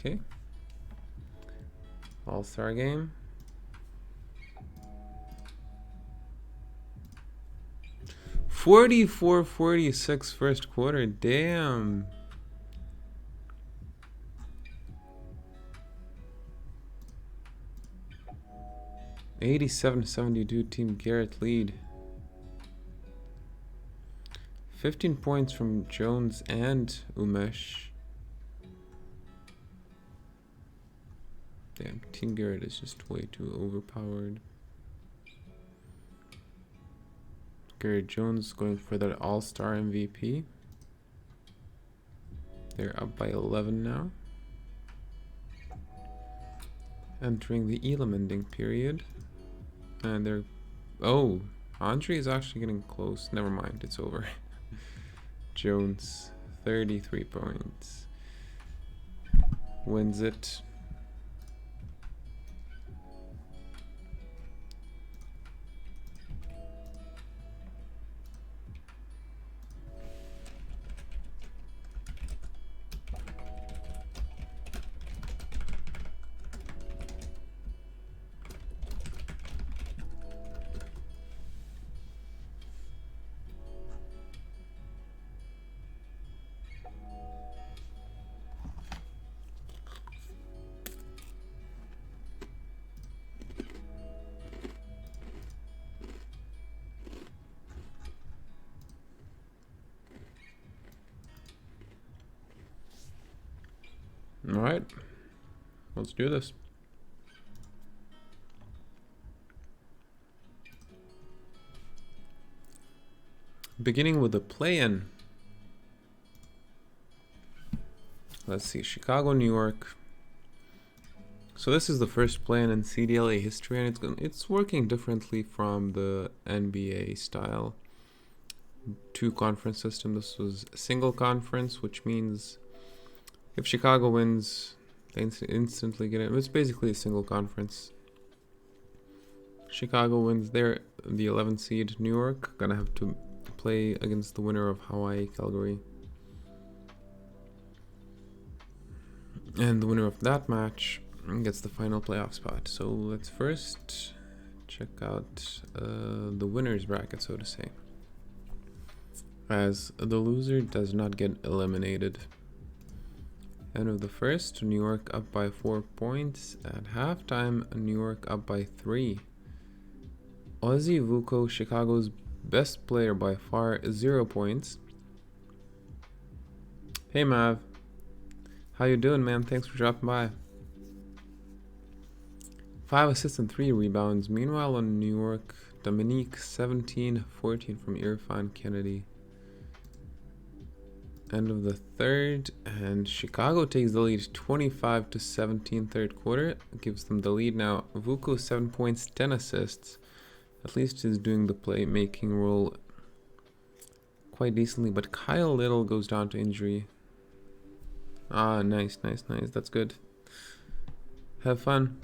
Okay. All-star game. $44-46 first quarter. Damn. $87-72 Team Garrett lead. 15 points from Jones and Umesh. Damn, Team Garrett is just way too overpowered. Garrett Jones going for that all-star MVP. They're up by 11 now. Entering the Elam ending period. And they're... Oh, Andre is actually getting close. Never mind, it's over. Jones, 33 points. Wins it. All right, let's do this. Beginning with the play-in. Let's see, Chicago, New York. So this is the first play-in in CDLA history, and it's working differently from the NBA style two-conference system. This was a single conference, which means if Chicago wins, they instantly get it. It's basically a single conference. Chicago wins, they're the 11th seed. New York gonna have to play against the winner of Hawaii, Calgary. And the winner of that match gets the final playoff spot. So let's first check out the winner's bracket, so to say. As the loser does not get eliminated. End of the first, New York up by 4 points. At halftime, New York up by 3. Ozzy Vuko, Chicago's best player by far, 0 points. Hey Mav, how you doing, man? Thanks for dropping by. 5 assists and 3 rebounds. Meanwhile on New York, Dominique 17-14 from Irfan Kennedy. End of the third, and Chicago takes the lead 25-17 third quarter. Gives them the lead now. Vuko 7 points, 10 assists. At least he's doing the playmaking role quite decently, but Kyle Little goes down to injury. Ah, nice. That's good. Have fun.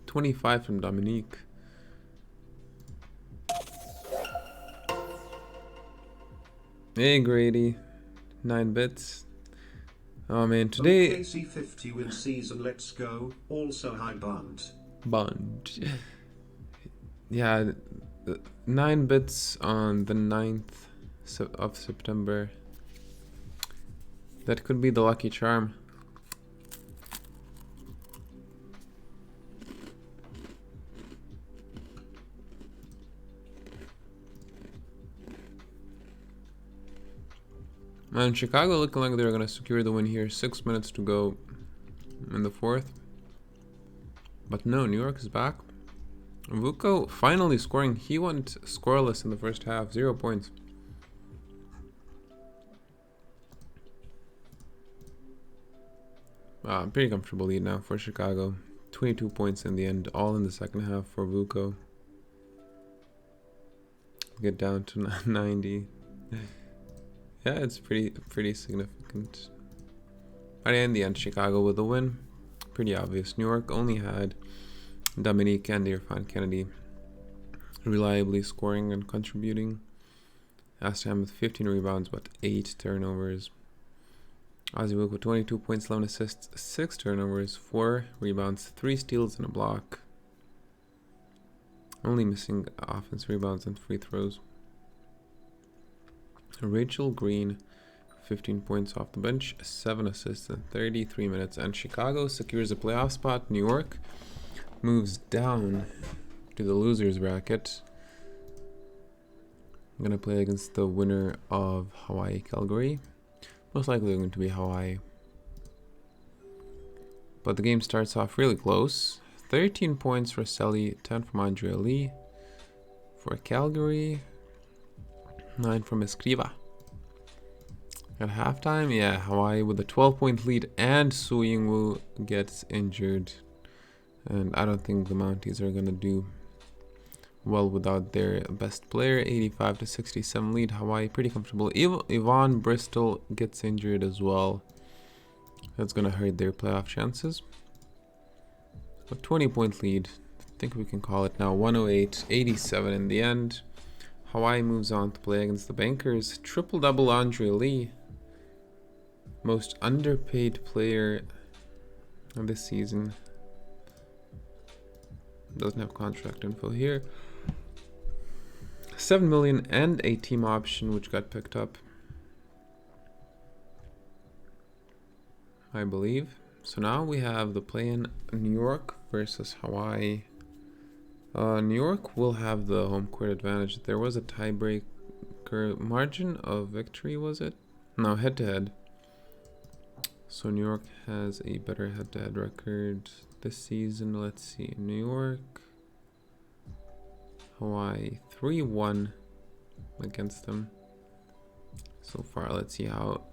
25 from Dominique. Hey Grady, 9 bits. Oh man, today... OKC 50 win season, let's go. Also hi Bond. Yeah, 9 bits on the 9th of September. That could be the lucky charm. And Chicago looking like they're going to secure the win here. 6 minutes to go in the fourth. But no, New York is back. Vuko finally scoring. He went scoreless in the first half. 0 points. Pretty comfortable lead now for Chicago. 22 points in the end. All in the second half for Vuko. Get down to 90. Yeah, it's pretty significant. But in the end, Chicago with the win. Pretty obvious. New York only had Dominique and Irfan Kennedy reliably scoring and contributing. Last time with 15 rebounds, but 8 turnovers. Ozzy with 22 points, 11 assists, 6 turnovers, 4 rebounds, 3 steals, and a block. Only missing offense rebounds and free throws. Rachel Green, 15 points off the bench, 7 assists in 33 minutes. And Chicago secures a playoff spot. New York moves down to the losers bracket. I'm going to play against the winner of Hawaii-Calgary. Most likely going to be Hawaii. But the game starts off really close. 13 points for Selly, 10 from Andrea Lee. For Calgary, 9 from Escriva. At halftime, yeah, Hawaii with a 12-point lead, and Su Yingwu gets injured. And I don't think the Mounties are going to do well without their best player. 85-67 lead. Hawaii pretty comfortable. Yvonne Bristol gets injured as well. That's going to hurt their playoff chances. A 20-point lead. I think we can call it now. 108-87 in the end. Hawaii moves on to play against the Bankers. Triple-double Andrea Lee. Most underpaid player of this season. Doesn't have contract info here. 7 million and a team option which got picked up, I believe. So now we have the play-in New York versus Hawaii. New York will have the home court advantage. There was a tiebreaker margin of victory, was it? No, head-to-head. So New York has a better head-to-head record this season. Let's see. New York, Hawaii, 3-1 against them so far. Let's see how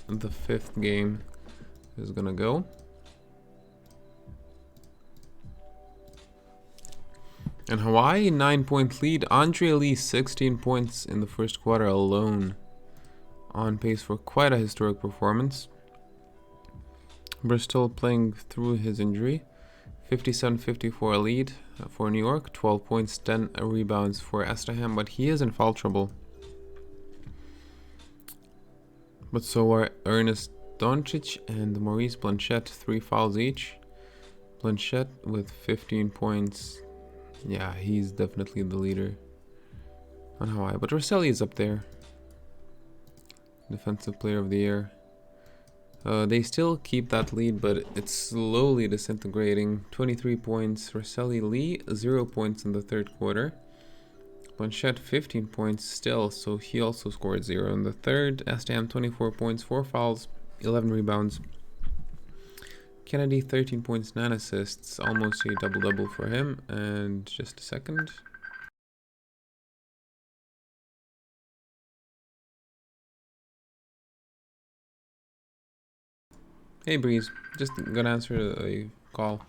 the 5th game is gonna go. And Hawaii, 9-point lead. Andrea Lee, 16 points in the first quarter alone. On pace for quite a historic performance. Bristol playing through his injury. 57-54 lead for New York. 12 points, 10 rebounds for Estraham, but he is in foul trouble. But so are Ernest Doncic and Maurice Blanchette, 3 fouls each. Blanchette with 15 points. Yeah, he's definitely the leader on Hawaii. But Rosselli is up there. Defensive Player of the Year. They still keep that lead, but it's slowly disintegrating. 23 points. Rosselli. Lee, 0 points in the 3rd quarter. Blanchette, 15 points still, so he also scored 0 in the 3rd. Estam, 24 points, 4 fouls, 11 rebounds. Kennedy, 13 points, 9 assists, almost a double-double for him. And just a second. Hey Breeze, just gonna answer a call.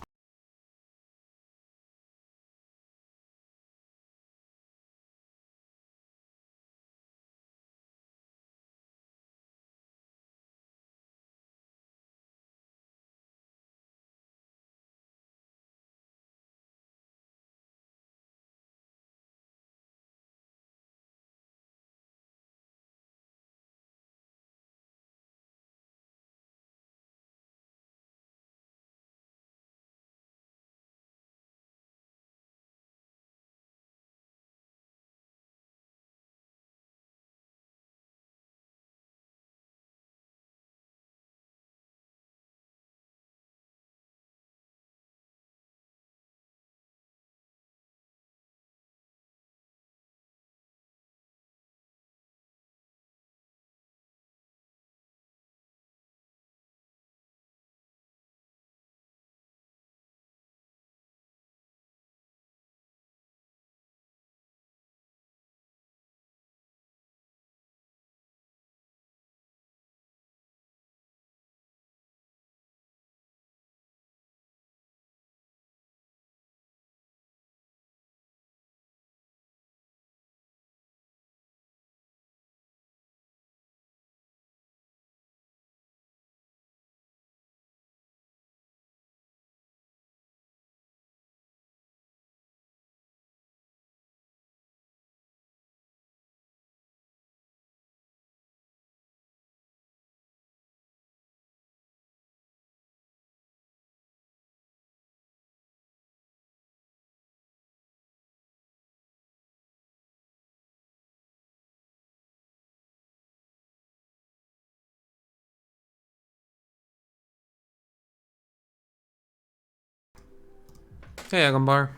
Hey, Agambar.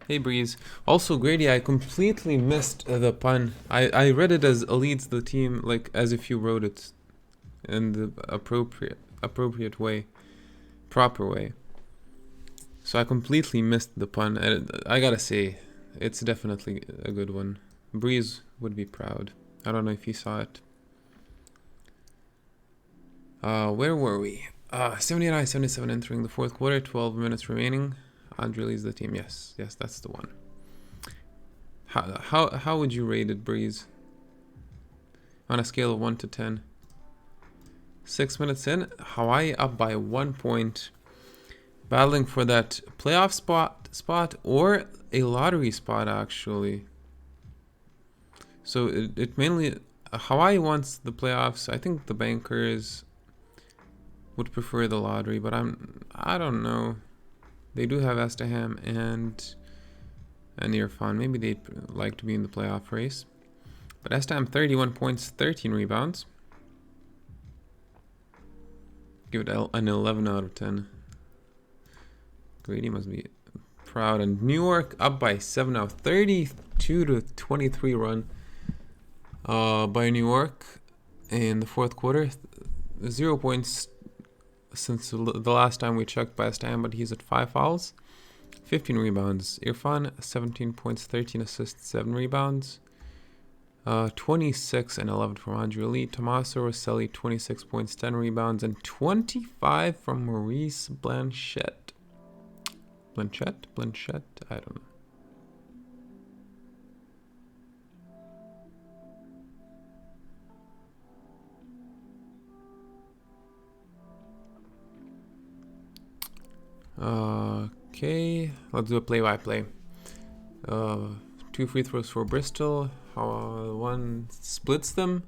Hey, Breeze. Also, Grady, I completely missed the pun. I read it as leads the team, like as if you wrote it in the appropriate way, proper way. So I completely missed the pun. I gotta say, it's definitely a good one. Breeze would be proud. I don't know if he saw it. Where were we? 79, 77 entering the fourth quarter, 12 minutes remaining. Andre leads the team. Yes, that's the one. How would you rate it, Breeze? On a scale of 1 to 10. 6 minutes in, Hawaii up by 1 point. Battling for that playoff spot or a lottery spot, actually. So it mainly... Hawaii wants the playoffs. I think the bankers would prefer the lottery, but I don't know. They do have Estaham and Irfan. Maybe they'd like to be in the playoff race. But Estaham 31 points, 13 rebounds. Give it an 11 out of 10. Grady must be proud. And New York up by 7 now. 32 to 23 run by New York in the fourth quarter. 0 points since the last time we checked by Stan, but he's at 5 fouls. 15 rebounds. Irfan, 17 points, 13 assists, 7 rebounds. 26 and 11 from Andre Lee. Tommaso Rosselli, 26 points, 10 rebounds, and 25 from Maurice Blanchett. Blanchett? I don't know. Okay, let's do a play-by-play. 2 free throws for Bristol. One splits them.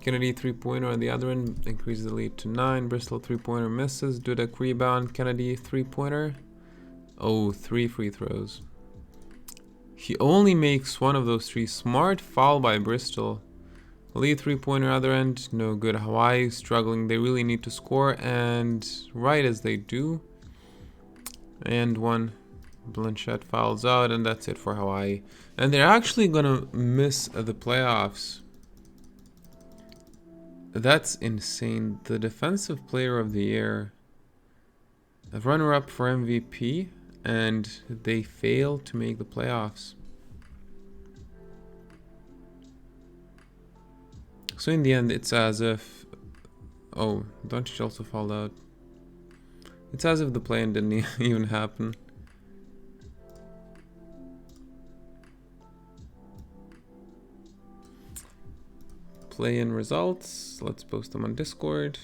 Kennedy 3-pointer on the other end increases the lead to 9. Bristol 3-pointer misses. Dudek rebound. Kennedy 3-pointer. Oh, 3 free throws. He only makes one of those 3. Smart foul by Bristol. Lee 3-pointer other end. No good. Hawaii struggling. They really need to score, and right as they do. And one. Blanchett fouls out, and that's it for Hawaii. And they're actually gonna miss the playoffs. That's insane. The defensive player of the year, a runner-up for MVP, and they fail to make the playoffs. So in the end, it's as if... Oh, Doncic also fouled out. It's as if the play-in didn't even happen. Play-in results. Let's post them on Discord.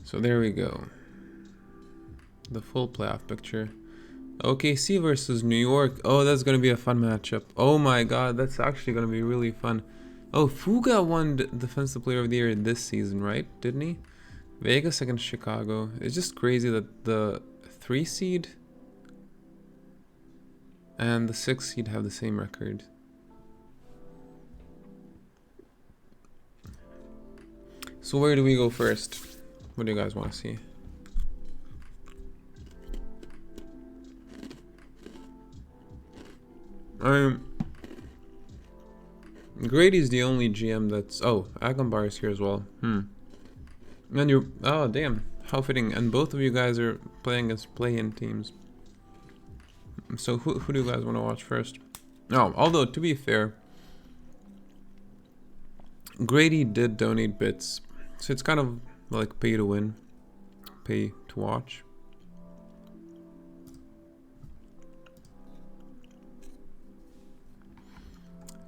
So there we go. The full playoff picture. OKC versus New York. Oh, that's going to be a fun matchup. Oh my god, that's actually going to be really fun. Oh, Fuga won Defensive Player of the Year this season, right? Didn't he? Vegas against Chicago. It's just crazy that the 3 seed and the 6 seed have the same record. So where do we go first? What do you guys want to see? Grady's the only GM that's... Oh, Agambar is here as well. And you're... Oh, damn. How fitting. And both of you guys are playing as play-in teams. So who do you guys want to watch first? Oh, although, to be fair, Grady did donate bits. So it's kind of like pay to win. Pay to watch.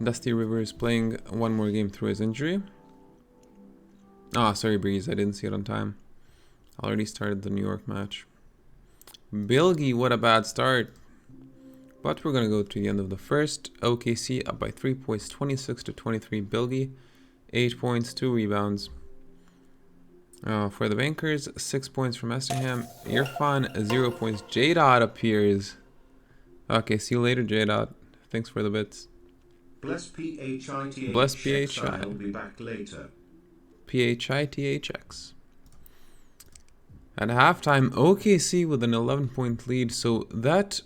Dusty River is playing one more game through his injury. Sorry, Breeze. I didn't see it on time. I already started the New York match. Bilgi, what a bad start. But we're going to go to the end of the first. OKC up by 3 points, 26 to 23. Bilgi, 8 points, 2 rebounds. For the bankers, 6 points from Esterham. Irfan, 0 points. J-Dot appears. Okay, see you later, J-Dot. Thanks for the bits. Bless PHITHX. Bless PHI. I'll be back later. PHITHX. At halftime, OKC with an 11-point lead. So that,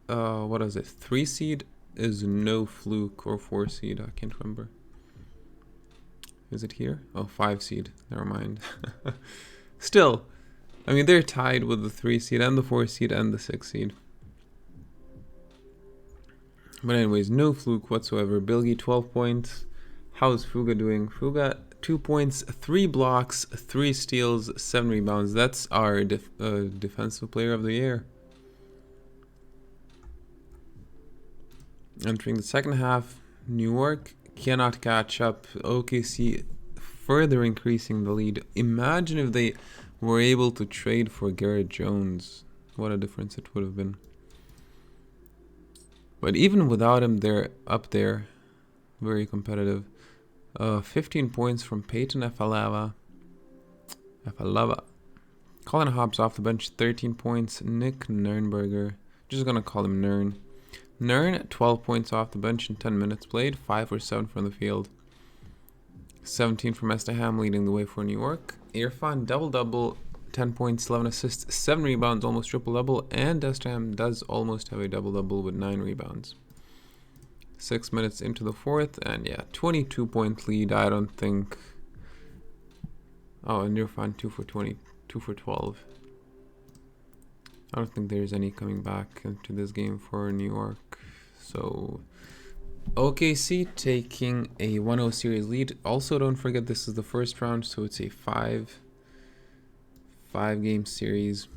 what is it? 3 seed is no fluke, or 4 seed. I can't remember. Is it here? Oh, 5 seed. Never mind. Still, I mean, they're tied with the 3 seed and the 4 seed and the 6 seed. But anyways, no fluke whatsoever. Bilgi, 12 points. How's Fuga doing? Fuga, 2 points, 3 blocks, 3 steals, 7 rebounds. That's our defensive player of the year. Entering the second half, New York cannot catch up. OKC further increasing the lead. Imagine if they were able to trade for Garrett Jones. What a difference it would have been. But even without him, they're up there. Very competitive. 15 points from Peyton Afalava. Colin Hobbs off the bench, 13 points. Nick Nernberger. Just gonna call him Nern. Nern, 12 points off the bench in 10 minutes played, 5 for 7 from the field. 17 from Esterham, leading the way for New York. Irfan, double-double, 10 points, 11 assists, 7 rebounds, almost triple-double, and Esterham does almost have a double-double with 9 rebounds. 6 minutes into the fourth, and yeah, 22-point lead. I don't think... Oh, and Irfan, 2 for 20, 2 for 12. I don't think there's any coming back into this game for New York. So, OKC taking a 1-0 series lead. Also, don't forget this is the first round, so it's a 5-game series.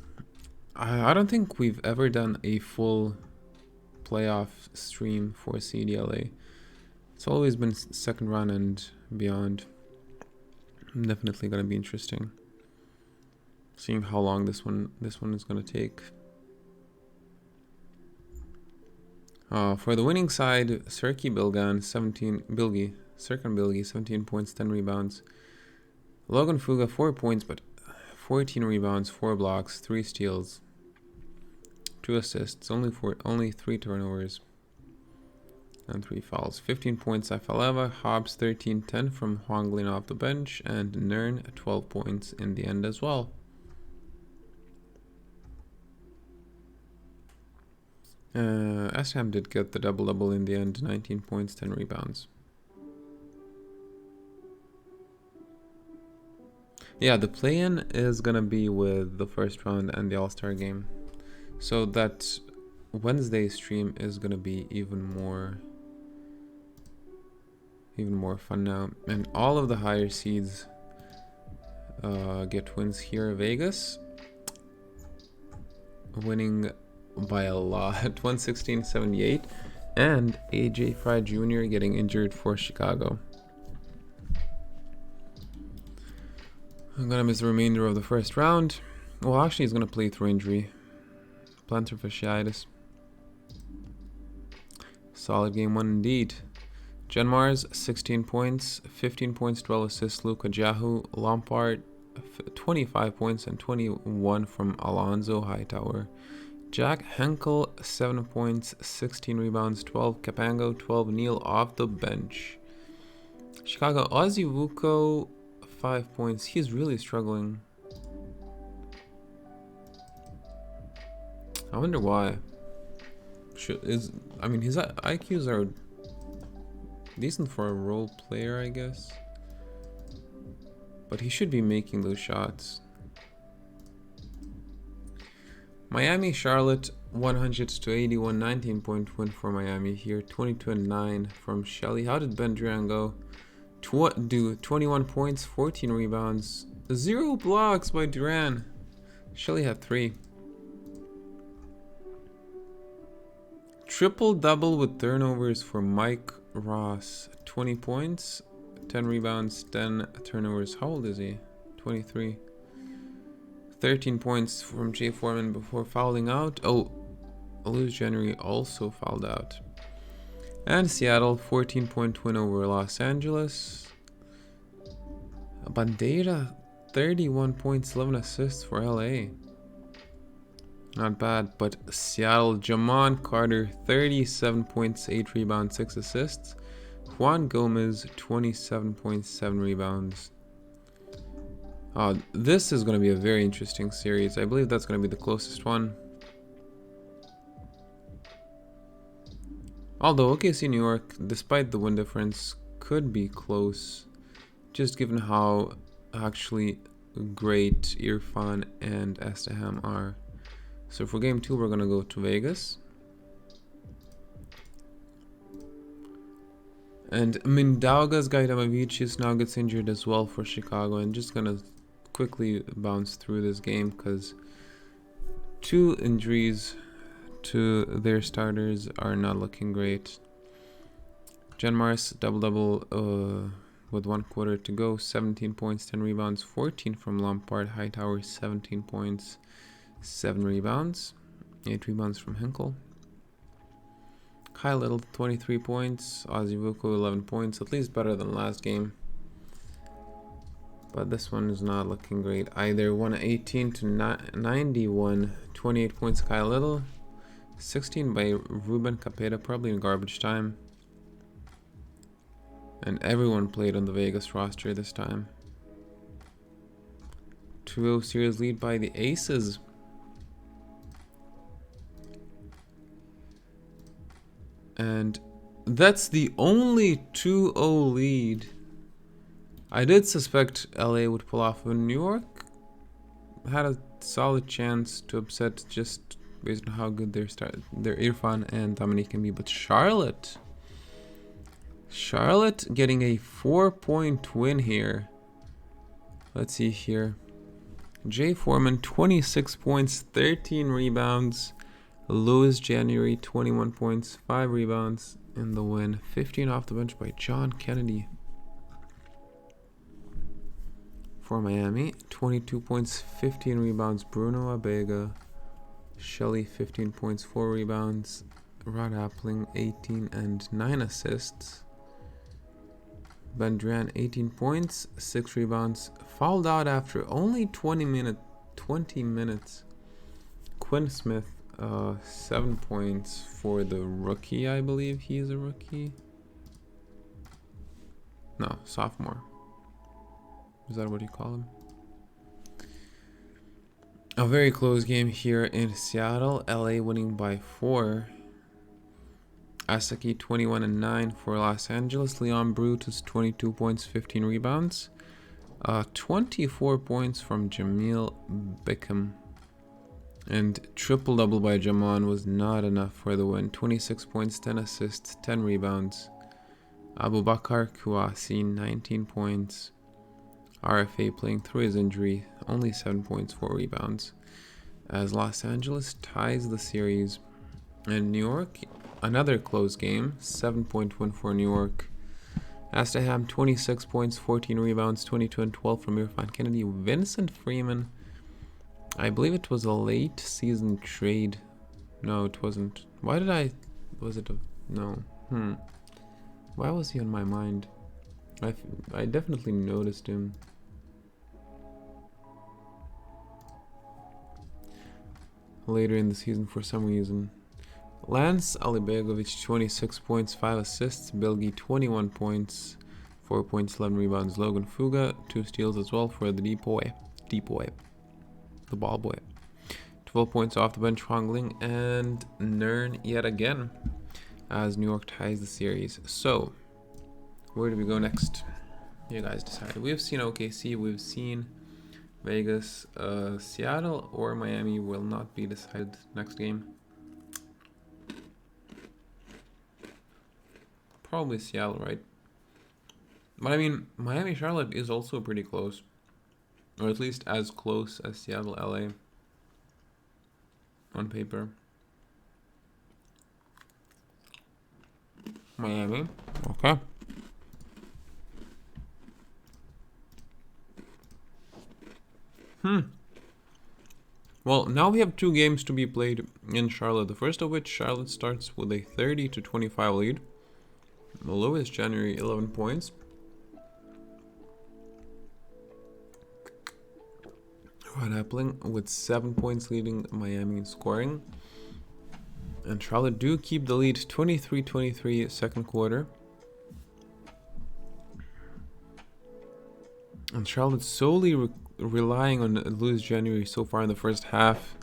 I don't think we've ever done a full playoff stream for CDLA. It's always been second run and beyond. Definitely gonna be interesting. Seeing how long this one is gonna take. For the winning side, Serkan Bilgi, 17 points, 10 rebounds. Logan Fuga, 4 points, but 14 rebounds, 4 blocks, 3 steals, 2 assists, only 3 turnovers, and 3 fouls. 15 points, Afalava. Hobbs, 13-10 from Huanglin off the bench, and Nern, 12 points in the end as well. Asham did get the double-double in the end, 19 points, 10 rebounds. Yeah, the play-in is gonna be with the first round and the All-Star game. So that Wednesday stream is gonna be even more fun now. And all of the higher seeds get wins here. Vegas winning by a lot, 116-78, and AJ Fry Jr. getting injured for Chicago. I'm gonna miss the remainder of the first round. Well, actually, he's gonna play through injury, plantar fasciitis. Solid game one indeed. Jen Mars, 16 points, 15 points, 12 assists. Luka Jahu, Lampard, 25 points and 21 from Alonzo Hightower. Jack Henkel, 7 points, 16 rebounds, 12 Capango, 12 Neal off the bench. Chicago, Ozzy Vuko, 5 points. He's really struggling. I wonder why. His IQs are decent for a role player, I guess. But he should be making those shots. Miami, Charlotte, 100-81, 19-point win for Miami here. 22-9 from Shelly. How did Ben Duran go? 21 points, 14 rebounds, 0 blocks by Duran. Shelly had 3. Triple-double with turnovers for Mike Ross. 20 points, 10 rebounds, 10 turnovers. How old is he? 23. 13 points from Jay Foreman before fouling out. Oh, Luz January also fouled out. And Seattle, 14-point win over Los Angeles. Bandeira, 31 points, 11 assists for LA. Not bad, but Seattle, Jamon Carter, 37 points, 8 rebounds, 6 assists. Juan Gomez, 27.7 rebounds. This is going to be a very interesting series. I believe that's going to be the closest one. Although OKC New York, despite the win difference, could be close, just given how actually great Irfan and Esteham are. So for game 2, we're going to go to Vegas. And Mindaugas Gaidamavicius now gets injured as well for Chicago. And just going to quickly bounce through this game because 2 injuries to their starters are not looking great. Jen Morris, double-double with 1 quarter to go. 17 points, 10 rebounds, 14 from Lampard. Hightower, 17 points, 7 rebounds, 8 rebounds from Hinkle. Kai Little, 23 points. Ozzy Vuko, 11 points. At least better than last game. But this one is not looking great either. 118 to 91. 28 points, Kai Little. 16 by Ruben Capeta, probably in garbage time. And everyone played on the Vegas roster this time. 2-0 series lead by the Aces. And that's the only 2-0 lead. I did suspect LA would pull off, when New York had a solid chance to upset just based on how good their Irfan and Dominique can be. But Charlotte getting a 4-point win here. Let's see here. Jay Foreman, 26 points, 13 rebounds. Louis January, 21 points, 5 rebounds in the win. 15 off the bench by John Kennedy. For Miami, 22 points, 15 rebounds. Bruno Abega. Shelley, 15 points, 4 rebounds. Rod Appling, 18 and 9 assists. Ben Duran, 18 points, 6 rebounds. Fouled out after only 20 minutes. Quinn Smith, 7 points for the rookie. I believe he's a rookie. No, sophomore. Is that what you call him? A very close game here in Seattle. LA winning by 4. Asaki, 21 and 9 for Los Angeles. Leon Brutus, 22 points, 15 rebounds. 24 points from Jamil Bickham. And triple-double by Jamon was not enough for the win. 26 points, 10 assists, 10 rebounds. Abubakar Kouassi, 19 points. RFA playing through his injury, only 7 points, 4 rebounds. As Los Angeles ties the series. And New York, another close game, 7-point win for New York. Astaham, 26 points, 14 rebounds, 22 and 12 from Irfan Kennedy. Vincent Freeman, I believe it was a late season trade. No, it wasn't. Why did I... Was it a... No. Why was he on my mind? I definitely noticed him. Later in the season for some reason. Lance Alibegovic, 26 points, 5 assists. Belgi, 21 points, 4 points, 11 rebounds. Logan Fuga, 2 steals as well for the deep boy. The ball boy. 12 points off the bench, Huang Ling and Nern yet again as New York ties the series. So, where do we go next? You guys decide. We've seen OKC, we've seen Vegas. Seattle or Miami will not be decided next game. Probably Seattle, right? But I mean, Miami-Charlotte is also pretty close. Or at least as close as Seattle-LA on paper. Miami. Okay. Well, now we have 2 games to be played in Charlotte. The first of which, Charlotte starts with a 30-25 lead. Louis January, 11 points. Ron Epling with 7 points leading Miami in scoring. And Charlotte do keep the lead 23-23 second quarter. And Charlotte solely relying on Louis January so far in the first half.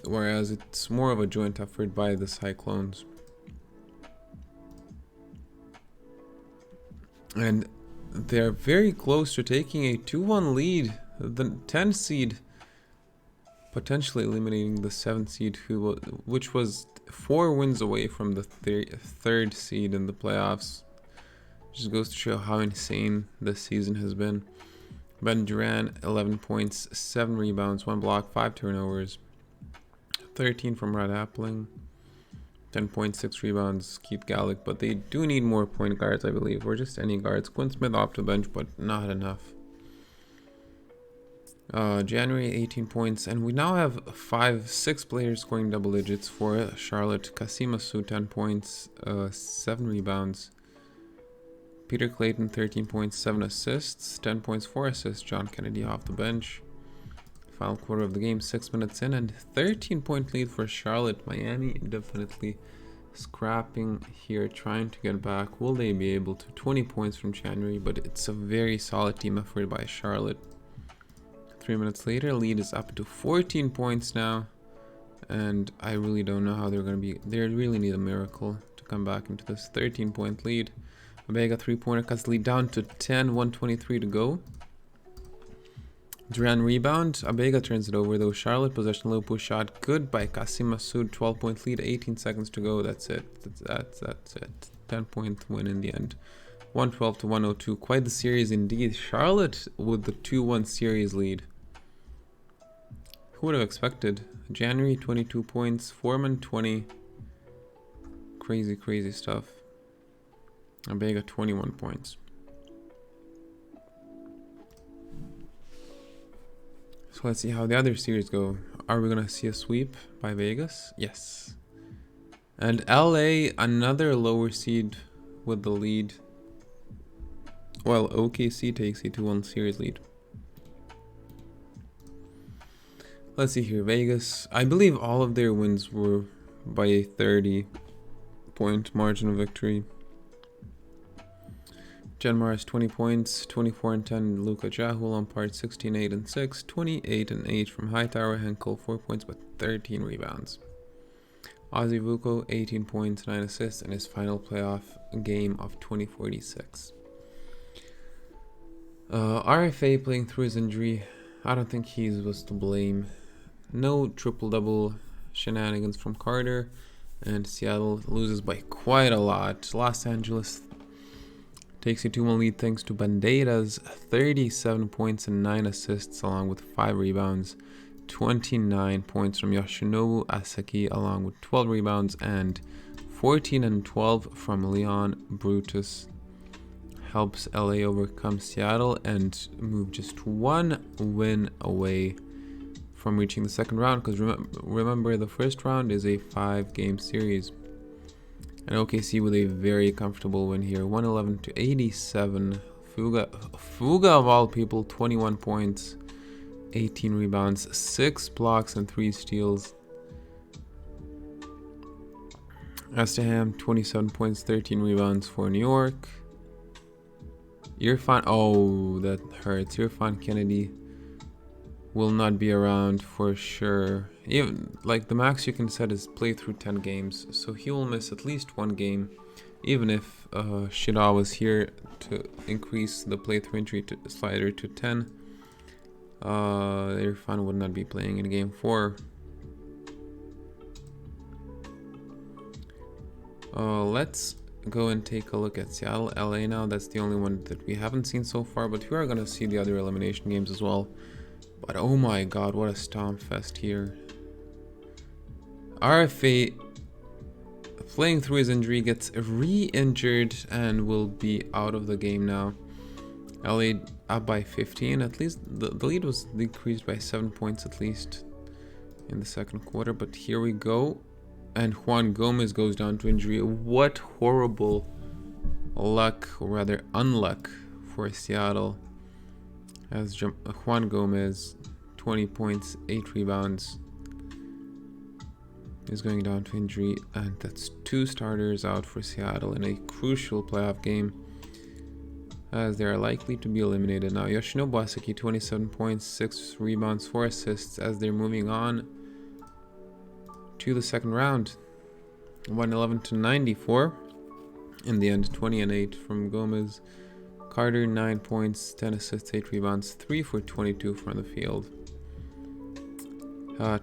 Whereas it's more of a joint effort by the Cyclones. And they're very close to taking a 2-1 lead. The 10 seed potentially eliminating the 7th seed, which was 4 wins away from the third seed in the playoffs. Just goes to show how insane this season has been. Ben Durant, 11 points, 7 rebounds, 1 block, 5 turnovers. 13 from Red Appling. 10.6 rebounds, Keith Gallic, but they do need more point guards, I believe, or just any guards. Quinn Smith off the bench, but not enough. January, 18 points, and we now have 6 players scoring double digits for Charlotte. Kassim Massoud, 10 points, 7 rebounds. Peter Clayton, 13 points, 7 assists, 10 points, 4 assists. John Kennedy off the bench. Final quarter of the game, 6 minutes in, and 13-point lead for Charlotte. Miami definitely scrapping here, trying to get back. Will they be able to? 20 points from January, but it's a very solid team effort by Charlotte. 3 minutes later, lead is up to 14 points now, and I really don't know how they're going to be. They really need a miracle to come back into this 13-point lead. Abega 3-pointer cuts the lead down to 10, 1:23 to go. Durant rebound. Abega turns it over though. Charlotte possession, low push shot. Good by Kassim Massoud. 12-point lead. 18 seconds to go. That's it. That's it. 10-point win in the end. 112 to 102. Quite the series indeed. Charlotte with the 2-1 series lead. Who would have expected? January 22 points. Foreman 20. Crazy stuff. Abega 21 points. So let's see how the other series go. Are we going to see a sweep by Vegas? Yes. And LA, another lower seed with the lead. Well, OKC takes a 2-1 series lead. Let's see here. Vegas, I believe all of their wins were by a 30-point margin of victory. Genmar has 20 points, 24 and 10. Luka Jahul on part 16, 8 and 6, 28 and 8 from Hightower. Henkel 4 points but 13 rebounds. Ozzy Vuko 18 points, 9 assists in his final playoff game of 2046. RFA playing through his injury. I don't think he was to blame. No triple-double shenanigans from Carter, and Seattle loses by quite a lot. Los Angeles takes a 2-1 lead thanks to Bandeira's 37 points and 9 assists along with 5 rebounds. 29 points from Yoshinobu Asaki along with 12 rebounds, and 14 and 12 from Leon Brutus helps LA overcome Seattle and move just 1 win away from reaching the second round, because remember the first round is a 5-game series. And OKC with a very comfortable win here, 111 to 87. Fuga of all people, 21 points, 18 rebounds, 6 blocks and 3 steals. Esteham, 27 points, 13 rebounds for New York. Irfan, oh, that hurts. Irfan Kennedy will not be around for sure. Even like the max you can set is play through 10 games, so he will miss at least 1 game, even if Shida was here to increase the play-through injury slider to 10. Irfan would not be playing in game 4. Let's go and take a look at Seattle, LA now. That's the only one that we haven't seen so far, but we are going to see the other elimination games as well. But oh my god, what a stomp fest here. RFA, playing through his injury, gets re-injured and will be out of the game now. LA up by 15. At least the lead was decreased by 7 points at least in the second quarter. But here we go. And Juan Gomez goes down to injury. What horrible luck, or rather unluck, for Seattle. As Juan Gomez, 20 points, 8 rebounds, is going down to injury, and that's 2 starters out for Seattle in a crucial playoff game, as they are likely to be eliminated. Now Yoshinobu Asaki, 27 points, 6 rebounds, 4 assists, as they're moving on to the second round. 111 to 94 in the end. 20 and 8 from Gomez. Carter, 9 points, 10 assists, 8 rebounds, 3 for 22 from the field.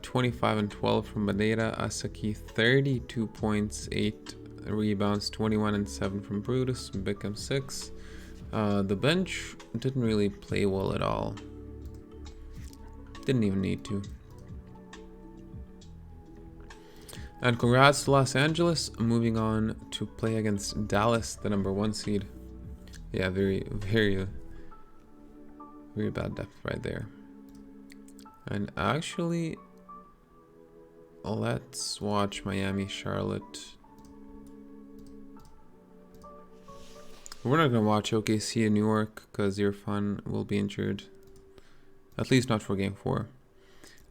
25 and 12 from Madeira. Asaki, 32 points, 8 rebounds, 21 and 7 from Brutus. Bickham, 6. The bench didn't really play well at all. Didn't even need to. And congrats to Los Angeles, moving on to play against Dallas, the number 1 seed. Yeah, very bad depth right there. And actually, let's watch Miami, Charlotte. We're not going to watch OKC in New York because Irfan will be injured. At least not for game 4.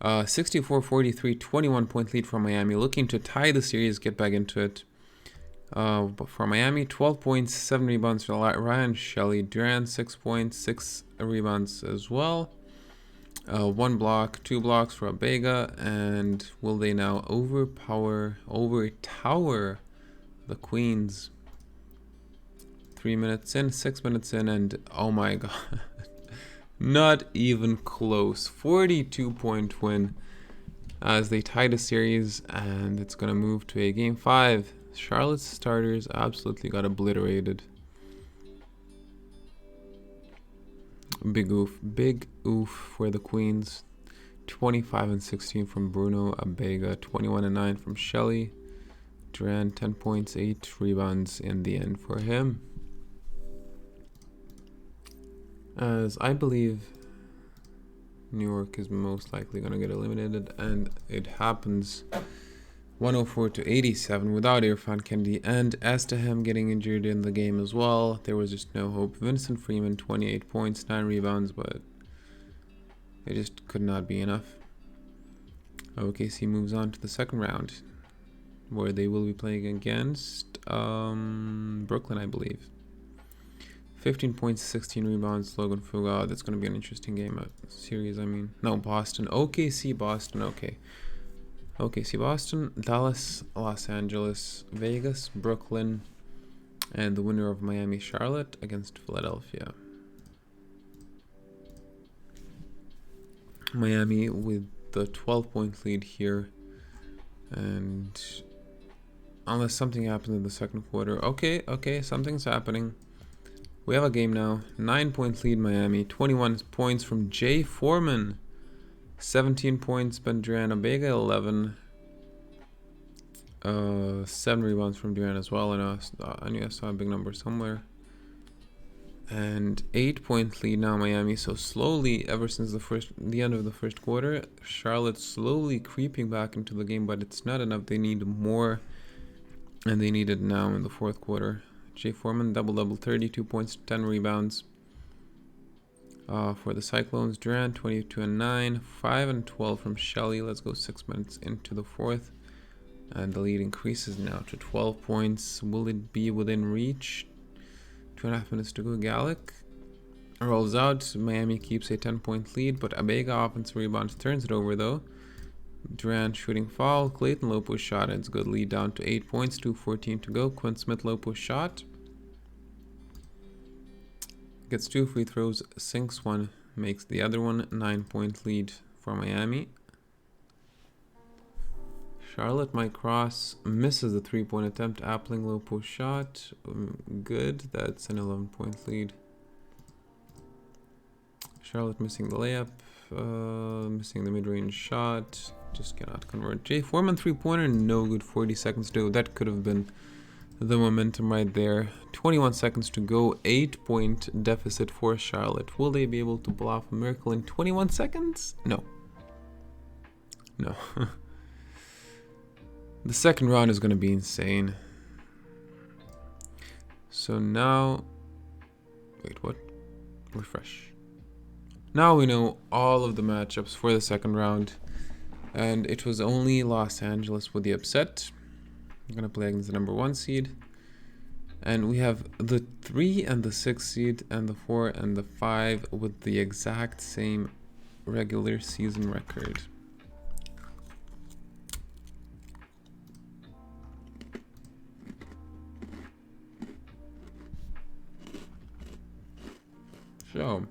64-43, 21-point lead for Miami. Looking to tie the series, get back into it. But for Miami, 12 points, 7 rebounds for Ryan Shelley. Durant, 6 points, 6 rebounds as well. 1 block, 2 blocks for Abega. And will they now overtower the Queens? 3 minutes in, 6 minutes in, and oh my god. Not even close. 42-point win as they tie the series, and it's going to move to a game 5. Charlotte's starters absolutely got obliterated. Big oof for the Queens. 25 and 16 from Bruno. Abega, 21 and 9 from Shelley. Durant, 10 points, 8 rebounds in the end for him. As I believe New York is most likely going to get eliminated, and it happens. 104 to 87 without Irfan Kennedy and Estaham getting injured in the game as well. There was just no hope. Vincent Freeman, 28 points, 9 rebounds, but it just could not be enough. OKC moves on to the second round, where they will be playing against Brooklyn, I believe. 15 points, 16 rebounds, Logan Fuga. That's going to be an interesting game. Series, I mean. No, Boston. OKC, Boston, okay. OKC, Boston, Dallas, Los Angeles, Vegas, Brooklyn, and the winner of Miami, Charlotte against Philadelphia. Miami with the 12-point lead here, and unless something happens in the second quarter. Okay, something's happening. We have a game now. 9-point lead, Miami. 21 points from Jay Foreman. 17 points, Ben Durant. Abega, 11. 7 rebounds from Durant as well. I knew I saw a big number somewhere. And 8-point lead now, Miami. So slowly, ever since the end of the first quarter, Charlotte slowly creeping back into the game, but it's not enough. They need more, and they need it now in the fourth quarter. Jay Foreman, double-double, 32 points, 10 rebounds. For the Cyclones, Durant, 22 and 9, 5 and 12 from Shelley. Let's go 6 minutes into the fourth. And the lead increases now to 12 points. Will it be within reach? 2.5 minutes to go. Gallic rolls out. Miami keeps a 10-point lead, but Abega offensive rebound turns it over though. Durant shooting foul. Clayton Lopez shot. It's good lead down to 8 points. 2:14 to go. Quinn Smith Lopez shot. Gets 2 free throws. Sinks one. Makes the other one. 9-point lead for Miami. Charlotte might cross. Misses the 3-point attempt. Appling Lopez shot. Good. That's an 11-point lead. Charlotte missing the layup. Missing the mid-range shot. Just cannot convert. Jay Foreman 3-pointer, no good. 40 seconds to go. That could have been the momentum right there. 21 seconds to go. 8-point deficit for Charlotte. Will they be able to pull off a miracle in 21 seconds? No. The second round is going to be insane. So now, wait, what? Refresh. Now we know all of the matchups for the second round. And it was only Los Angeles with the upset. I'm gonna play against the number 1 seed. And we have the 3 and the 6 seed and the 4 and the 5 with the exact same regular season record. So,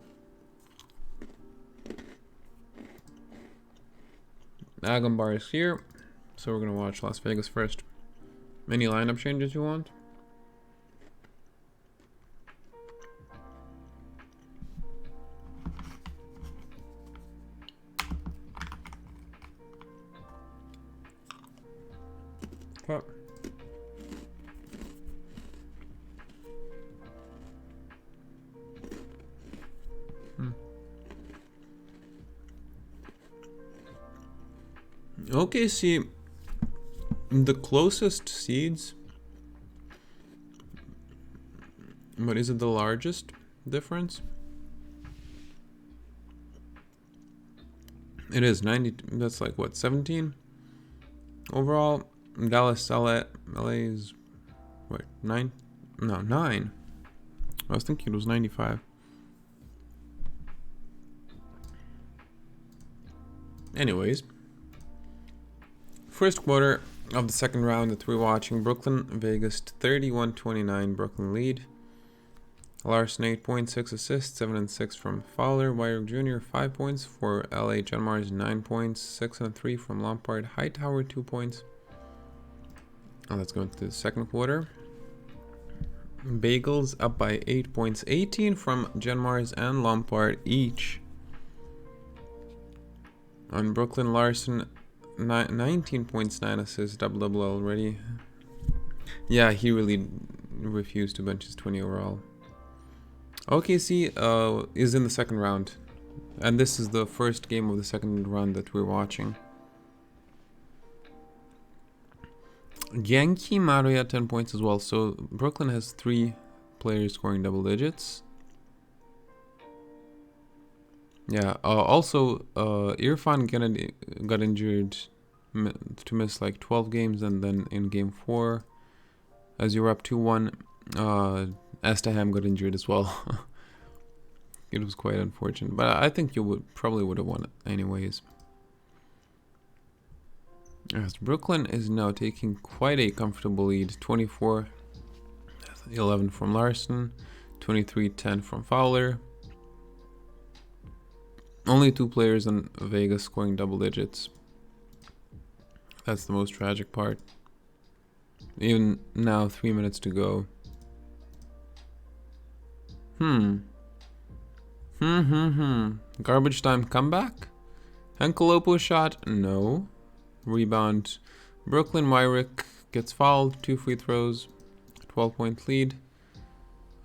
Agambar is here, so we're gonna watch Las Vegas first. Any lineup changes you want? Pop. Okay, see, the closest seeds, but is it the largest difference? It is 90, that's like what, 17 overall? Dallas, LA is, what, 9? No, 9. I was thinking it was 95. Anyways, first quarter of the second round that we're watching, Brooklyn, Vegas 31-29, Brooklyn lead. Larson 8 points, 6 assists, 7 and 6 from Fowler. Wyrick Jr. 5 points for LA. John Mars 9 points, 6 and 3 from Lampard. Hightower 2 points. And let's go into the second quarter. Bagels up by 8 points, 18 from John Mars and Lampard each. On Brooklyn, Larson 19 points, 9 assists, double already. Yeah, he really refused to bench his 20 overall. OKC is in the second round, and this is the first game of the second round that we're watching. Yankee Maria 10 points as well, so Brooklyn has 3 players scoring double digits. Yeah, also Irfan got injured to miss like 12 games, and then in game 4, as you were up 2-1, Estaham got injured as well. It was quite unfortunate, but I think you probably would have won it anyways. As Brooklyn is now taking quite a comfortable lead, 24-11 from Larson, 23-10 from Fowler. Only 2 players in Vegas scoring double digits. That's the most tragic part. Even now, 3 minutes to go. Garbage time comeback? Henkelopo shot? No. Rebound. Brooklyn, Wyrick gets fouled. 2 free throws. 12-point lead.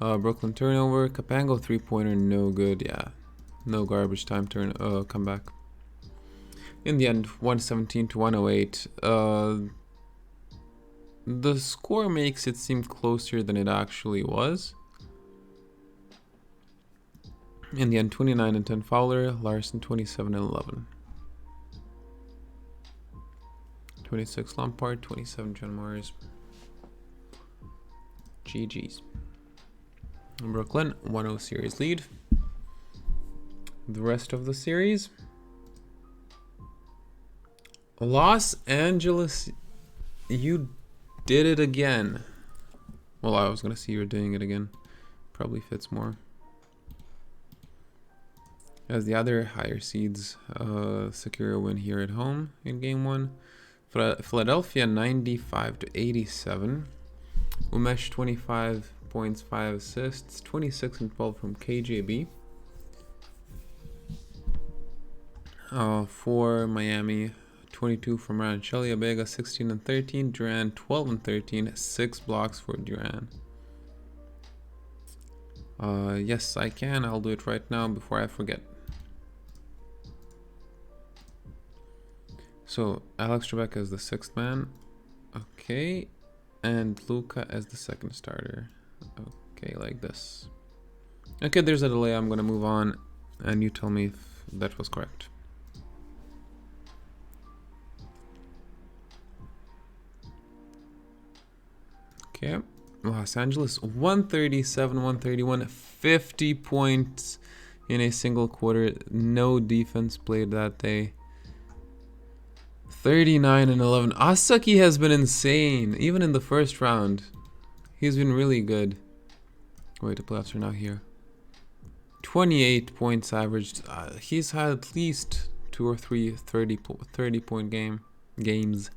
Brooklyn turnover. Capango 3-pointer. No good. Yeah. No garbage time comeback. In the end, 117-108. The score makes it seem closer than it actually was. In the end, 29-10 Fowler, Larson 27-11. 26 Lampard, 27 John Mars. GG's. Brooklyn, 1-0 series lead. The rest of the series. Los Angeles, you did it again. Well, I was going to see you were doing it again. Probably fits more. As the other higher seeds secure a win here at home in game 1. Philadelphia 95-87. Umesh 25 points, 5 assists, 26 and 12 from KJB. For Miami, 22 from Ranchelia Vega, 16 and 13. Duran 12 and 13, 6 blocks for Duran. Yes, I can. I'll do it right now before I forget. So Alex Trebek as the 6th man. Okay. And Luka as the 2nd starter. Okay, like this. Okay, there's a delay. I'm going to move on. and you tell me if that was correct. Okay, Los Angeles 137, 131, 50 points in a single quarter. No defense played that day. 39 and 11. Asaki has been insane, even in the first round. He's been really good. Wait, the playoffs are now here. 28 points averaged. He's had at least 2 or 3 30-point games.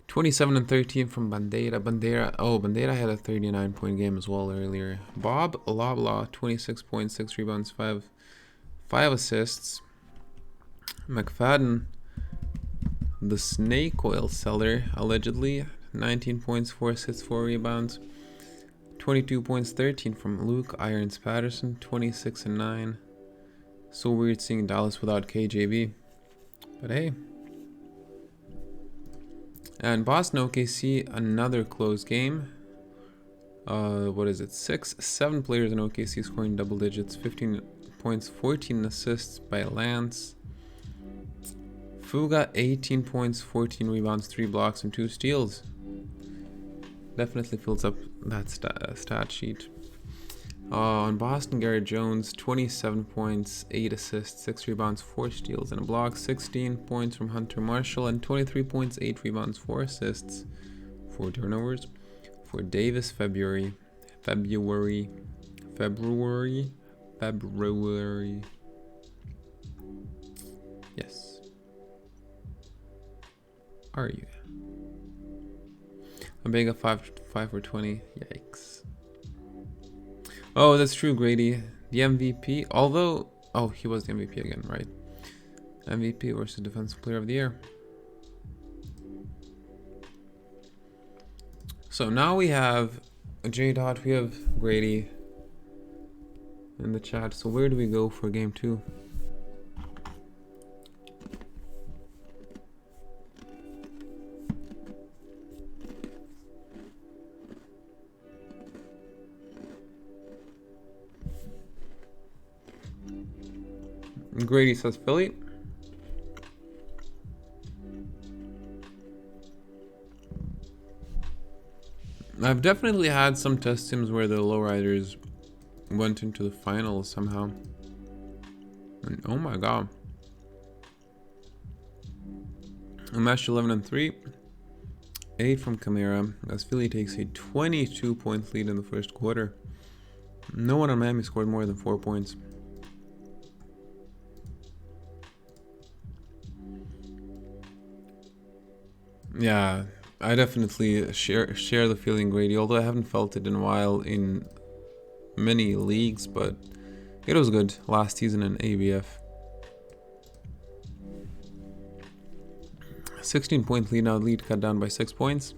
27 and 13 from Bandera. Bandera had a 39-point game as well earlier. Bob Loblaw, 26 points, 6 rebounds, 5 assists. McFadden, the snake oil seller, allegedly, 19 points, 4 assists, 4 rebounds. 22 points, 13 from Luke Irons Patterson, 26 and 9. So weird seeing Dallas without KJB. But hey. And Boston OKC, another close game. What is it? 7 players in OKC scoring double digits. 15 points, 14 assists by Lance. Fuga, 18 points, 14 rebounds, 3 blocks, and 2 steals. Definitely fills up that stat sheet. On Boston, Garrett Jones, 27 points, 8 assists, 6 rebounds, 4 steals, and a block. 16 points from Hunter Marshall, and 23 points, 8 rebounds, 4 assists, 4 turnovers. For Davis, February. Yes. Are you? Omega 5 for 20. Yikes. Oh, that's true, Grady. The MVP, although... Oh, he was the MVP again, right? MVP versus Defensive Player of the Year. So now we have J-Dot, we have Grady in the chat. So where do we go for game 2? Grady says Philly. I've definitely had some test teams where the lowriders went into the finals somehow. And oh my god. Umesh 11 and 3. 8 from Kamara as Philly takes a 22-point lead in the first quarter. No one on Miami scored more than 4 points. Yeah, I definitely share the feeling, Grady, although I haven't felt it in a while in many leagues, but it was good last season in ABF. 16-point lead now, lead cut down by 6 points.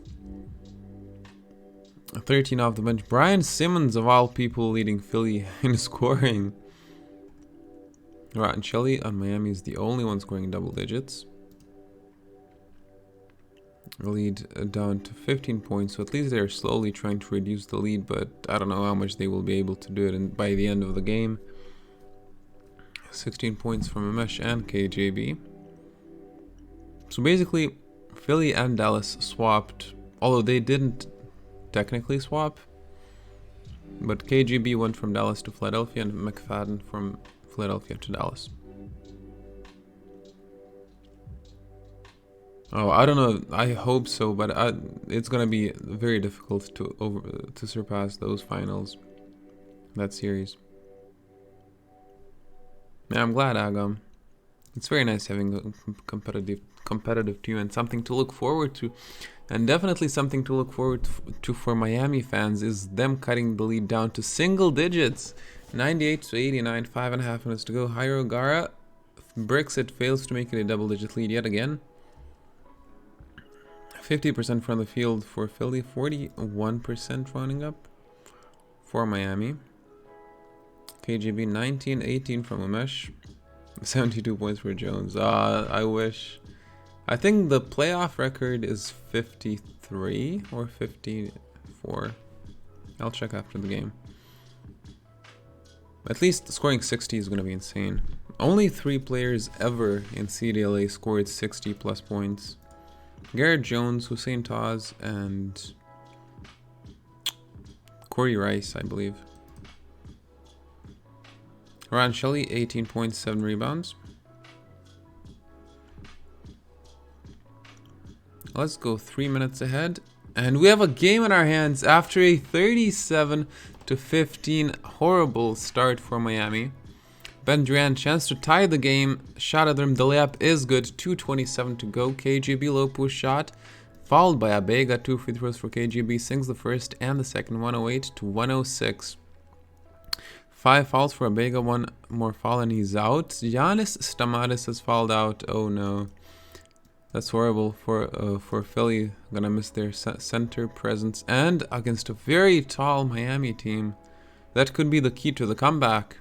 13 off the bench. Brian Simmons, of all people, leading Philly in scoring. Rotten Shelley on Miami is the only one scoring double digits. Lead down to 15 points, so at least they're slowly trying to reduce the lead, but I don't know how much they will be able to do it by the end of the game. 16 points from Umesh and KJB. So basically, Philly and Dallas swapped, although they didn't technically swap, but KGB went from Dallas to Philadelphia and McFadden from Philadelphia to Dallas. Oh, I don't know. I hope so, but it's gonna be very difficult to surpass those finals, that series. Yeah, I'm glad, Agam. It's very nice having a competitive team and something to look forward to, and definitely something to look forward to for Miami fans is them cutting the lead down to single digits, 98 to 89, 5.5 minutes to go. Jairo Gara bricks it, fails to make it a double-digit lead yet again. 50% from the field for Philly, 41% running up for Miami. KGB 19, 18 from Umesh, 72 points for Jones. I wish. I think the playoff record is 53 or 54. I'll check after the game. At least scoring 60 is going to be insane. Only 3 players ever in CDLA scored 60 plus points. Garrett Jones, Hussein Taz, and Corey Rice, I believe. Ryan Shelley, 18.7 rebounds. Let's go 3 minutes ahead. And we have a game in our hands after a 37-15 horrible start for Miami. Ben Durant chance to tie the game. Shot at him. The layup is good. 2:27 to go. KGB low push shot. Fouled by Abega. 2 free throws for KGB. Sinks the first and the second. 108-106. 5 fouls for Abega. 1 more foul and he's out. Giannis Stamatis has fouled out. Oh no. That's horrible for Philly. Gonna miss their center presence. And against a very tall Miami team. That could be the key to the comeback.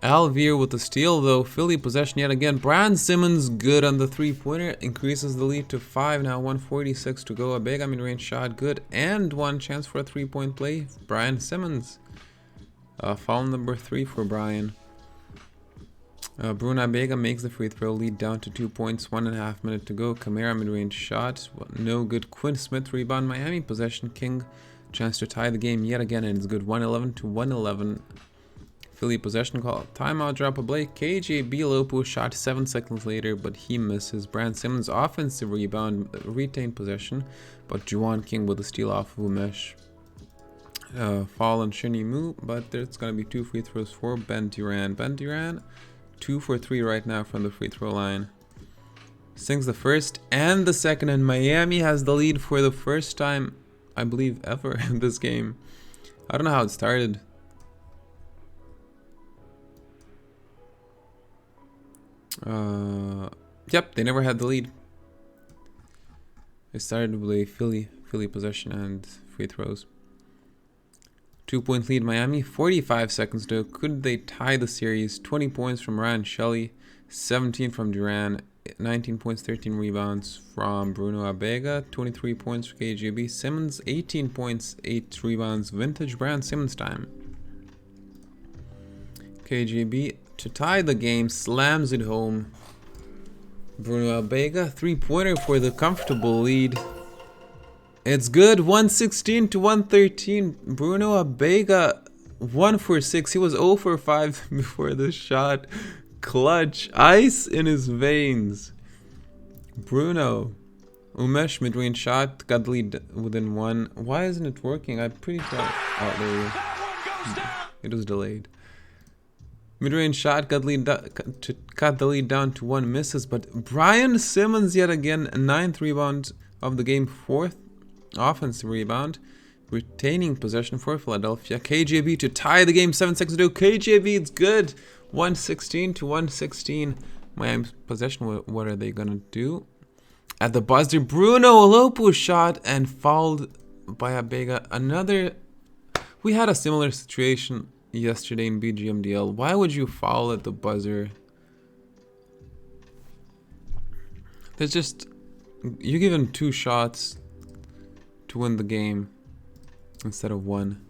Alvear with the steal though. Philly possession yet again. Brian Simmons good on the 3-pointer. Increases the lead to 5 now. 1:46 to go. A big mid-range shot good. And 1 chance for a 3-point play. Brian Simmons. Foul number 3 for Brian. Bruno Abega makes the free throw. Lead down to 2 points. 1.5 minutes to go. Kamara mid-range shot. No good. Quinn Smith rebound. Miami possession. King chance to tie the game yet again. And it's good. 111-111. Philly possession call. Timeout drop a Blake. KJB Lopo shot 7 seconds later, but he misses. Brand Simmons offensive rebound, retained possession, but Juwan King with a steal off of Umesh. Fall on Shinny Mu, but there's going to be 2 free throws for Ben Durant. Ben Durant, 2 for 3 right now from the free throw line. Sinks the first and the second, and Miami has the lead for the first time, I believe, ever in this game. I don't know how it started. Yep, they never had the lead. It started with a Philly possession and free throws. 2-point lead Miami, 45 seconds to go. Could they tie the series? 20 points from Ryan Shelley, 17 from Duran, 19 points, 13 rebounds from Bruno Abega, 23 points for KGB. Simmons, 18 points, 8 rebounds. Vintage Brand Simmons time. KGB to tie the game, slams it home. Bruno Abega, 3-pointer for the comfortable lead. It's good, 116-113. Bruno Abega, 1 for 6. He was 0 for 5 before the shot. Clutch, ice in his veins. Bruno. Umesh mid-range shot, got the lead within 1. Why isn't it working? I'm pretty sure. Oh, there we go. It was delayed. Mid-range shot, cut the lead down to 1, misses, but Brian Simmons yet again, 9th rebound of the game, 4th offensive rebound, retaining possession for Philadelphia. KJB to tie the game, 7 seconds to go. KJB, it's good, 116-116. Miami's possession, what are they gonna do? At the buzzer, Bruno Lopo shot and fouled by Abega. We had a similar situation yesterday in BBGM DL. Why would you foul at the buzzer? You give him 2 shots to win the game instead of 1.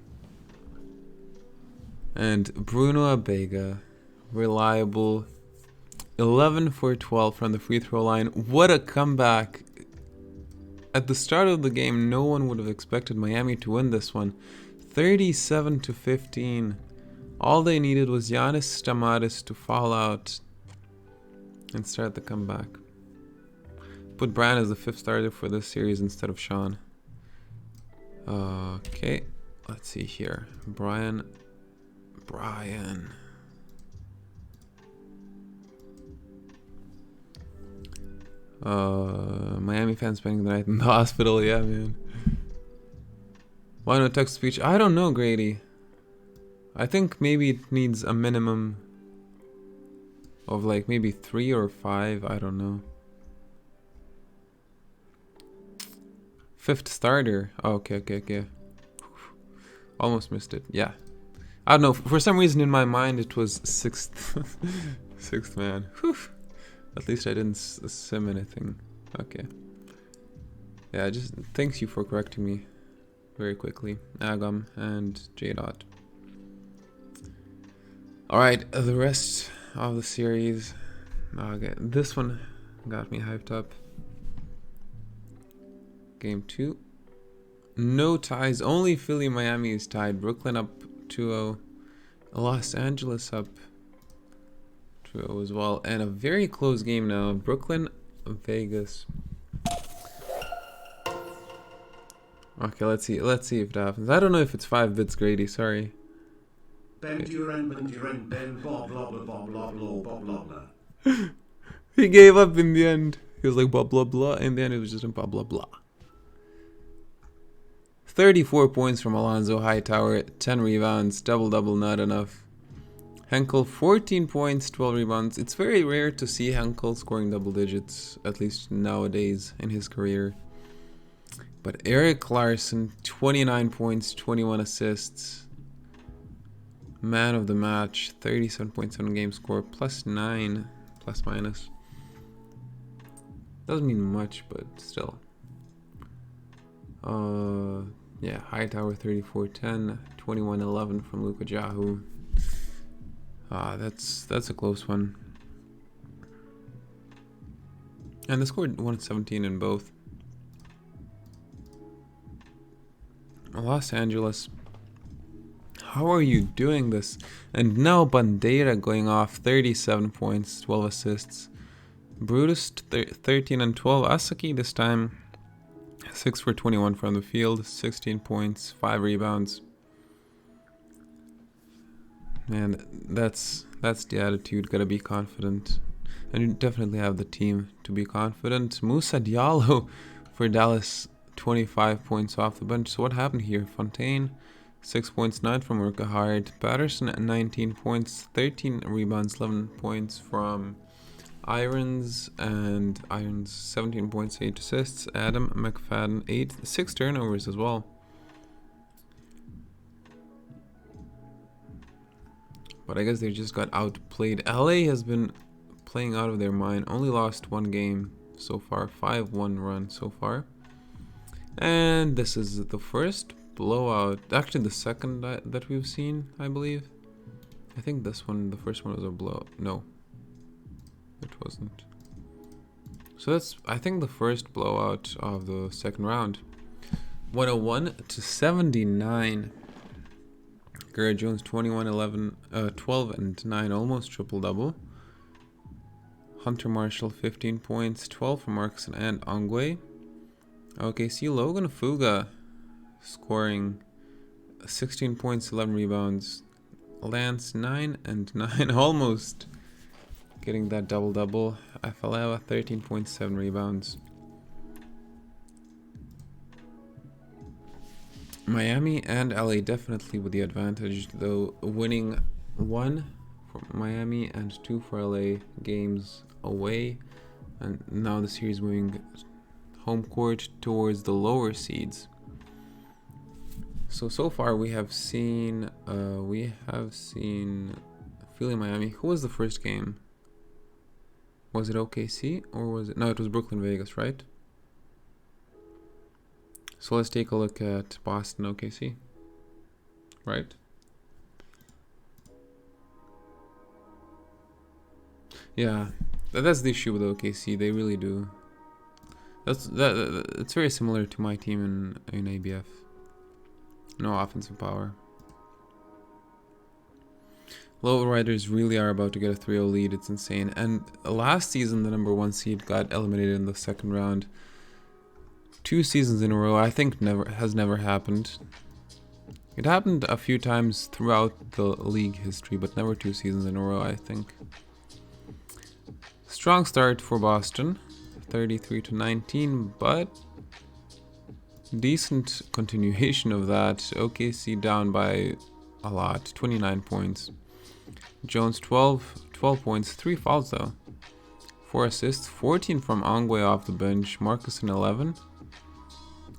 And Bruno Abega, reliable, 11 for 12 from the free throw line. What a comeback. At the start of the game, no one would have expected Miami to win this one. 37-15. All they needed was Giannis Stamatis to fall out and start the comeback. Put Brian as the 5th starter for this series instead of Sean. Okay, let's see here. Brian. Miami fans spending the night in the hospital. Yeah, man. Why no text speech? I don't know, Grady. I think maybe it needs a minimum of like maybe 3 or 5. I don't know. 5th starter. Oh, okay. Almost missed it. Yeah. I don't know. For some reason in my mind it was 6th. 6th man. Whew. At least I didn't sim anything. Okay. Yeah, just thanks you for correcting me very quickly. Agam and J-Dot. Alright, the rest of the series. Okay, this one got me hyped up. Game 2. No ties. Only Philly and Miami is tied. Brooklyn up 2-0. Los Angeles up 2-0 as well. And a very close game now. Brooklyn, Vegas. Okay, let's see if it happens. I don't know if it's 5 bits, Grady. Sorry. Ben Duran, Ben Bob Lobber, Bob Lobber, Bob Lobber. He gave up in the end. He was like blah blah blah. In the end, it was just a blah blah blah. 34 points from Alonzo Hightower, 10 rebounds, double-double not enough. Henkel, 14 points, 12 rebounds. It's very rare to see Henkel scoring double digits, at least nowadays in his career. But Eric Larson, 29 points, 21 assists. Man of the match, 37.7 game score, +9, plus minus. Doesn't mean much, but still. Yeah, Hightower 34-10, 21-11 from Luka Jahu. That's a close one. And they scored 117 in both. Los Angeles. How are you doing this? And now Bandeira going off, 37 points, 12 assists. Brutus 13 and 12. Asaki this time 6 for 21 from the field, 16 points, 5 rebounds. And that's the attitude. Gotta be confident, and you definitely have the team to be confident. Moussa Diallo for Dallas, 25 points off the bench. So what happened here? Fontaine, 6 points, 9 from Urquhart. Patterson at 19 points, 13 rebounds, 11 points from Irons, and Irons 17 points, 8 assists. Adam McFadden, 6 turnovers as well. But I guess they just got outplayed. LA has been playing out of their mind. Only lost 1 game so far. 5-1 run so far. And this is the first blowout. Actually, the second that we've seen, I believe. I think this one, the first one was a blowout. No, it wasn't. So that's, I think, the first blowout of the second round. 101-79. Garrett Jones, 21, 11, 12 and 9, almost triple-double. Hunter Marshall, 15 points, 12 from Markson and Ongwe. Okay, see Logan Fuga scoring 16 points, 11 rebounds. Lance, 9 and 9, almost getting that double-double. Afalava, 13.7 rebounds. Miami and LA definitely with the advantage, though, winning 1 for Miami and 2 for LA games away, and now the series moving home court towards the lower seeds. So far we have seen Philly Miami. Who was the first game? Was it OKC or was it? No, it was Brooklyn Vegas, right? So let's take a look at Boston OKC. Right? Yeah, that's the issue with OKC. They really do. It's very similar to my team in ABF. No offensive power. Lowriders really are about to get a 3-0 lead. It's insane. And last season, the number 1 seed got eliminated in the second round. 2 seasons in a row, I think has never happened. It happened a few times throughout the league history, but never 2 seasons in a row, I think. Strong start for Boston, 33-19, but decent continuation of that. OKC down by a lot, 29 points. Jones 12 points, 3 fouls though. 4 assists, 14 from Ongwe off the bench, Marcus 11.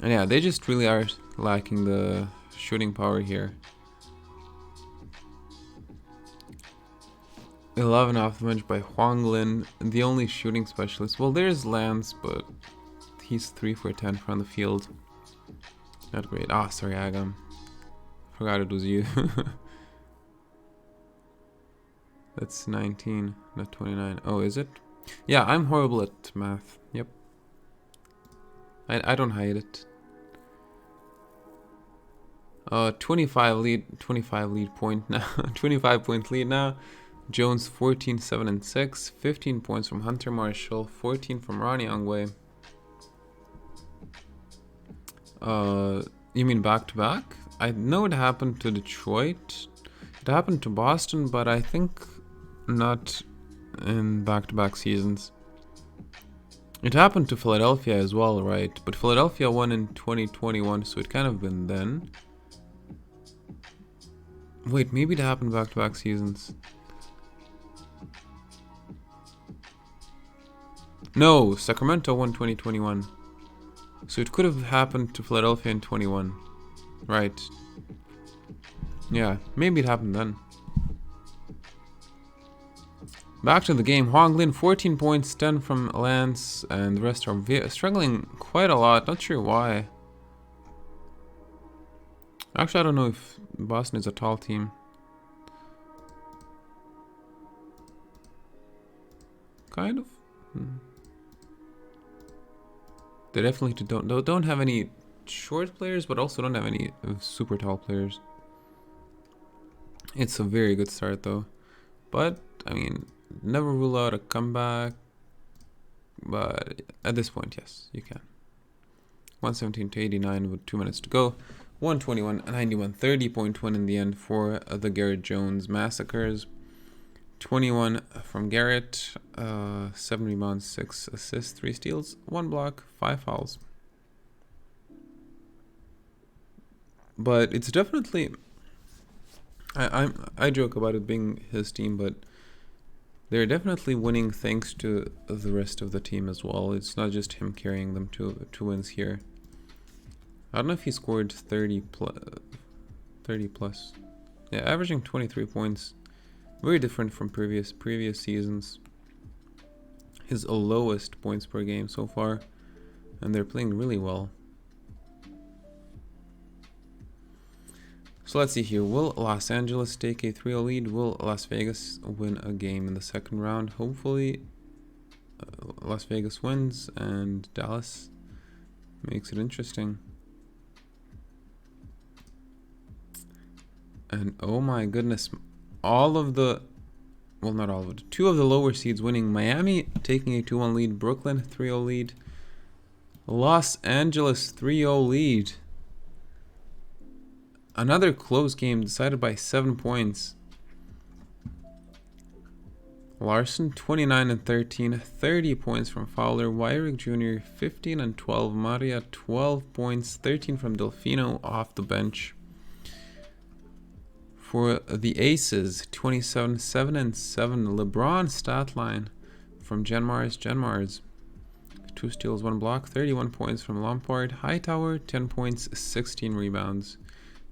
And yeah, they just really are lacking the shooting power here. 11 off the bench by Huang Lin, the only shooting specialist. Well, there's Lance, but he's 3 for 10 from the field. Not great. Ah, sorry, Agam. Forgot it was you. That's 19, not 29. Oh, is it? Yeah, I'm horrible at math. Yep. I don't hide it. 25 lead point now. 25 point lead now. Jones 14, 7 and 6. 15 points from Hunter Marshall. 14 from Ronnie Ongwe. You mean back to back? I know it happened to Detroit. It happened to Boston, but I think not in back to back seasons. It happened to Philadelphia as well, right? But Philadelphia won in 2021, so it kind of been then. Wait, maybe it happened back to back seasons. No, Sacramento won 2021. So it could have happened to Philadelphia in 21. Right. Yeah, maybe it happened then. Back to the game. Hong Lin, 14 points, 10 from Lance, and the rest are struggling quite a lot. Not sure why. Actually, I don't know if Boston is a tall team. Kind of. They definitely don't have any short players, but also don't have any super tall players. It's a very good start though. But, I mean, never rule out a comeback. But at this point, yes, you can. 117 to 89 with 2 minutes to go. 121, 91, 30-point win in the end for the Garrett Jones Massacres. 21 from Garrett, 7 rebounds, 6 assists, 3 steals, 1 block, 5 fouls. But it's definitely, I joke about it being his team, but they're definitely winning thanks to the rest of the team as well. It's not just him carrying them to wins here. I don't know if he scored 30 plus. Yeah, averaging 23 points. Very different from previous seasons. His lowest points per game so far, and they're playing really well. So let's see here. Will Los Angeles take a 3-0 lead? Will Las Vegas win a game in the second round? Hopefully, Las Vegas wins and Dallas makes it interesting. And oh my goodness, all of the, well, not all of it, 2 of the lower seeds winning. Miami taking a 2-1 lead, Brooklyn 3-0 lead, Los Angeles 3-0 lead. Another close game decided by 7 points. Larson 29 and 13, 30 points from Fowler. Wyrick Jr. 15 and 12, Maria 12 points, 13 from Delfino off the bench. For the Aces, 27, 7 and 7. LeBron stat line from Genmars. 2 steals, 1 block, 31 points from Lampard. Hightower, 10 points, 16 rebounds.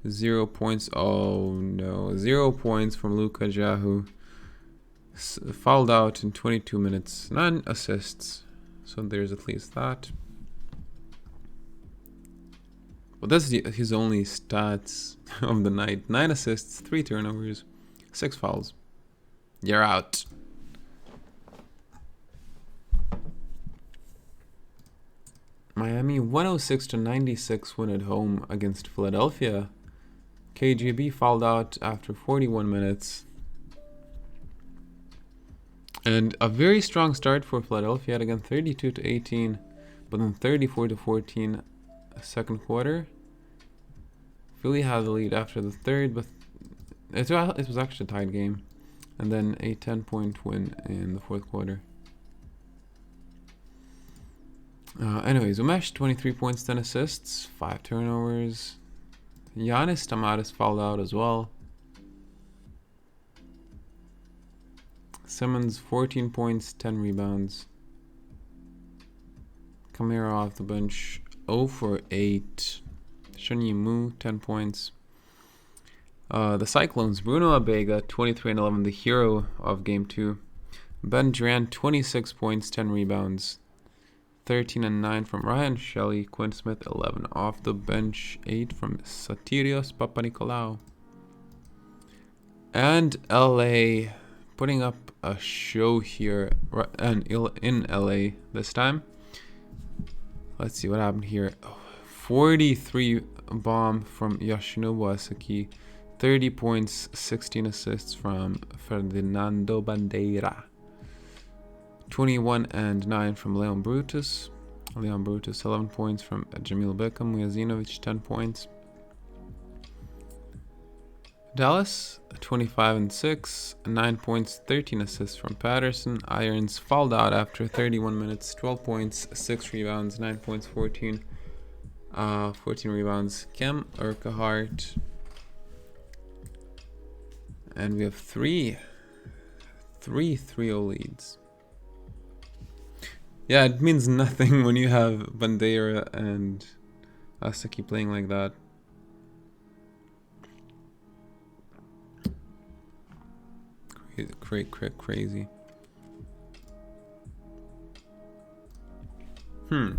0 points. Oh no. 0 points from Luka Jahu. Fouled out in 22 minutes. 9 assists. So there's at least that. Well, that's his only stats of the night. 9 assists, 3 turnovers, 6 fouls. You're out. Miami 106 to 96 win at home against Philadelphia. KGB fouled out after 41 minutes. And a very strong start for Philadelphia again, 32 to 18, but then 34 to 14 second quarter. Philly had the lead after the third, but it was actually a tied game. And then a 10-point win in the fourth quarter. Anyways, Umesh, 23 points, 10 assists, 5 turnovers. Giannis Tamaris fouled out as well. Simmons, 14 points, 10 rebounds. Camara off the bench, 0 for 8. Shunyi Mu, 10 points. The Cyclones, Bruno Abega, 23 and 11, the hero of Game 2. Ben Durant, 26 points, 10 rebounds. 13 and 9 from Ryan Shelley. Quinn Smith, 11 off the bench. 8 from Satirios Papanikolaou. And LA putting up a show here and in LA this time. Let's see what happened here. 43 bomb from Yoshinobu Asaki. 30 points, 16 assists from Ferdinando Bandeira. 21 and 9 from Leon Brutus. 11 points from Jamil Beckham. Mujazinovic, 10 points. Dallas, 25 and 6, 9 points, 13 assists from Patterson. Irons fouled out after 31 minutes, 12 points, 6 rebounds, 9 points, 14 rebounds. Kem Urquhart. And we have three 3-0 leads. Yeah, it means nothing when you have Bandeira and Asaki playing like that. Crazy. I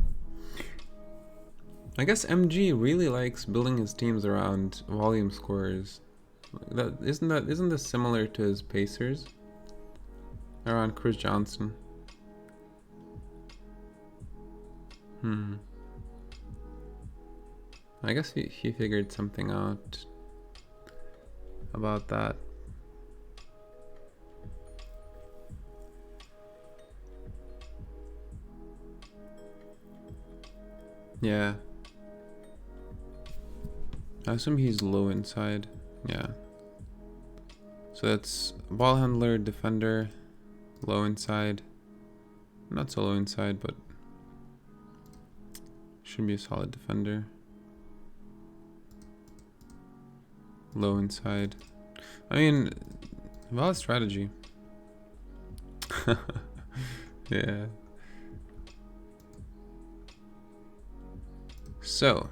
guess MG really likes building his teams around volume scorers. Isn't this similar to his Pacers? Around Chris Johnson. I guess he figured something out about that. Yeah. I assume he's low inside. Yeah. So that's ball handler, defender, low inside. Not so low inside, but should be a solid defender. Low inside. I mean, valid strategy. Yeah. So,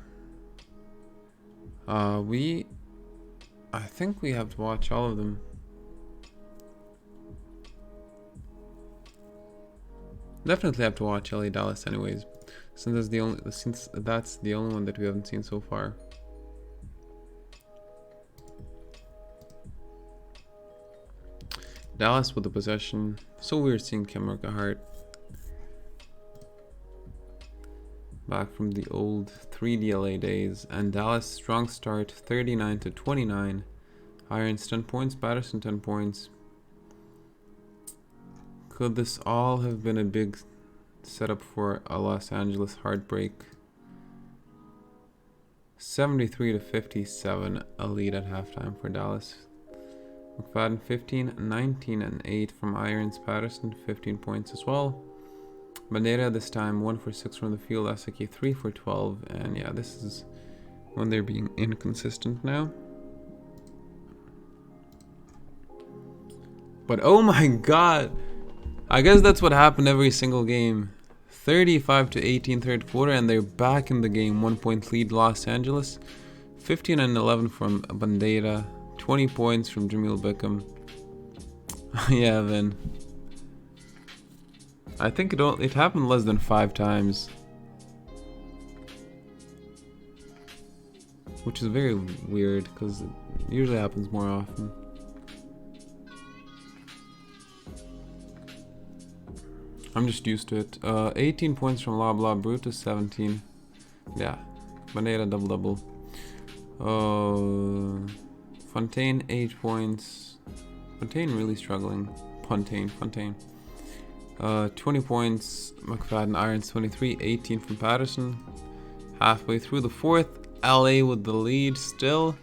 I think we have to watch all of them. Definitely have to watch LA Dallas anyways, since that's the only one that we haven't seen so far. Dallas with the possession. So weird seeing Kem Urquhart back from the old 3DLA days. And Dallas strong start, 39-29. Irons 10 points, Patterson 10 points. Could this all have been a big setup for a Los Angeles heartbreak? 73-57, a lead at halftime for Dallas. McFadden 15, 19 and 8 from Irons. Patterson 15 points as well. Bandeira this time 1 for 6 from the field. Asaki 3 for 12, and yeah, this is when they're being inconsistent now. But oh my god, I guess that's what happened every single game. 35-18 third quarter, and they're back in the game. 1 point lead Los Angeles. 15 and 11 from Bandeira. 20 points from Jamil Beckham. Yeah, then. I think it happened less than 5 times. Which is very weird, because it usually happens more often. I'm just used to it. 18 points from Blah Brutus 17. Yeah. Bandeira double-double. Fontaine 8 points. Fontaine really struggling. Fontaine. 20 points. McFadden Irons 23. 18 from Patterson. Halfway through the fourth. LA with the lead still.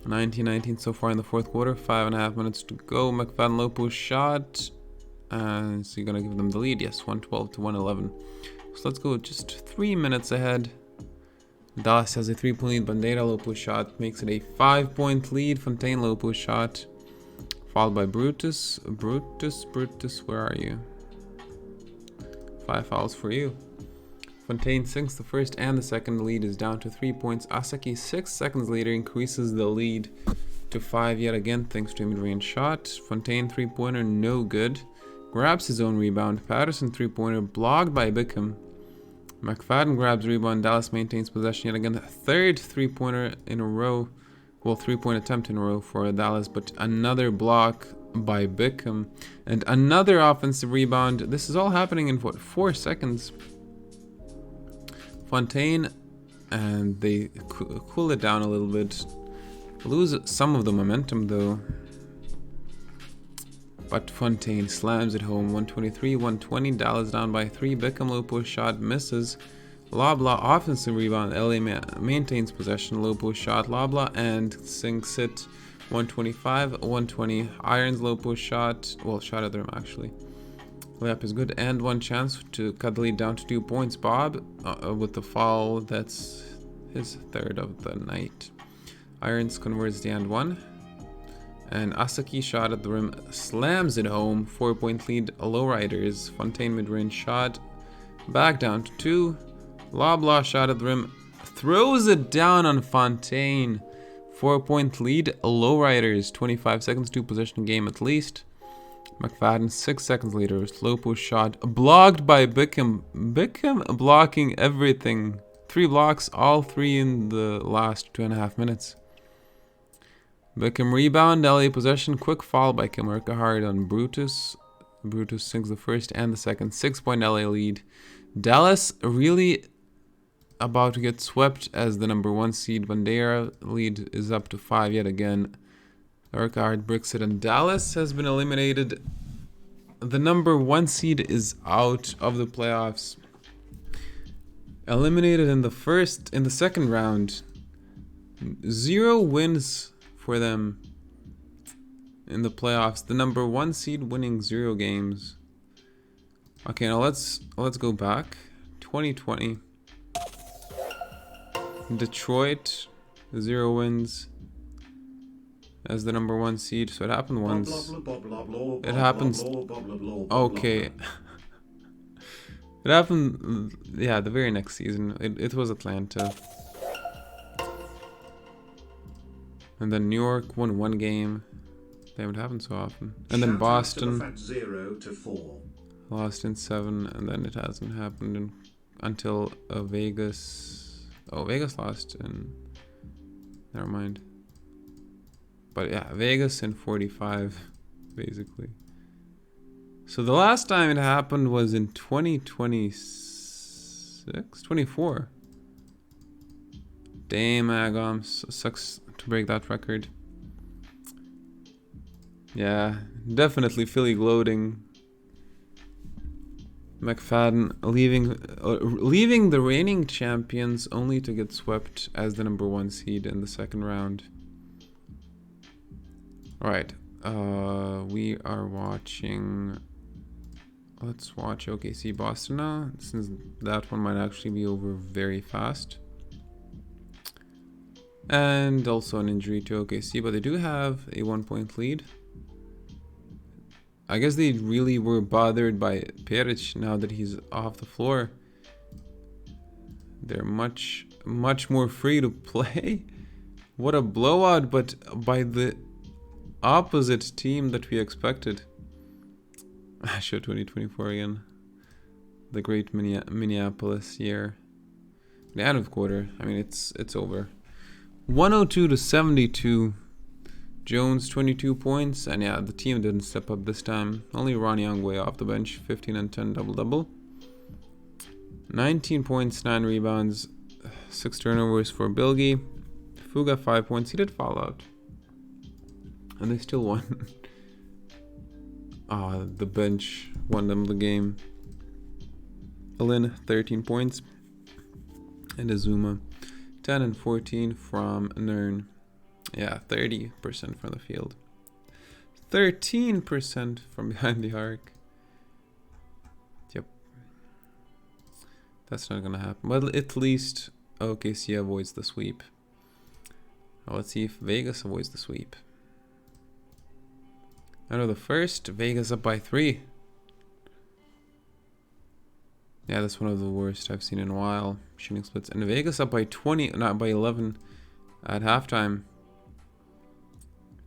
19-19 so far in the fourth quarter. 5.5 minutes to go. McFadden low post shot. And so you're gonna give them the lead. Yes, 112-111. So let's go just 3 minutes ahead. Dallas has a 3-point lead. Bandeira low post shot makes it a 5-point lead. Fontaine low post shot, followed by Brutus. Brutus, where are you? 5 fouls for you. Fontaine sinks the first and the second. The lead is down to 3 points. Asaki 6 seconds later increases the lead to 5 yet again thanks to a mid-range shot. Fontaine 3-pointer, no good. Grabs his own rebound. Patterson 3-pointer blocked by Beckham. McFadden grabs rebound. Dallas maintains possession yet again. Third 3-pointer in a row. Well, 3-point attempt in a row for Dallas, but another block by Bickham. And another offensive rebound. This is all happening in, what, 4 seconds. Fontaine, and they cool it down a little bit. Lose some of the momentum, though. But Fontaine slams it home. 123, 120. Dallas down by 3. Bickham low post shot misses. Loblaw offensive rebound. LA maintains possession. Low post shot. Loblaw and sinks it. 125, 120. Irons low post shot. Well, shot at the rim actually. Layup is good. And one chance to cut the lead down to 2 points. Bob with the foul. That's his third of the night. Irons converts the and one. And Asaki shot at the rim, slams it home. 4-point lead, lowriders. Fontaine mid-range shot, back down to 2. Loblaw shot at the rim, throws it down on Fontaine. 4-point lead, lowriders. 25 seconds to possession game at least. McFadden 6 seconds later, slow push shot, blocked by Bickham. Bickham blocking everything. 3 blocks, all 3 in the last 2.5 minutes. Bickham rebound, LA possession, quick foul by Kim Urquhart on Brutus. Brutus sinks the first and the second. 6-point LA lead. Dallas really about to get swept as the number 1 seed. Bandera lead is up to 5 yet again. Urquhart bricks it, and Dallas has been eliminated. The number 1 seed is out of the playoffs. Eliminated in the second round. 0 wins for them in the playoffs. The number 1 seed winning 0 games. Okay, now let's go back. 2020. Detroit, 0 wins as the number 1 seed. So it happened once. It happens. Okay. It happened, yeah, the very next season. It was Atlanta. And then New York won 1 game. They haven't happened so often. And then Boston 0 to 4. lost in 7, and then it hasn't happened until Vegas. Oh, Vegas lost in. Never mind. But yeah, Vegas in 45, basically. So the last time it happened was in 2026, 24. Damn, Agam, sucks to break that record. Yeah, definitely Philly gloating. McFadden leaving the reigning champions only to get swept as the number 1 seed in the second round. Alright, we are watching. Let's watch OKC Boston now, since that one might actually be over very fast. And also an injury to OKC, but they do have a 1-point lead. I guess they really were bothered by Peric now that he's off the floor. They're much more free to play. What a blowout, but by the opposite team that we expected. I show 2024 again. The great Minneapolis year. The end of quarter. I mean, it's over. 102 to 72. Jones 22 points, and yeah, the team didn't step up this time. Only Ron Young way off the bench, 15 and 10 double-double. 19 points, 9 rebounds, 6 turnovers for Bilgi. Fuga 5 points. He did foul out, and they still won. The bench won them the game. Alin 13 points, and Azuma 10 and 14 from Nern. Yeah, 30% from the field. 13% from behind the arc. Yep. That's not gonna happen. But at least OKC avoids the sweep. Now let's see if Vegas avoids the sweep. Out of the first, Vegas up by 3. Yeah, that's one of the worst I've seen in a while. Shooting splits. And Vegas up by 20, not by 11 at halftime.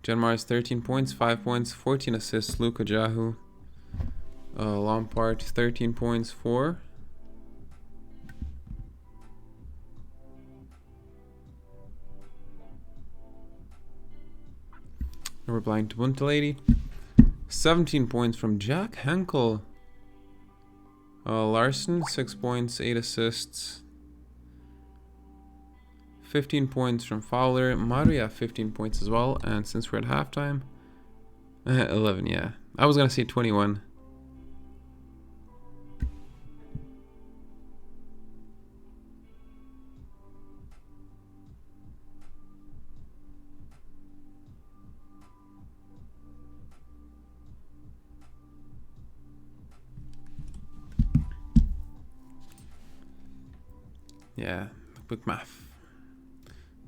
Genmar has 13 points, 5 points, 14 assists. Luka Jahu. Lampard, 13 points, 4. We're blind to Buntalady. 17 points from Jack Henkel. Larson, 6 points, 8 assists. 15 points from Fowler. Maria, 15 points as well. And since we're at halftime, 11, yeah. I was going to say 21. Yeah, quick math.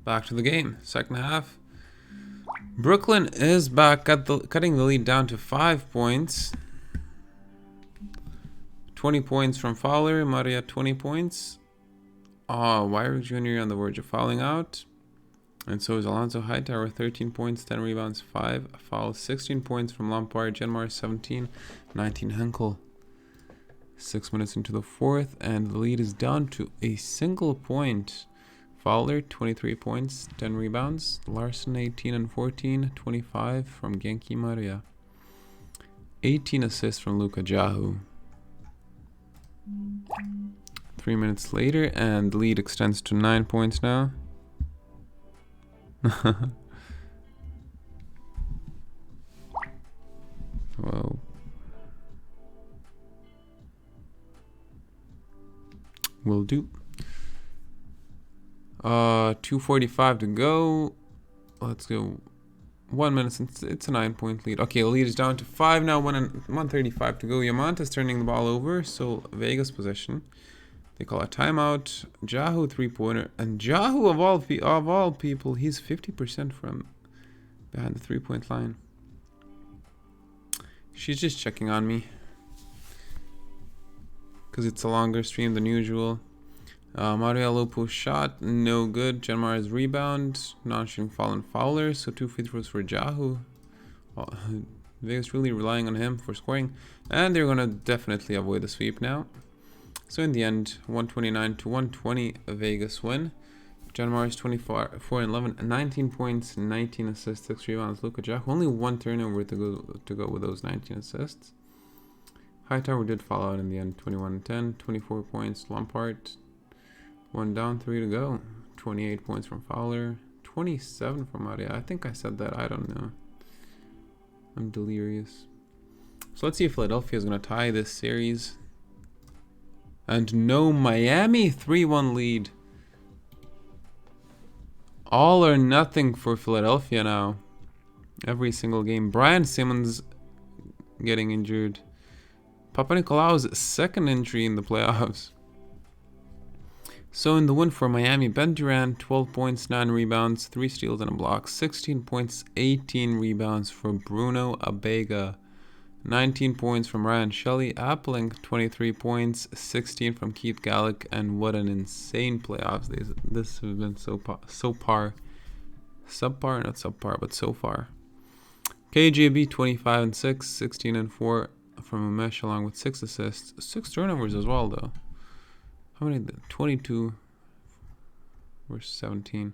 Back to the game. Second half. Brooklyn is back at cutting the lead down to 5 points. 20 points from Fowler. Maria, 20 points. Wyrick Jr. on the verge of fouling out. And so is Alonzo Hightower, 13 points, 10 rebounds, 5 fouls, 16 points from Lampard. Genmar, 17, 19 Henkel. 6 minutes into the fourth, and the lead is down to a single point. Fowler, 23 points, 10 rebounds. Larson, 18 and 14, 25 from Genki Maria. 18 assists from Luka Jahu. 3 minutes later, and the lead extends to 9 points now. Whoa. Will do. 2:45 to go. Let's go. 1 minute since it's a 9-point lead. Okay, the lead is down to 5 now. 1:35 to go. Yamant is turning the ball over, so Vegas possession. They call a timeout. Jahu 3-pointer, and Jahu of all people, he's 50% from behind the 3-point line. She's just checking on me because it's a longer stream than usual. Mario Lopo's shot, no good. Genmar's rebound, non-shooting foul and Fowler, so 2 free throws for Jahu. Vegas really relying on him for scoring, and they're gonna definitely avoid the sweep now. So in the end, 129 to 120, Vegas win. Genmar is 24 and 11, 19 points, 19 assists, 6 rebounds. Luka Jahu, only 1 turnover to go with those 19 assists. Hightower did fall out in the end, 21 and 10, 24 points. Lampard, 1 down, 3 to go. 28 points from Fowler, 27 from Maria. I think I said that, I don't know. I'm delirious. So let's see if Philadelphia is going to tie this series. And no, Miami 3-1 lead. All or nothing for Philadelphia now. Every single game. Brian Simmons getting injured. Papanikolaou's second injury in the playoffs. So in the win for Miami, Ben Durant, 12 points, 9 rebounds, 3 steals and a block. 16 points, 18 rebounds for Bruno Abega. 19 points from Ryan Shelley. Applink, 23 points, 16 from Keith Gallick. And what an insane playoffs. This has been subpar, not subpar, but so far. KJB, 25 and 6, 16 and 4 from Umesh, along with 6 assists. 6 turnovers as well, though. How many? 22 versus 17.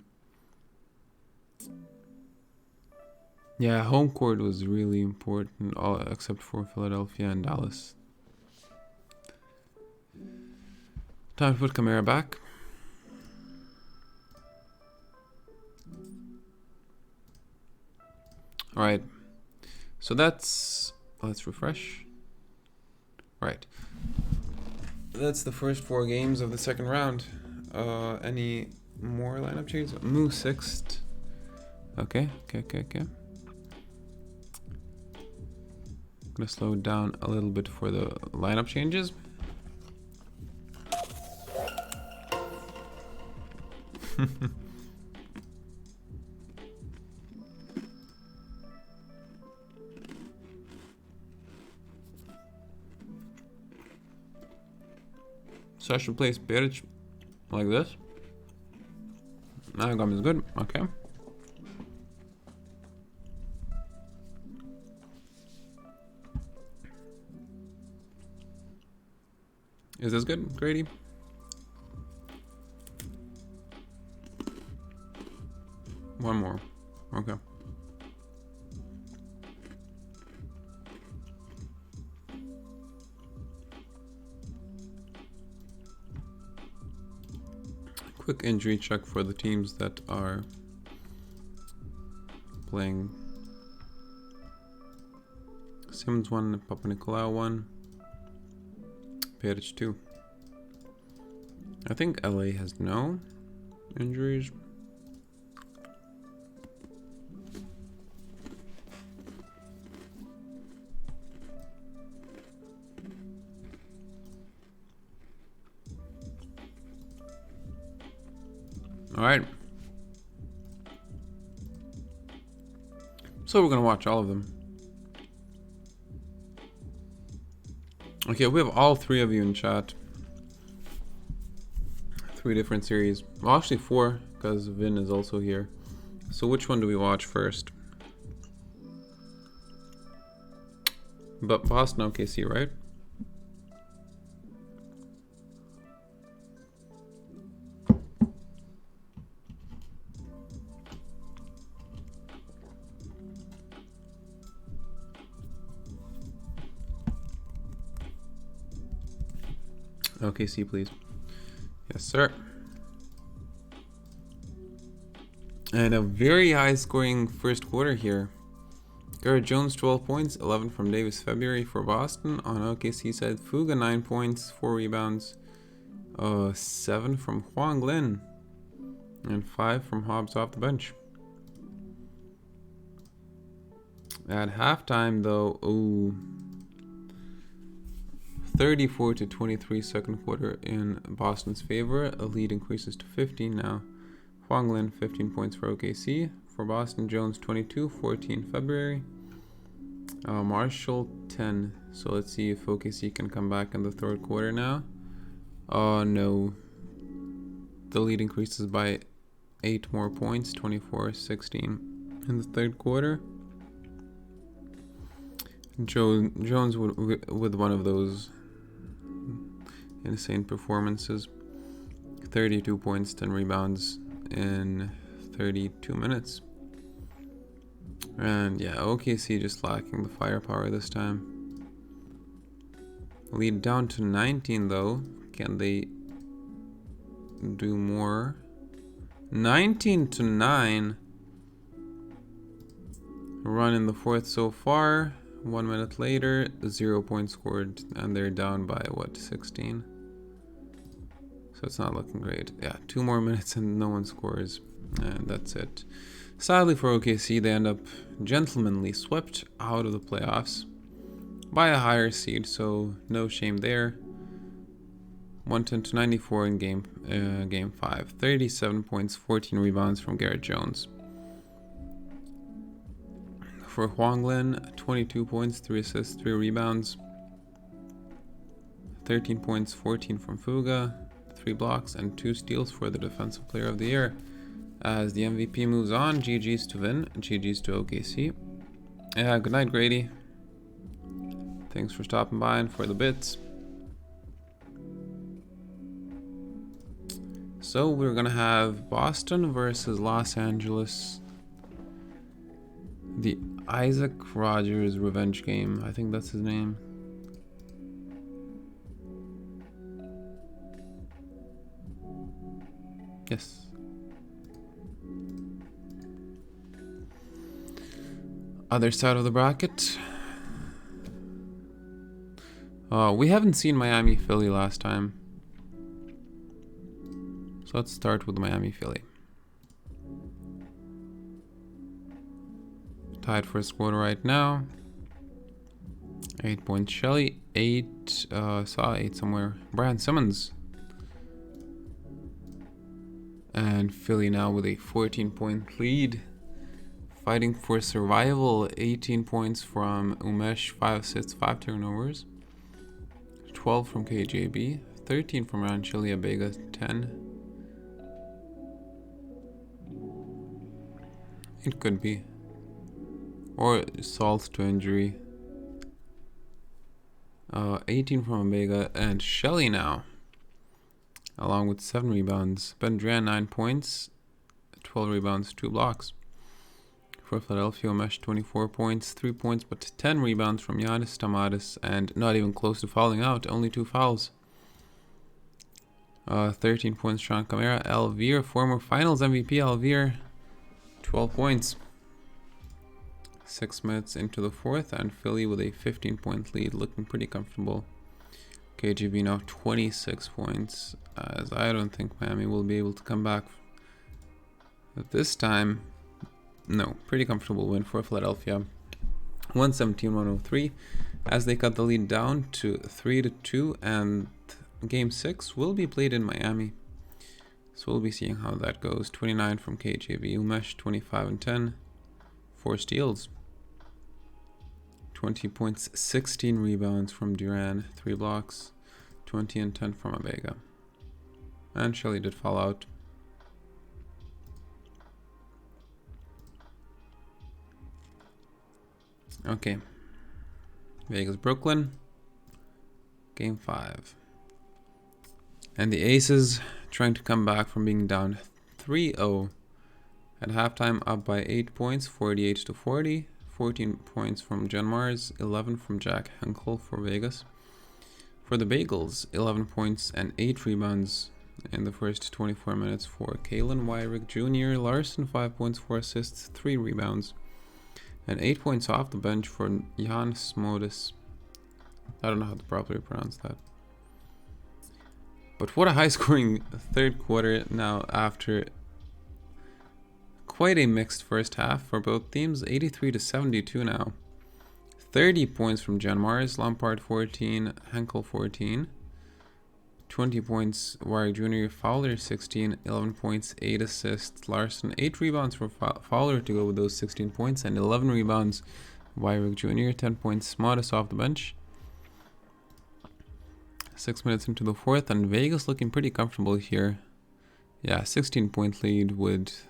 Yeah, home court was really important, all except for Philadelphia and Dallas. Time to put Kamara back. All right. So let's refresh. All right. That's the first 4 games of the second round. Any more lineup changes? Moo 6th. Okay. Gonna slow it down a little bit for the lineup changes. So I should place Beric like this. Nagam is good. Okay. Is this good, Grady? One more. Okay. quick injury check for the teams that are playing. Simmons 1, Papa Nicolau 1, Peric 2. I think LA has no injuries. All right. So we're gonna watch all of them. Okay, we have all three of you in chat. 3 different series. Well, actually 4, because Vin is also here. So which one do we watch first? But Boston OKC, right? OKC, please. Yes, sir. And a very high scoring first quarter here. Garrett Jones 12 points, 11 from Davis February for Boston. On OKC side, Fuga 9 points, 4 rebounds, 7 from Huang Lin, and 5 from Hobbs off the bench. At halftime though, 34-23 second quarter in Boston's favor. A lead increases to 15 now. Huang Lin 15 points for OKC. For Boston, Jones 22, 14 February. Marshall 10. So let's see if OKC can come back in the third quarter now. Oh no. The lead increases by 8 more points, 24-16 in the third quarter. Jones with one of those insane performances. 32 points, 10 rebounds in 32 minutes. And yeah, OKC just lacking the firepower this time. Lead down to 19 though. Can they do more? 19-9. Run in the fourth so far. 1 minute later, 0 points scored, and they're down by what, 16? So it's not looking great. Yeah, 2 more minutes and no one scores, and that's it. Sadly for OKC, they end up gentlemanly swept out of the playoffs by a higher seed, so no shame there. 110-94 in game 5. 37 points, 14 rebounds from Garrett Jones. For Huang Lin, 22 points, 3 assists, 3 rebounds. 13 points, 14 from Fuga, 3 blocks, and 2 steals for the Defensive Player of the Year. As the MVP moves on, GG's to Vin, GG's to OKC. Good night, Grady. Thanks for stopping by and for the bits. So we're gonna have Boston versus Los Angeles. The Isaac Rogers revenge game. I think that's his name. Yes. Other side of the bracket. We haven't seen Miami Philly last time. So let's start with Miami Philly. Tied first quarter right now. 8 points Shelley. 8, saw 8 somewhere. Brian Simmons. And Philly now with a 14-point lead. Fighting for survival. 18 points from Umesh, 5 assists, 5 turnovers. 12 from KJB. 13 from Ranchelia Bega, 10. It could be. Or Salt to injury. 18 from Omega, and Shelley now, along with 7 rebounds. Bendran 9 points, 12 rebounds, 2 blocks. For Philadelphia, Mesh 24 points, 3 points, but 10 rebounds from Giannis Stamatis, and not even close to fouling out, only 2 fouls. 13 points, Sean Camara. Elvir, former finals MVP Elvir, 12 points. 6 minutes into the fourth, and Philly with a 15-point lead, looking pretty comfortable. KGB now 26 points, as I don't think Miami will be able to come back. But this time, no, pretty comfortable win for Philadelphia. 117-103, as they cut the lead down to 3-2, and Game 6 will be played in Miami. So we'll be seeing how that goes. 29 from KJV. Umesh, 25 and 10. 4 steals. 20 points, 16 rebounds from Duran. 3 blocks. 20 and 10 from Abega. And Shelley did fall out. Okay. Vegas, Brooklyn. Game 5. And the Aces trying to come back from being down 3-0 at halftime, up by 8 points, 48-40. 14 points from Jen Mars, 11 from Jack Henkel for Vegas. For the Bagels, 11 points and 8 rebounds in the first 24 minutes for Kalen Wyrick Jr. Larson, 5 points, 4 assists, 3 rebounds. And 8 points off the bench for Jan Smodis. I don't know how to properly pronounce that. But what a high-scoring third quarter now after quite a mixed first half for both teams. 83-72 now. 30 points from Jan Mars, Lampard 14, Henkel 14. 20 points, Wyrick Jr., Fowler 16, 11 points, 8 assists, Larson, 8 rebounds for Fowler to go with those 16 points, and 11 rebounds, Wyrick Jr., 10 points, Modest off the bench. 6 minutes into the fourth, and Vegas looking pretty comfortable here. Yeah, 16-point lead with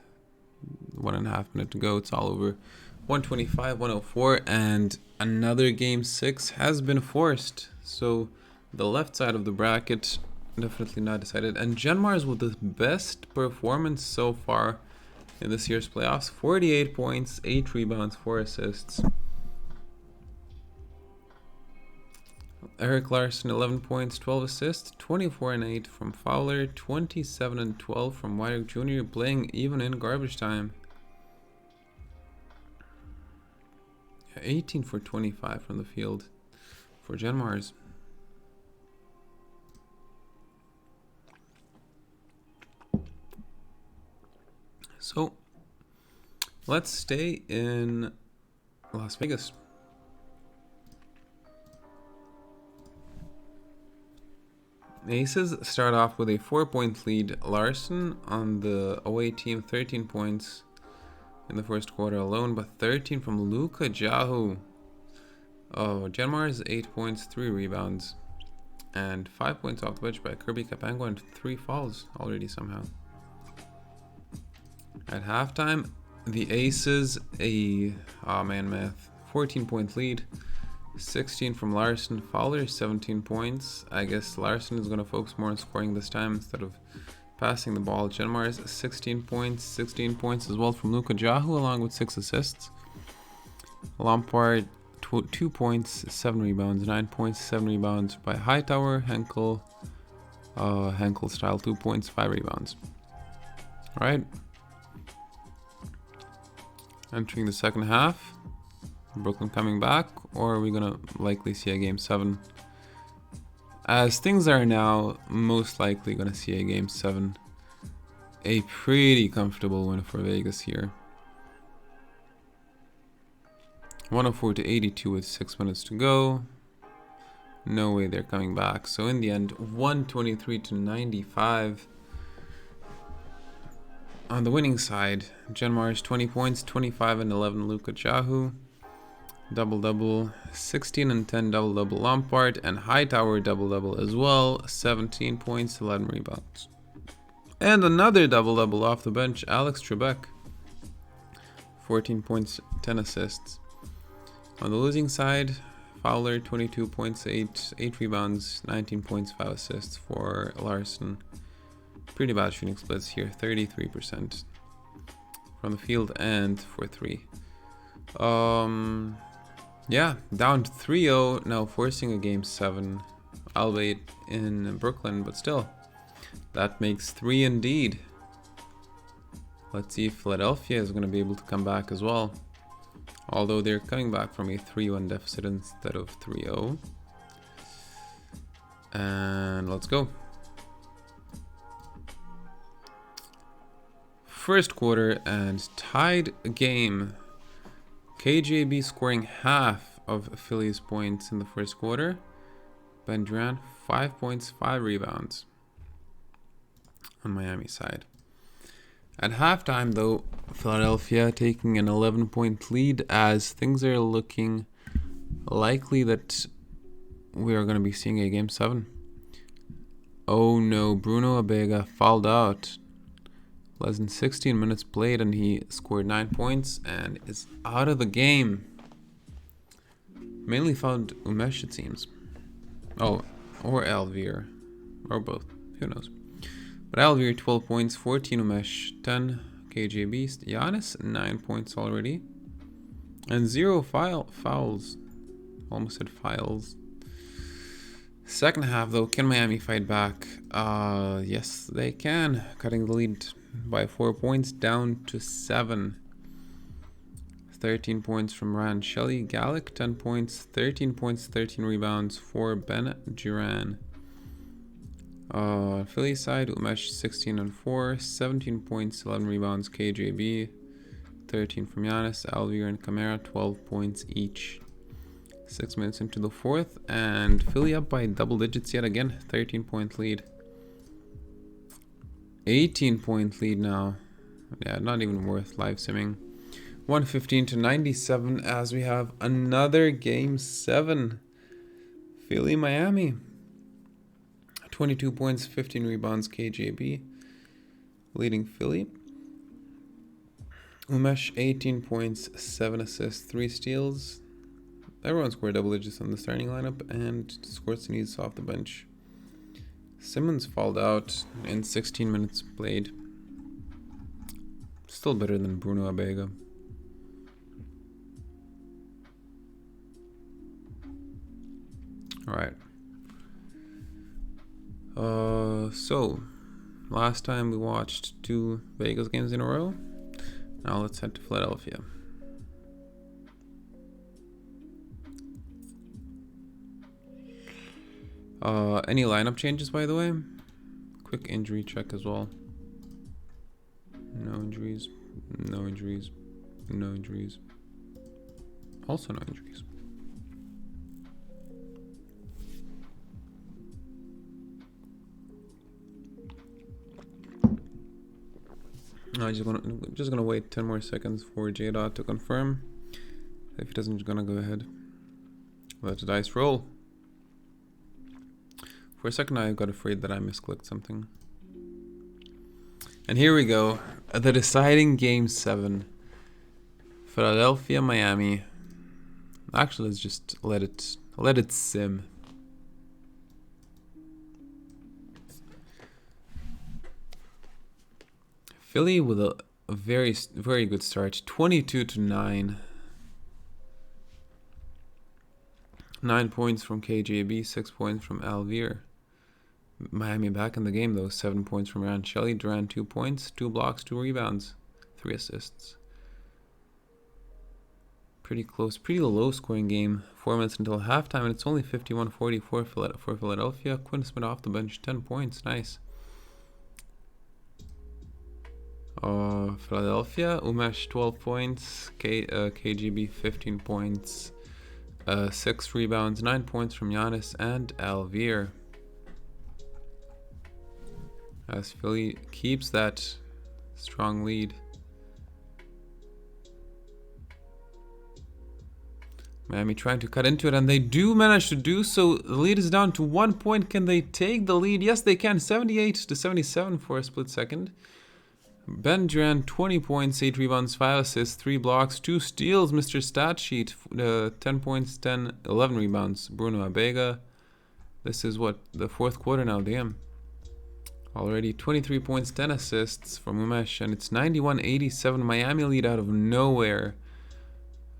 1.5 minutes to go. It's all over. 125-104, and another game 6 has been forced. So the left side of the bracket definitely not decided. And Jen Mars with the best performance so far in this year's playoffs. 48 points, 8 rebounds, 4 assists. Eric Larson, 11 points, 12 assists, 24 and 8 from Fowler, 27 and 12 from Wyrick Jr., playing even in garbage time. 18 for 25 from the field for Jen Mars. So let's stay in Las Vegas. Aces start off with a 4-point lead. Larson on the away team, 13 points in the first quarter alone, but 13 from Luka Jahu. Oh, Jen Mars, 8 points, 3 rebounds, and 5 points off the bench by Kirby Kapango, and 3 fouls already somehow. At halftime, the Aces, math, 14-point lead. 16 from Larson. Fowler, 17 points. I guess Larson is going to focus more on scoring this time instead of passing the ball. Jen Mars, 16 points. 16 points as well from Luka Jahu, along with 6 assists. Lampard, 2 points, 7 rebounds. 9 points, 7 rebounds by Hightower. Henkel, Henkel style, 2 points, 5 rebounds. All right. Entering the second half. Brooklyn coming back, or are we gonna likely see a game 7? As things are now, most likely gonna see a game 7. A pretty comfortable win for Vegas here. 104-82 with 6 minutes to go. No way they're coming back. So in the end, 123-95. On the winning side, Jen Mars 20 points, 25 and 11 Luka Jahu. Double-double, 16 and 10 double-double Lampard, and Hightower double-double as well, 17 points, 11 rebounds. And another double-double off the bench, Alex Trebek, 14 points, 10 assists. On the losing side, Fowler, 22 points, 8 rebounds, 19 points, 5 assists for Larson. Pretty bad shooting splits here, 33% from the field and for 3. Yeah, down 3-0, now forcing a game 7, albeit in Brooklyn, but still. That makes 3 indeed. Let's see if Philadelphia is going to be able to come back as well. Although they're coming back from a 3-1 deficit instead of 3-0. And let's go. First quarter and tied game. KJB scoring half of Philly's points in the first quarter. Ben Durant, 5 points, 5 rebounds on Miami side. At halftime, though, Philadelphia taking an 11-point lead as things are looking likely that we are going to be seeing a Game 7. Oh no, Bruno Abega fouled out. Less than 16 minutes played and he scored 9 points and is out of the game. Mainly found Umesh, it seems. Oh, or Alvier. Or both. Who knows. But Alvier, 12 points, 14 Umesh, 10 KJB. Giannis, 9 points already. And 0 fouls. Almost said files. Second half, though, can Miami fight back? Yes, they can. Cutting the lead by 4 points down to 7. 13 points from Ryan Shelley. Gallic, 10 points, 13 points, 13 rebounds for Ben Duran. Philly side, Umesh 16 and 4, 17 points, 11 rebounds, KJB, 13 from Giannis, Alvier and Camara, 12 points each. 6 minutes into the fourth, and Philly up by double digits yet again, 13-point lead. 18-point lead now. Yeah, not even worth live simming. 115 to 97 as we have another Game 7. Philly, Miami. 22 points, 15 rebounds, KJB. Leading Philly. Umesh, 18 points, 7 assists, 3 steals. Everyone scored double digits on the starting lineup and Scorsese off the bench. Simmons fouled out in 16 minutes played. Still better than Bruno Abega. Alright. So last time we watched 2 Vegas games in a row. Now let's head to Philadelphia. Any lineup changes, by the way? Quick injury check as well. No injuries. No injuries. No injuries. Also no injuries. I'm just gonna wait 10 more seconds for J-Dot to confirm. If he doesn't, I'm just gonna go ahead. Let the dice roll. For a second I got afraid that I misclicked something. And here we go. The deciding Game 7. Philadelphia, Miami. Actually, let's just let it sim. Philly with a very good start. 22 to 9. 9 points from KJB, 6 points from Alvier. Miami back in the game though. 7 points from Ryan Shelley. Durant 2 points, 2 blocks, 2 rebounds, 3 assists. Pretty close, pretty low scoring game. 4 minutes until halftime, and it's only 51-44 for Philadelphia. Quinn Smith off the bench, 10 points, nice. Philadelphia, Umesh 12 points, KGB 15 points, 6 rebounds, 9 points from Giannis and Alvier. As Philly keeps that strong lead. Miami trying to cut into it, and they do manage to do so. The lead is down to 1 point. Can they take the lead? Yes, they can. 78 to 77 for a split second. Ben Durant, 20 points, 8 rebounds, 5 assists, 3 blocks, 2 steals. Mr. Stat Sheet, 10 points, 10, 11 rebounds. Bruno Abega. This is what, the fourth quarter now, damn. Already 23 points, 10 assists from Umesh, and it's 91-87. Miami lead out of nowhere.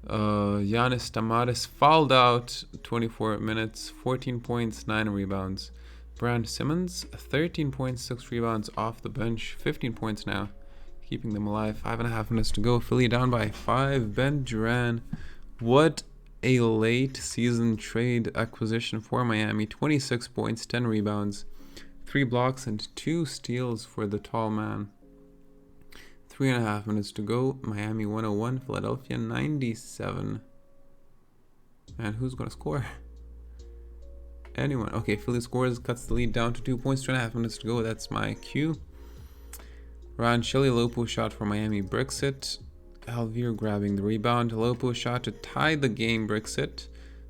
Giannis Tamaris fouled out, 24 minutes, 14 points, 9 rebounds. Brand Simmons, 13 points, 6 rebounds off the bench, 15 points now, keeping them alive. 5.5 minutes to go. Philly down by 5. Ben Duran, what a late season trade acquisition for Miami. 26 points, 10 rebounds, 3 blocks, and 2 steals for the tall man. 3.5 minutes to go. Miami 101, Philadelphia 97. And who's going to score? Anyone. Okay, Philly scores, cuts the lead down to 2 points. 2.5 minutes to go. That's my cue. Ron Shelley, Lopo shot for Miami, bricks it. Alvier grabbing the rebound. Lopo shot to tie the game, bricks it.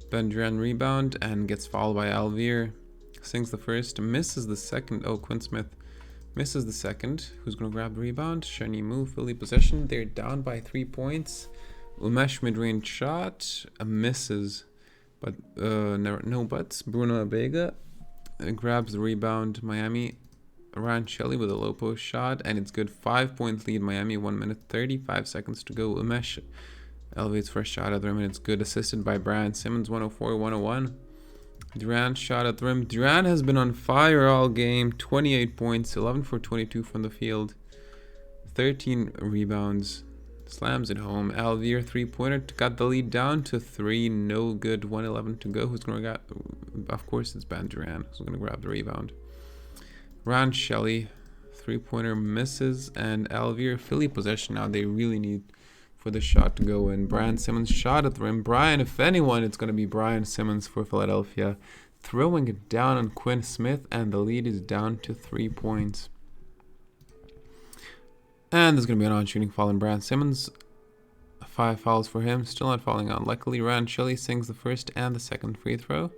Ben Duran rebound and gets fouled by Alvier. Sinks the first, misses the second. Oh, Quinn Smith misses the second. Who's going to grab the rebound? Shani move, Philly possession. They're down by 3 points. Umesh mid-range shot, misses. But no buts. Bruno Abega grabs the rebound. Miami. Ryan Shelley with a low post shot, and it's good. 5-point lead. Miami. 1 minute 35 seconds to go. Umesh elevates for a shot at the rim, and it's good. Assisted by Brian Simmons. 104-101. Duran shot at the rim. Duran has been on fire all game. 28 points. 11 for 22 from the field. 13 rebounds. Slams it home. Alvier 3-pointer got the lead down to 3. No good. 1:11 to go. Who's going to grab? Of course, it's Ben Duran. Who's going to grab the rebound? Ron Shelley 3-pointer misses, and Alvier Philly possession. Now they really need for the shot to go in. Brian Simmons shot at the rim. Brian, if anyone, it's going to be Brian Simmons for Philadelphia, throwing it down on Quinn Smith, and the lead is down to 3 points. And there's going to be an on-shooting foul on Brad Simmons. 5 fouls for him. Still not falling out. Luckily, Ryan Shelley sings the first and the second free throw.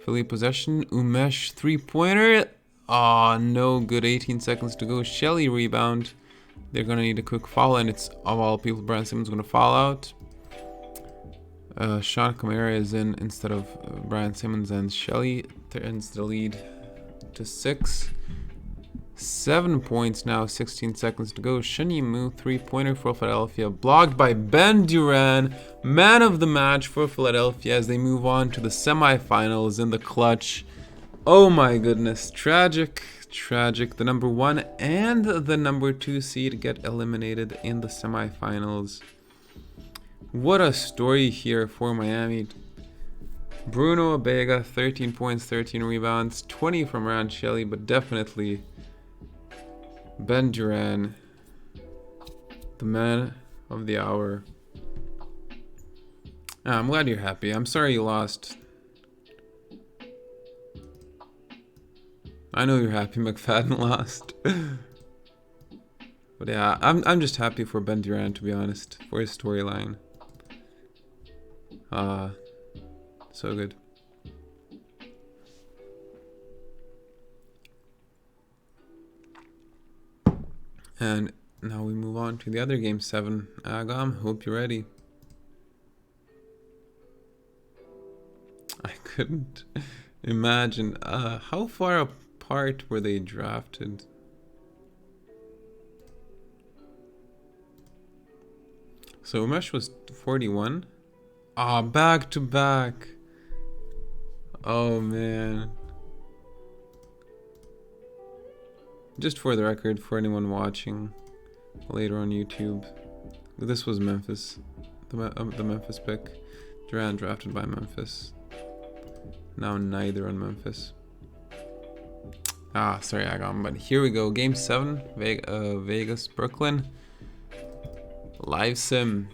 Philly possession. Umesh 3-pointer. Oh, no good. 18 seconds to go. Shelley rebound. They're going to need a quick foul, and it's, of all people, Brad Simmons going to foul out. Sean Kamara is in instead of Brian Simmons, and Shelley turns the lead to 6. 7 points now, 16 seconds to go. Shanimu 3-pointer for Philadelphia, blocked by Ben Duran, man of the match for Philadelphia as they move on to the semifinals in the clutch. Oh my goodness, tragic. The number 1 and the number 2 seed get eliminated in the semifinals. What a story here for Miami. Bruno Abega, 13 points, 13 rebounds, 20 from Ryan Shelley, but definitely Ben Duran, the man of the hour. I'm glad you're happy. I'm sorry you lost. I know you're happy McFadden lost. But yeah, I'm just happy for Ben Duran, to be honest, for his storyline. So good. And now we move on to the other game 7. Agam, hope you're ready. I couldn't imagine. How far apart were they drafted? So Umesh was 41. Back to back. Oh man. Just for the record, for anyone watching later on YouTube, this was Memphis, the Memphis pick. Duran drafted by Memphis. Now neither on Memphis. Sorry, Agam, but here we go. Game 7, Vegas, Brooklyn. Live sim.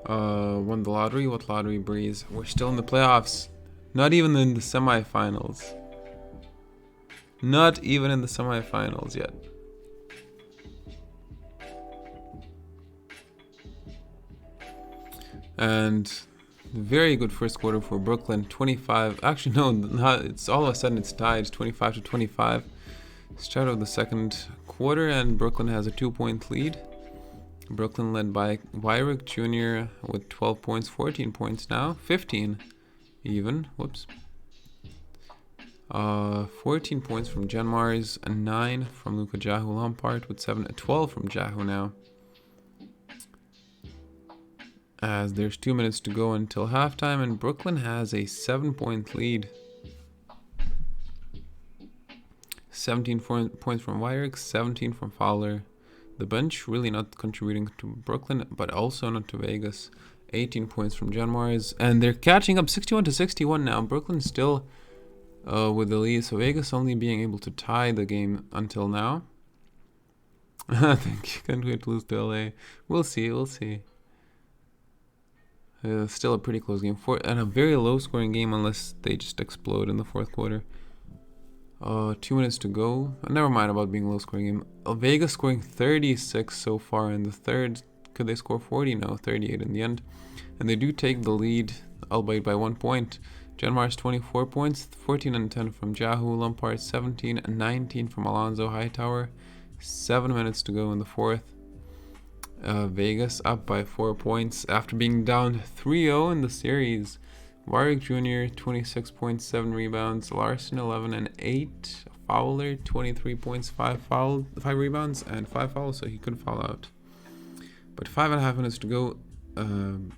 Won the lottery. What lottery, Breeze? We're still in the playoffs. Not even in the semifinals. Not even in the semifinals yet. And very good first quarter for Brooklyn. 25. Actually, no, it's all of a sudden it's tied. 25-25. Start of the second quarter, and Brooklyn has a 2-point lead. Brooklyn led by Wyrick Jr. with 12 points, 14 points now, 15 even. Whoops. 14 points from Jen Mars, and 9 from Luka Jahu Lampard with 12 from Jahu now. As there's 2 minutes to go until halftime, and Brooklyn has a 7-point lead. 17 points from Wyrick, 17 from Fowler. The bench really not contributing to Brooklyn, but also not to Vegas. 18 points from Genmars, and they're catching up 61 to 61 now. Brooklyn still with the lead, so Vegas only being able to tie the game until now. I think can't wait to lose to LA. We'll see, we'll see. Still a pretty close game, and a very low-scoring game unless they just explode in the fourth quarter. 2 minutes to go. Never mind about being a low-scoring game. Vegas scoring 36 so far in the third. Could they score 40? No, 38 in the end. And they do take the lead, albeit by 1 point. Genmars 24 points, 14 and 10 from Jahu. Lampard 17 and 19 from Alonzo Hightower. 7 minutes to go in the fourth. Vegas up by 4 points after being down 3-0 in the series. Warwick Jr. 26 points, 7 rebounds. Larson 11 and 8. Fowler 23 points, 5 rebounds and 5 fouls, so he couldn't foul out. But 5.5 minutes to go.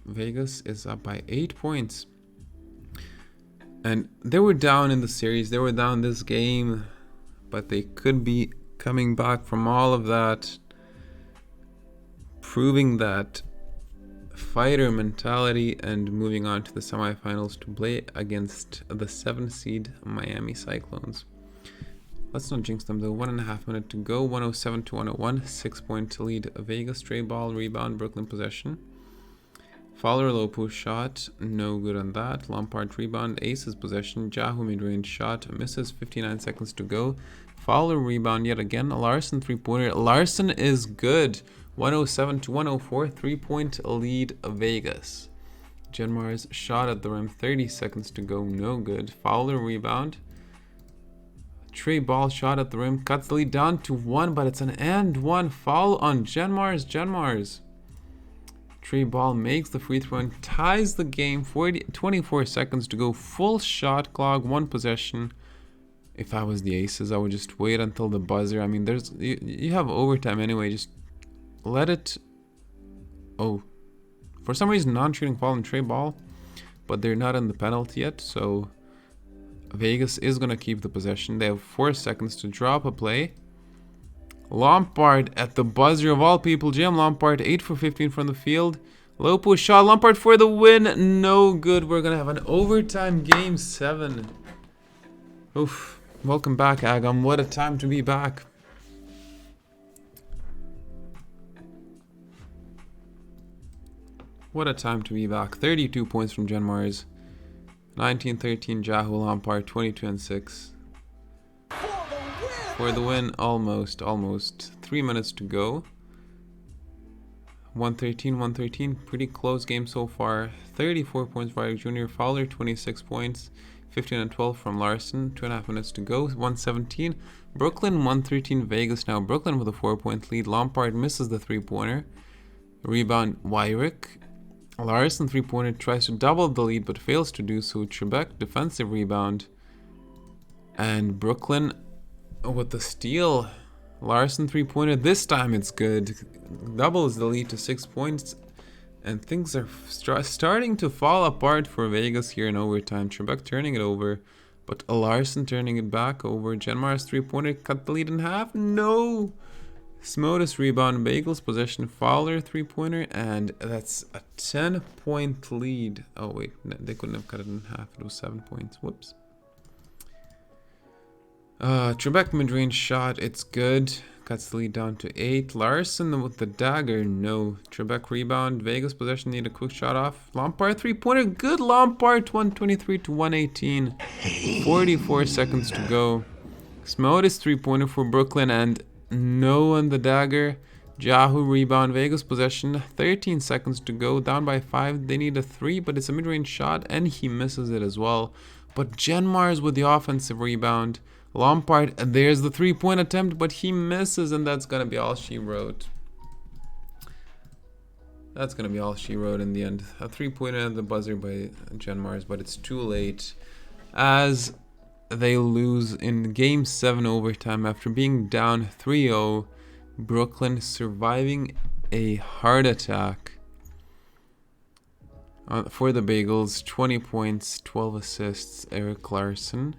Vegas is up by 8 points. And they were down in the series. They were down this game, but they could be coming back from all of that, proving that fighter mentality and moving on to the semifinals to play against the 7 seed Miami Cyclones. Let's not jinx them though. 1.5 minutes to go. 107 to 101. 6 point lead. Vegas stray ball, rebound, Brooklyn possession. Fowler low post shot, no good on that. Lampard rebound, Aces possession. Jahu mid-range shot, misses. 59 seconds to go. Fowler rebound yet again. Larson 3-pointer. Larson is good. 107 to 104. 3-point lead Vegas. Genmars shot at the rim. 30 seconds to go. No good. Fowler rebound. Trey ball shot at the rim. Cuts the lead down to 1, but it's an and 1 foul on Genmars. Trey ball makes the free throw and ties the game. 24 seconds to go. Full shot clock. 1 possession. If I was the Aces, I would just wait until the buzzer. I mean, you have overtime anyway. Just let it. Oh, for some reason, non-shooting foul on Trey ball, but they're not in the penalty yet. So Vegas is gonna keep the possession. They have 4 seconds to drop a play. Lampard at the buzzer of all people. Jim Lampard 8 for 15 from the field. Low push shot. Lampard for the win. No good. We're gonna have an overtime game 7. Oof. Welcome back, Agam. What a time to be back. What a time to be back. 32 points from Genmars. 19-13 Jahu Lampard. 22 and 6. For the win, almost. 3 minutes to go. 113. Pretty close game so far. 34 points for Warwick Jr. Fowler, 26 points. 15 and 12 from Larson. 2.5 minutes to go. 117. Brooklyn, 113. Vegas now. Brooklyn with a 4-point lead. Lampard misses the 3-pointer. Rebound, Wyrick. Larson 3-pointer tries to double the lead but fails to do so. Trebek, defensive rebound. And Brooklyn with the steal. Larson 3-pointer. This time it's good. Doubles the lead to 6 points. And things are starting to fall apart for Vegas here in overtime. Trebek turning it over, but Larson turning it back over. Genmars 3-pointer cut the lead in half. No! Smodus rebound, Bagels possession, Fowler 3-pointer, and that's a 10-point lead. Oh wait, they couldn't have cut it in half. It was 7 points. Whoops. Trebek mid-range shot, it's good. Cuts the lead down to 8. Larson with the dagger, no. Trebek rebound, Vegas possession, need a quick shot off. Lampard 3-pointer, good Lampard, 123 to 118. 44 seconds to go. Smodus 3-pointer for Brooklyn, and no on the dagger. Jahu rebound, Vegas possession, 13 seconds to go, down by 5. They need a 3, but it's a mid-range shot, and he misses it as well. But Genmars with the offensive rebound. Lampard, there's the 3-point attempt, but he misses, and that's gonna be all she wrote. That's gonna be all she wrote in the end. A 3-pointer at the buzzer by Genmars, but it's too late, as they lose in Game 7 overtime after being down 3-0. Brooklyn surviving a heart attack for the Bagels. 20 points, 12 assists, Eric Larson.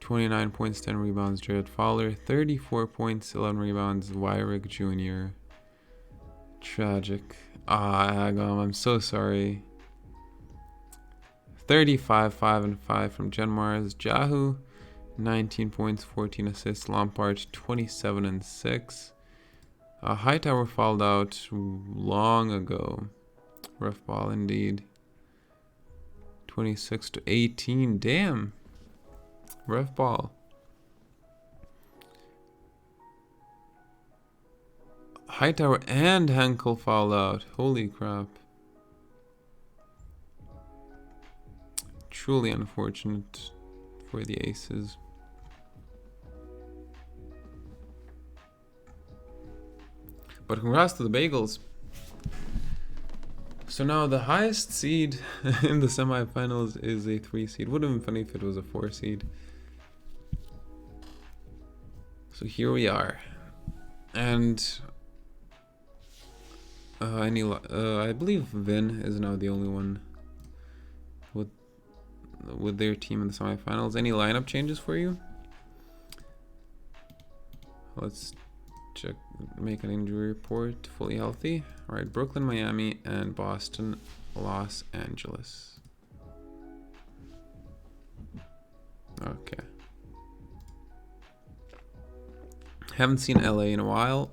29 points, 10 rebounds, Jared Fowler. 34 points, 11 rebounds, Wyrick Jr. Tragic. Agam, I'm so sorry. 35, 5 and 5 from Genmars. Jahu, 19 points, 14 assists. Lampard, 27 and 6. Hightower fouled out long ago. Rough ball indeed. 26 to 18. Damn. Rough ball. Hightower and Henkel fouled out. Holy crap. Truly unfortunate for the Aces. But congrats to the Bagels. So now the highest seed in the semifinals is a 3 seed. Would have been funny if it was a 4 seed. So here we are. And I believe Vin is now the only one with their team in the semifinals. Any lineup changes for you? Let's check, make an injury report. Fully healthy. All right, Brooklyn, Miami, and Boston, Los Angeles. Okay. Haven't seen LA in a while.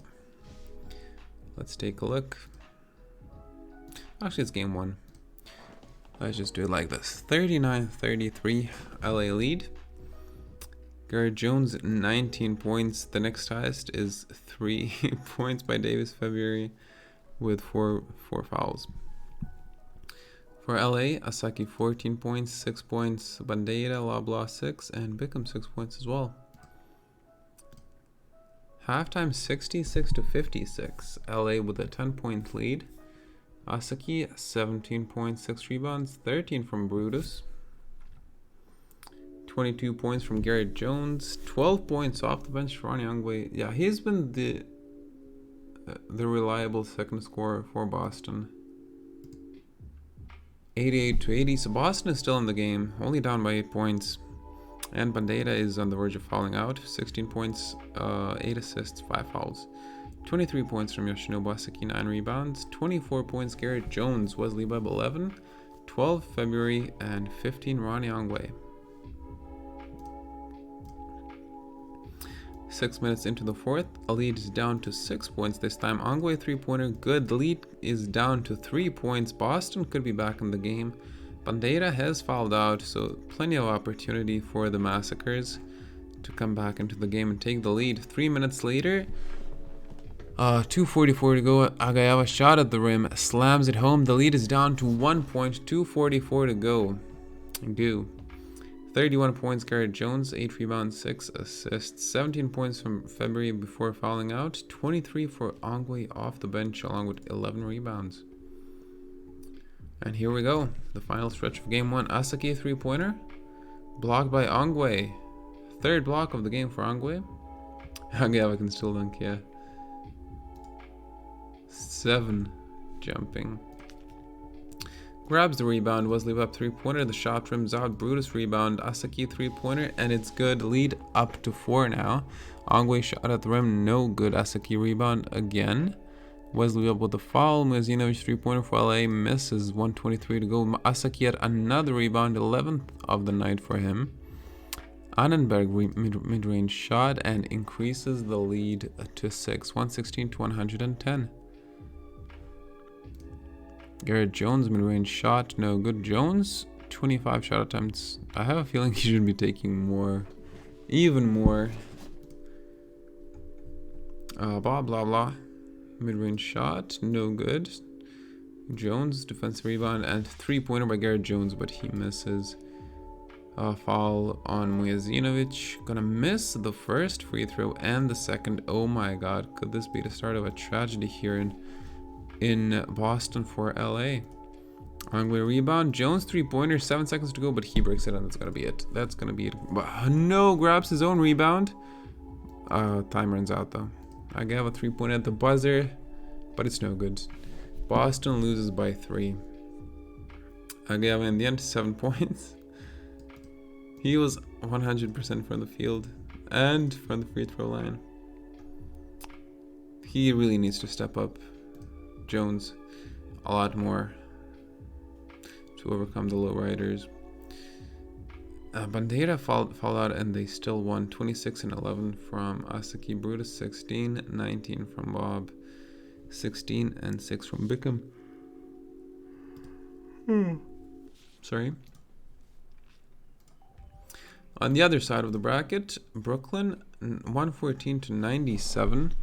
Let's take a look. Actually, it's game 1. Let's just do it like this. 39-33, LA lead. Garrett Jones, 19 points. The next highest is 3 points by Davis February with four fouls. For LA, Asaki 14 points, 6 points. Bandeira, Loblaw 6, and Bickham 6 points as well. Halftime 66 to 56. LA with a 10-point lead. Asaki 17 points, 6 rebounds, 13 from Brutus. 22 points from Garrett Jones, 12 points off the bench for Ronnie Youngway. Yeah, he's been the reliable second scorer for Boston. 88 to 80. So Boston is still in the game, only down by 8 points. And Bandeira is on the verge of falling out. 16 points, 8 assists, 5 fouls. 23 points from Yoshinobu Asaki, 9 rebounds. 24 points Garrett Jones, Wesley Webb 11. 12 February, and 15 Ronnie Youngway. 6 minutes into the fourth, a lead is down to 6 points this time. Ongwe 3-pointer, good. The lead is down to 3 points. Boston could be back in the game. Bandeira has fouled out, so plenty of opportunity for the Massacres to come back into the game and take the lead. 3 minutes later, 2:44 to go. Agayava shot at the rim, slams it home. The lead is down to 1 point. 2:44 to go. 31 points, Garrett Jones, 8 rebounds, 6 assists, 17 points from February before fouling out, 23 for Ongwe off the bench along with 11 rebounds. And here we go, the final stretch of game 1. Asaki 3-pointer, blocked by Ongwe. 3rd block of the game for Ongwe. Agayava can still dunk, yeah. 7 jumping. Grabs the rebound. Wesley Webb 3-pointer. The shot rims out. Brutus rebound. Asaki 3-pointer. And it's good. Lead up to 4 now. Ongwe shot at the rim. No good. Asaki rebound again. Wesley Webb with the foul. Muzinovic 3-pointer for LA. Misses. 1:23 to go. Asaki had another rebound. 11th of the night for him. Annenberg mid-range shot and increases the lead to 6. 116 to 110. Garrett Jones mid-range shot, no good. Jones 25 shot attempts. I have a feeling he should be taking more, even more. Blah blah blah. Mid-range shot, no good. Jones defensive rebound and 3-pointer by Garrett Jones, but he misses. Foul on Mujezinovic. Gonna miss the first free throw and the second. Oh my god, could this be the start of a tragedy here in Boston for LA? Ongwe rebound. Jones 3-pointer, 7 seconds to go, but he breaks it, and that's gonna be it. That's gonna be it. No, grabs his own rebound. Time runs out though. I have a 3-pointer at the buzzer, but it's no good. Boston loses by 3. Agave in the end 7 points. He was 100% from the field and from the free throw line. He really needs to step up, Jones, a lot more to overcome the low riders. Bandera fouled out and they still won. 26 and 11 from Asaki, Brutus 16, 19 from Bob, 16 and 6 from Bickham. Sorry. On the other side of the bracket, Brooklyn 114 to 97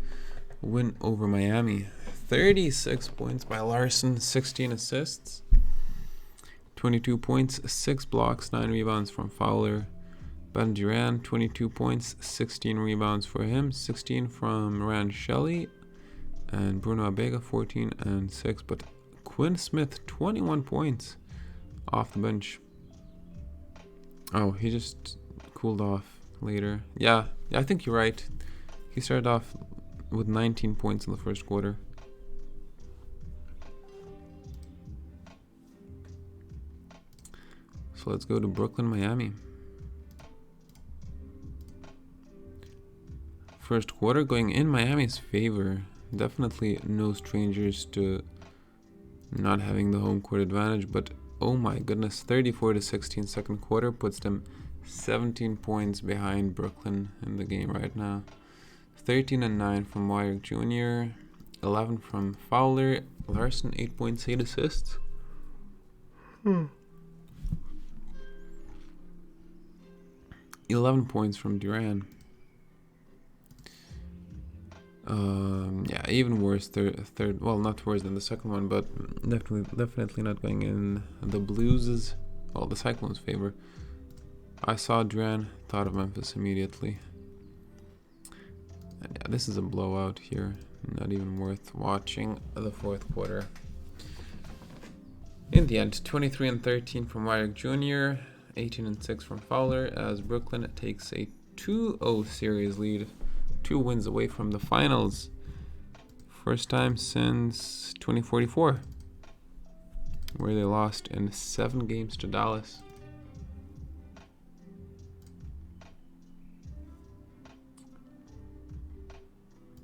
win over Miami. 36 points by Larson, 16 assists, 22 points, 6 blocks, 9 rebounds from Fowler. Ben Duran, 22 points, 16 rebounds for him, 16 from Rand Shelley, and Bruno Abega, 14 and 6. But Quinn Smith, 21 points off the bench. Oh, he just cooled off later. Yeah, I think you're right. He started off with 19 points in the first quarter. So let's go to Brooklyn, Miami. First quarter going in Miami's favor. Definitely no strangers to not having the home court advantage, but oh my goodness, 34 to 16 second quarter puts them 17 points behind Brooklyn in the game right now. 13 and 9 from Wyrick Jr., 11 from Fowler, Larson 8 points, 8 assists. 11 points from Duran. Yeah, even worse. Third. Well, not worse than the second one, but definitely not going in the Blues', well, the Cyclones' favor. I saw Duran, thought of Memphis immediately. And yeah, this is a blowout here. Not even worth watching the fourth quarter. In the end, 23 and 13 from Wyrick Jr., 18 and 6 from Fowler, as Brooklyn takes a 2-0 series lead, 2 wins away from the finals. First time since 2044, where they lost in 7 games to Dallas.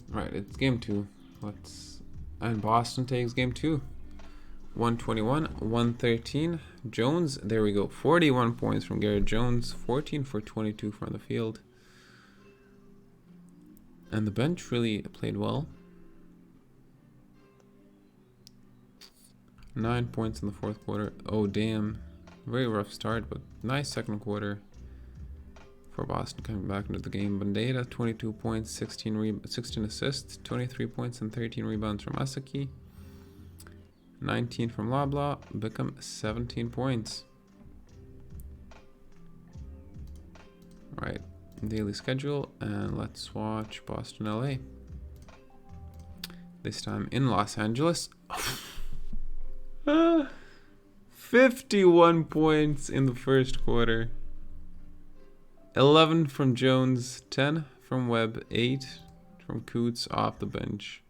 Right, it's game 2. And Boston takes game 2. 121, 113. Jones, there we go. 41 points from Garrett Jones, 14 for 22 from the field. And the bench really played well. 9 points in the fourth quarter. Oh, damn. Very rough start, but nice second quarter for Boston coming back into the game. Bandera, 22 points, 16 assists, 23 points and 13 rebounds from Asaki. 19 from Loblaw. Bickham, 17 points. Right. Daily schedule, and let's watch Boston LA. This time in Los Angeles. 51 points in the first quarter. 11 from Jones, 10 from Webb, 8 from Coots off the bench.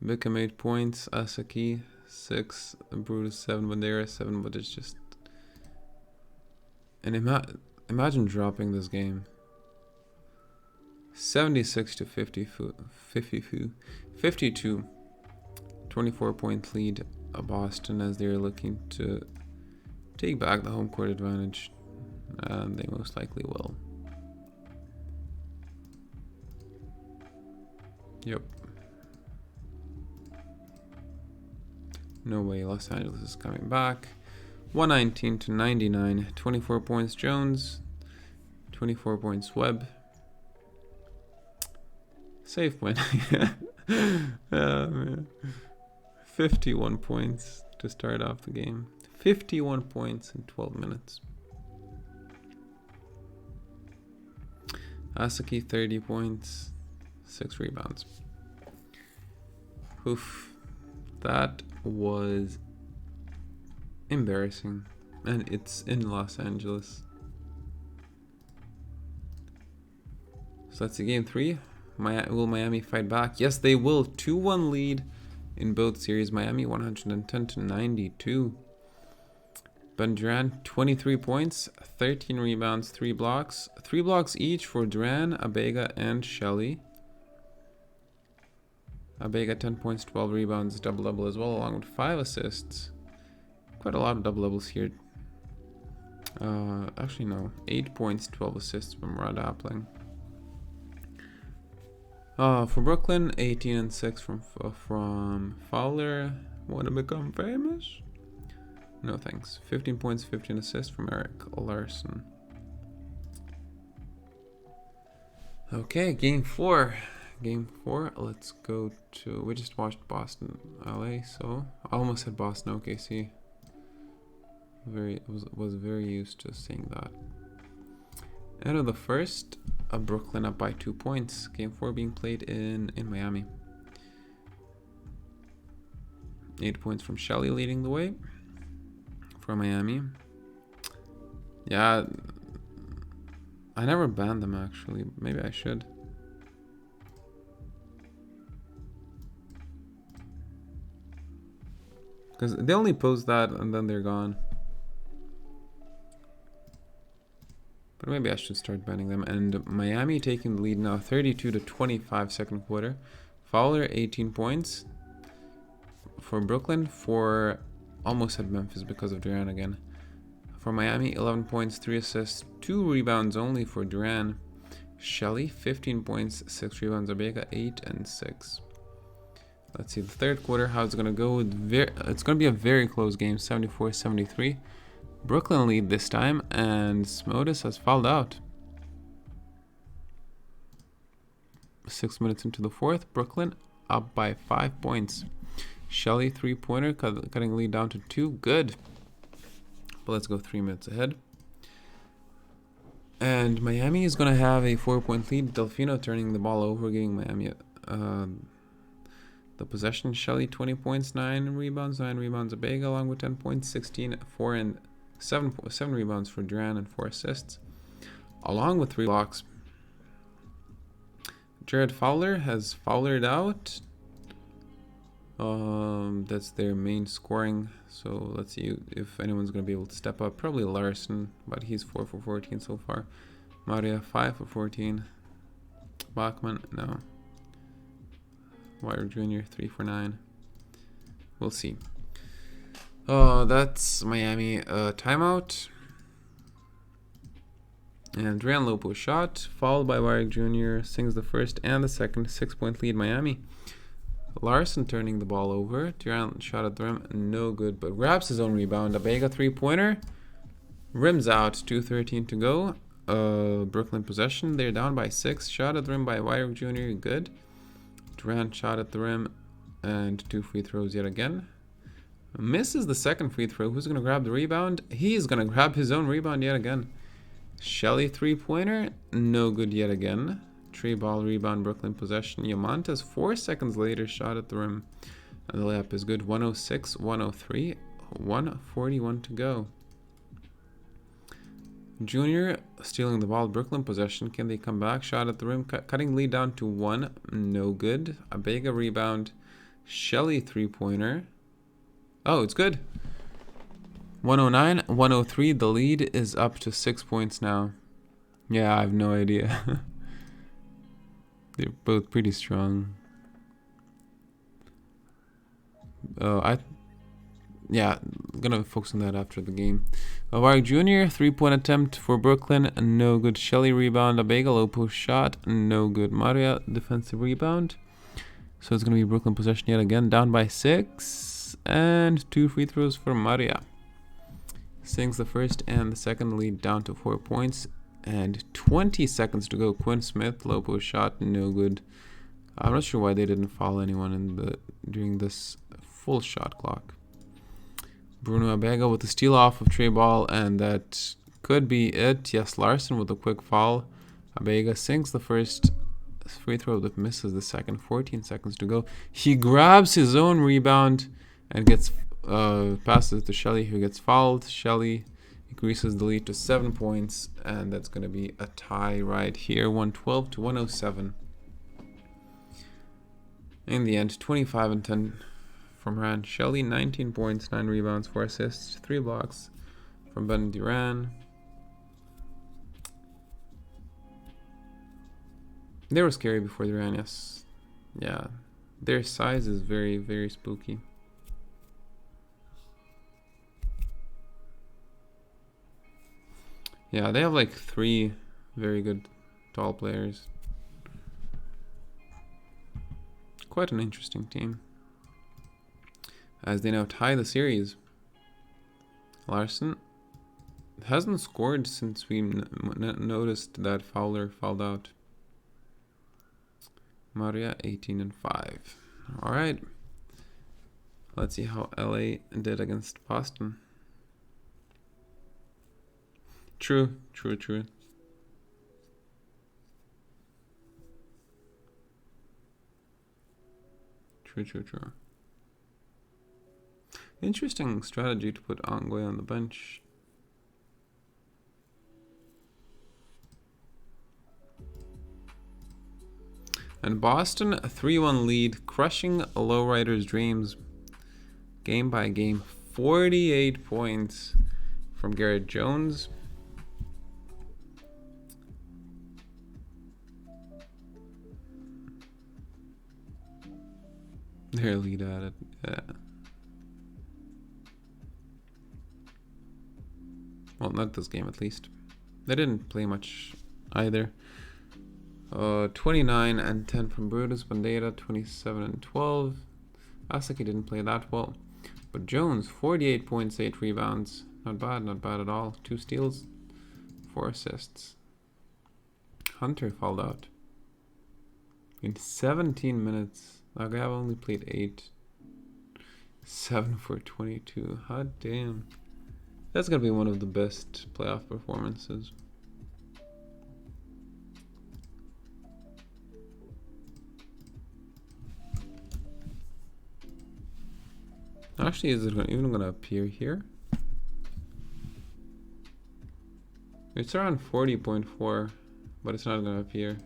Bickham 8 points, Asaki 6, Brutus 7, Bandera 7, but it's just... And imagine dropping this game. 76 to 52. 24-point lead Boston as they're looking to take back the home court advantage. And they most likely will. Yep. No way Los Angeles is coming back. 119 to 99. 24 points Jones. 24 points Webb. Safe win. Man. 51 points to start off the game. 51 points in 12 minutes. Asaki 30 points. 6 rebounds. Oof. That was embarrassing, and it's in Los Angeles. So that's the game 3. Will Miami fight back? Yes, they will. 2-1 lead in both series. Miami 110 to 92. Ben Duran, 23 points, 13 rebounds, 3 blocks. 3 blocks each for Duran, Abega, and Shelly. Abega, 10 points, 12 rebounds, double-double as well, along with 5 assists. Quite a lot of double-doubles here. Actually, no. 8 points, 12 assists from Rod Appling. For Brooklyn, 18 and 6 from Fowler. Want to become famous? No thanks. 15 points, 15 assists from Eric Larson. Okay, game 4. Game 4. Let's go to. We just watched Boston, LA. So I almost said Boston, OKC. Was very used to seeing that. End of the first, Brooklyn up by 2 points. Game 4 being played in Miami. 8 points from Shelly leading the way for Miami. Yeah, I never banned them actually. Maybe I should. Because they only post that and then they're gone. But maybe I should start banning them. And Miami taking the lead now, 32-25 second quarter. Fowler, 18 points. For Brooklyn, for almost at Memphis because of Duran again. For Miami, 11 points, 3 assists, 2 rebounds only for Duran. Shelly, 15 points, 6 rebounds. Abega, 8 and 6. Let's see the third quarter, how it's going to go. It's going to be a very close game, 74-73. Brooklyn lead this time, and Smodis has fouled out. 6 minutes into the fourth, Brooklyn up by 5 points. Shelly, 3-pointer, cutting lead down to 2. Good. But let's go 3 minutes ahead. And Miami is going to have a 4-point lead. Delfino turning the ball over, giving Miami the possession. Shelly, 20 points, 9 rebounds. Abega along with 10 points, 16, 4 and 7 rebounds for Duran and 4 assists, along with 3 blocks. Jared Fowler has foulered out. That's their main scoring. So let's see if anyone's going to be able to step up. Probably Larson, but he's 4 for 14 so far. Maria, 5 for 14. Bachman, no. Wire Jr., 3 for 9. We'll see. That's Miami timeout. And Duran Lopo shot, followed by Warwick Jr. Sings the first and the second. 6-point lead Miami. Larson turning the ball over. Duran shot at the rim, no good, but grabs his own rebound. Abega 3-pointer. Rims out, 2:13 to go. Brooklyn possession. They're down by 6. Shot at the rim by Warwick Jr. Good. Duran shot at the rim and 2 free throws yet again. Misses the second free throw. Who's going to grab the rebound? He's going to grab his own rebound yet again. Shelly 3-pointer. No good yet again. Trey ball rebound, Brooklyn possession. Yamantas 4 seconds later shot at the rim. And the layup is good. 106-103. 1:41 to go. Junior stealing the ball. Brooklyn possession. Can they come back? Shot at the rim. Cutting lead down to 1. No good. Abega rebound. Shelly 3-pointer. Oh, it's good. 109-103. The lead is up to 6 points now. Yeah, I have no idea. They're both pretty strong. Yeah, I'm gonna focus on that after the game. Warwick Jr. 3-point attempt for Brooklyn, no good. Shelly rebound. Abega Lopo shot, no good. Maria defensive rebound. So it's gonna be Brooklyn possession yet again, down by 6, and 2 free throws for Maria. Sings the first and the second, lead down to 4 points. And 20 seconds to go. Quinn Smith, Lopo shot, no good. I'm not sure why they didn't foul anyone during this full shot clock. Bruno Abega with the steal off of Trey Ball, and that could be it. Yes, Larson with a quick foul. Abega sinks the first free throw, but misses the second. 14 seconds to go. He grabs his own rebound and gets passes to Shelly, who gets fouled. Shelly increases the lead to 7 points, and that's going to be a tie right here, 112-107. In the end, 25 and 10 from Rand. Shelly, 19 points, 9 rebounds, 4 assists, 3 blocks. from Ben Duran. They were scary before Duran, yes. Yeah, their size is very, very spooky. Yeah, they have like 3 very good tall players. Quite an interesting team. As they now tie the series. Larson hasn't scored since we noticed that Fowler fouled out. Maria 18-5. Alright. Let's see how LA did against Boston. True. True. Interesting strategy to put Angwe on the bench. And Boston, a 3-1 lead, crushing lowriders' dreams. Game by game, 48 points from Garrett Jones. Their lead at it, yeah. Well, not this game at least. They didn't play much either. 29-10 from Brutus, Bandera 27-12. Asaki didn't play that well. But Jones, 48 points, 8 rebounds. Not bad at all. 2 steals, 4 assists. Hunter fouled out. In 17 minutes. Nagav only played 8. 7 for 22. Hot damn. That's gonna be one of the best playoff performances. Actually, is it even gonna appear here? It's around 40.4, but it's not gonna appear.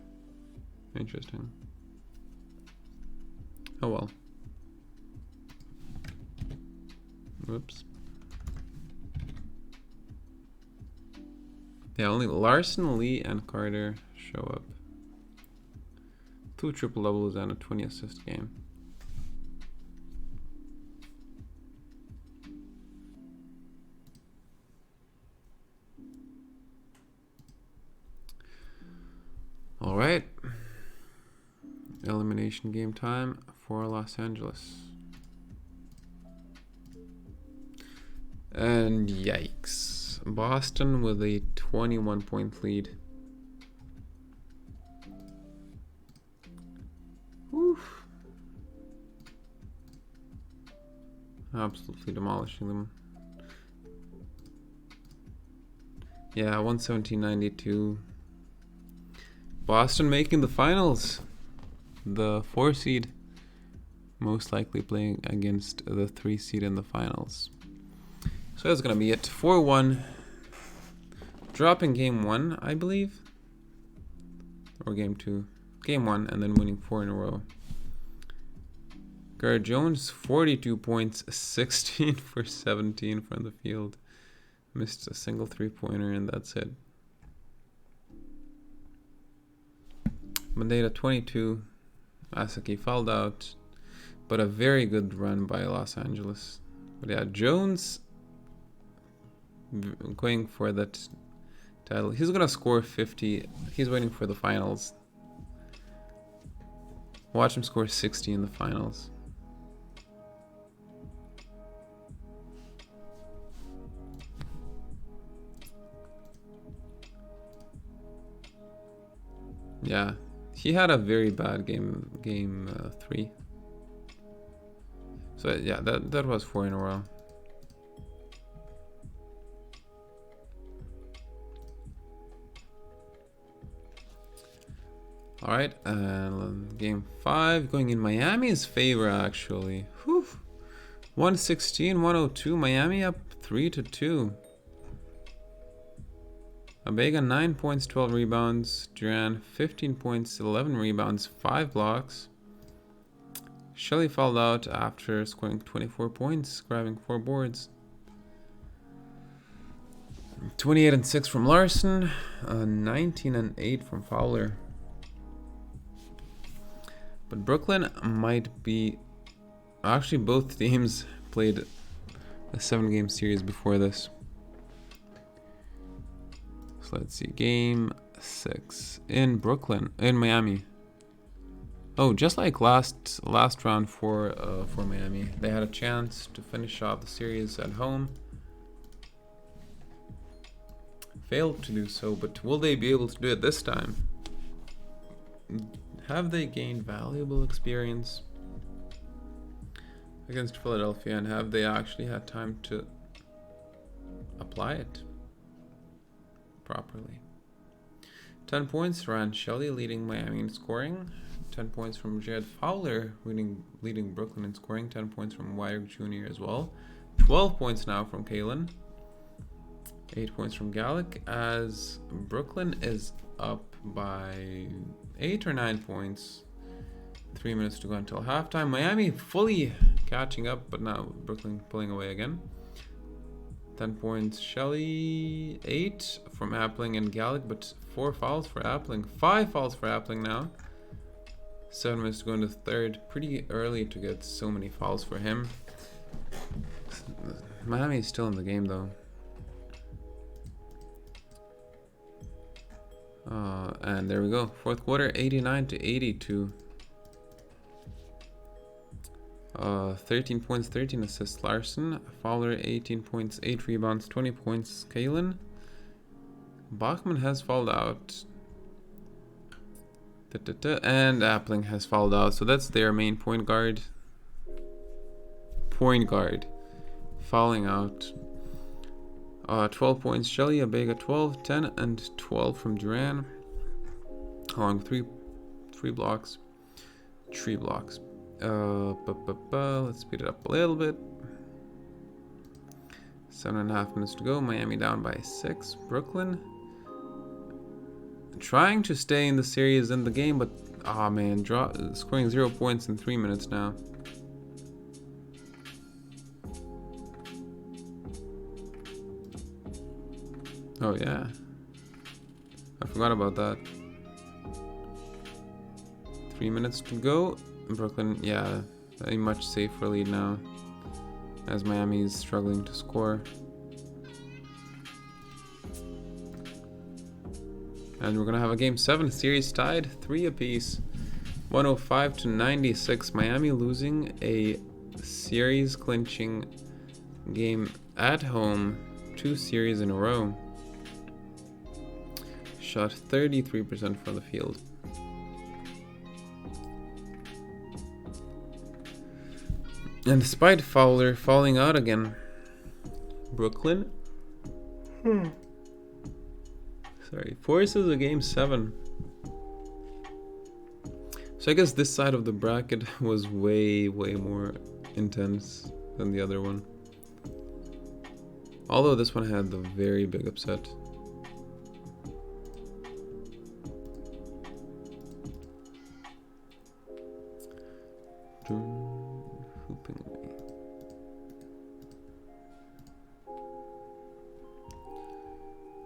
Interesting. Oh well. Whoops. Yeah, only Larson, Lee, and Carter show up. 2 triple doubles and a 20 assist game. All right. Elimination game time for Los Angeles. And yikes. Boston with a 21-point lead. Oof. Absolutely demolishing them. Yeah, 117-92. Boston making the finals. The 4 seed most likely playing against the 3 seed in the finals. So that's gonna be it. 4-1. Dropping game 1, I believe. Or game 2. Game 1 and then winning 4 in a row. Garrett Jones, 42 points, 16 for 17 from the field. Missed a single 3-pointer and that's it. Bandera 22. Asaki fouled out. But a very good run by Los Angeles. But yeah, Jones going for that title. He's gonna score 50. He's waiting for the finals. Watch him score 60 in the finals. Yeah, he had a very bad game 3. So yeah, that was 4 in a row. All right, game 5 going in Miami's favor actually. Whew. 116-102. Miami up 3-2. Abega 9 points, 12 rebounds. Duran 15 points, 11 rebounds, 5 blocks. Shelley fouled out after scoring 24 points, grabbing 4 boards. 28 and 6 from Larson, 19 and 8 from Fowler. But Brooklyn might be... Actually, both teams played a 7-game series before this. So let's see. Game 6 in Brooklyn, in Miami. Oh, just like last round for Miami, they had a chance to finish off the series at home. Failed to do so, but will they be able to do it this time? Have they gained valuable experience against Philadelphia, and have they actually had time to apply it properly? 10 points, Ryan Shelley leading Miami in scoring. 10 points from Jared Fowler leading Brooklyn in scoring. 10 points from Wyrick Jr. as well. 12 points now from Kalen. 8 points from Gallic, as Brooklyn is up by 8 or 9 points. 3 minutes to go until halftime. Miami fully catching up, but now Brooklyn pulling away again. 10 points Shelley, 8 from Appling and Gallic, but 4 fouls for Appling. 5 fouls for Appling now. 7 minutes to go in the third. Pretty early to get so many fouls for him. Miami is still in the game though. And there we go. Fourth quarter, 89 to 82. 13 points, 13 assists Larson. Fowler, 18 points, 8 rebounds, 20 points Kalen. Bachman has fouled out. And Appling has fouled out. So that's their main point guard. Fouling out. 12 points Shelley, Abega 12, 10 and 12 from Duran. Along with 3 blocks. 3 blocks. Let's speed it up a little bit. 7.5 minutes to go. Miami down by 6. Brooklyn trying to stay in the series in the game, but scoring 0 points in 3 minutes now. Oh yeah, I forgot about that. 3 minutes to go. Brooklyn, yeah, a much safer lead now, as Miami is struggling to score. And we're gonna have a game 7 series tied, 3 apiece, 105 to 96. Miami losing a series clinching game at home, 2 series in a row. Shot 33% from the field. And despite Fowler falling out again, Brooklyn forces a game 7. So I guess this side of the bracket was way more intense than the other one. Although this one had the very big upset. Hooping away.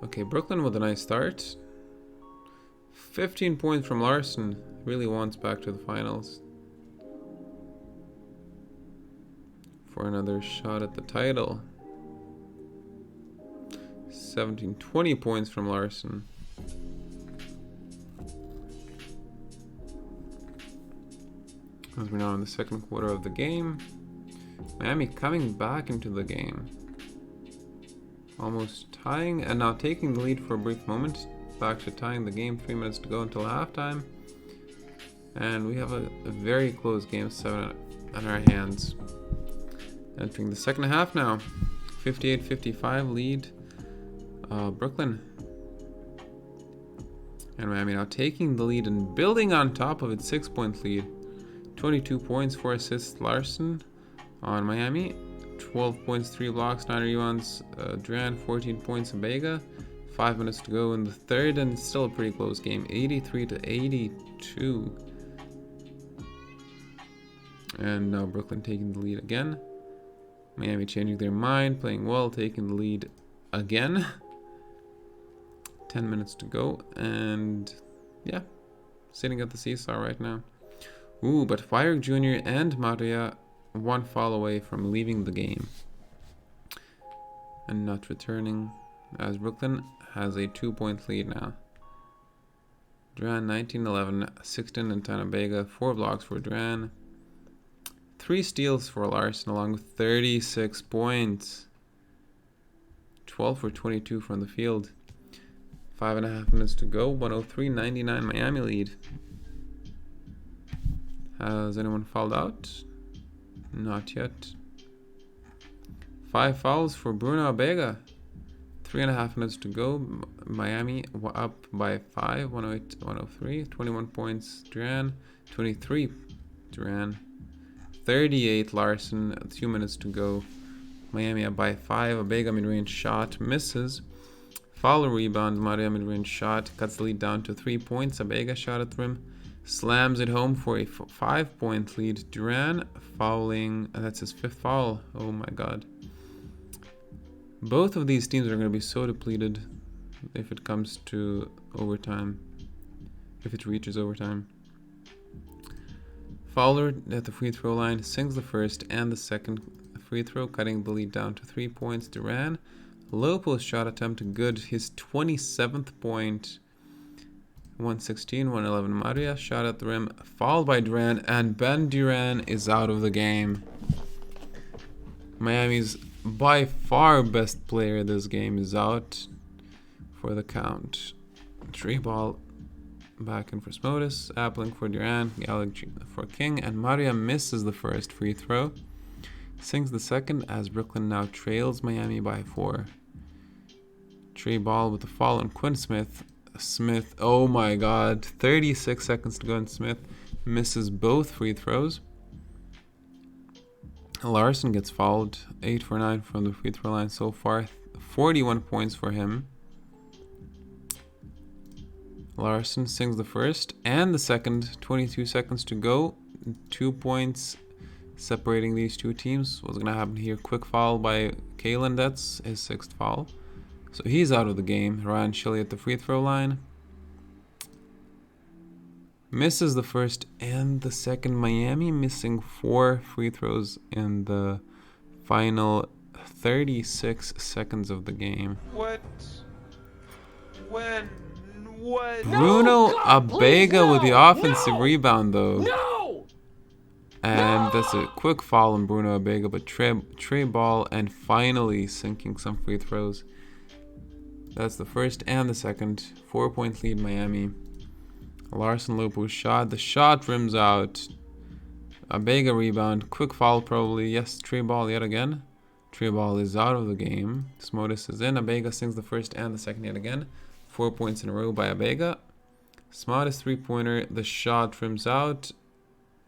Okay, Brooklyn with a nice start. 15 points from Larson. Really wants back to the finals for another shot at the title. 20 points from Larson. As we're now in the second quarter of the game, Miami coming back into the game. Almost tying, and now taking the lead for a brief moment. Back to tying the game, 3 minutes to go until halftime. And we have a very close game 7 on our hands. Entering the second half now. 58-55 lead Brooklyn. And Miami now taking the lead and building on top of its 6-point lead. 22 points, 4 assists Larson on Miami. 12 points, 3 blocks, 9 rebounds Duran, 14 points Abega. 5 minutes to go in the third, and it's still a pretty close game, 83 to 82. And now Brooklyn taking the lead again. Miami changing their mind, playing well, taking the lead again. 10 minutes to go, and yeah, sitting at the seesaw right now. Ooh, but Fire Jr. and Maria one fall away from leaving the game and not returning, as Brooklyn has a 2-point lead now. Duran 19-11, 16 and Tanabega, 4 blocks for Duran, 3 steals for Larson along with 36 points. 12 for 22 from the field. 5.5 minutes to go. 103-99 Miami lead. Has anyone fouled out? Not yet. 5 fouls for Bruno Abega. 3.5 minutes to go. Miami up by 5. 108-103. 21 points Duran. 23 Duran. 38 Larson. 2 minutes to go. Miami up by 5. Abega mid-range shot misses. Foul rebound. Maria mid-range shot cuts the lead down to 3 points. Abega shot at the rim. Slams it home for a 5-point lead. Duran fouling. That's his 5th foul. Oh my god. Both of these teams are going to be so depleted if it comes to overtime. If it reaches overtime. Fowler at the free throw line sinks the first and the second free throw, cutting the lead down to 3 points. Duran, low post shot attempt good, his 27th point. 116-111 Maria shot at the rim, fouled by Duran, and Ben Duran is out of the game. Miami's by far best player this game is out for the count. 3 ball back in for Smodis, Appling for Duran, Gallagher for King, and Maria misses the first free throw. Sinks the second as Brooklyn now trails Miami by 4. Trey ball with the foul on Quinn Smith. Smith, oh my god, 36 seconds to go, and Smith misses both free throws. Larson gets fouled, 8 for 9 from the free throw line so far, 41 points for him. Larson sinks the first and the second, 22 seconds to go, 2 points separating these two teams. What's gonna happen here? Quick foul by Kalen, that's his 6th foul. So he's out of the game. Ryan Shelley at the free throw line. Misses the first and the second. Miami missing 4 free throws in the final 36 seconds of the game. What? When? What? Bruno No, God, please, Abega with the no, offensive no, rebound though. No! And No! that's a quick foul on Bruno Abega, but Trey ball and finally sinking some free throws. That's the first and the second. 4-point lead Miami. Larson Lopo shot. The shot rims out. Abega rebound. Quick foul probably. Yes, Trey ball yet again. Trey ball is out of the game. Smodis is in. Abega sings the first and the second yet again. 4 points in a row by Abega. Smodis 3-pointer. The shot rims out.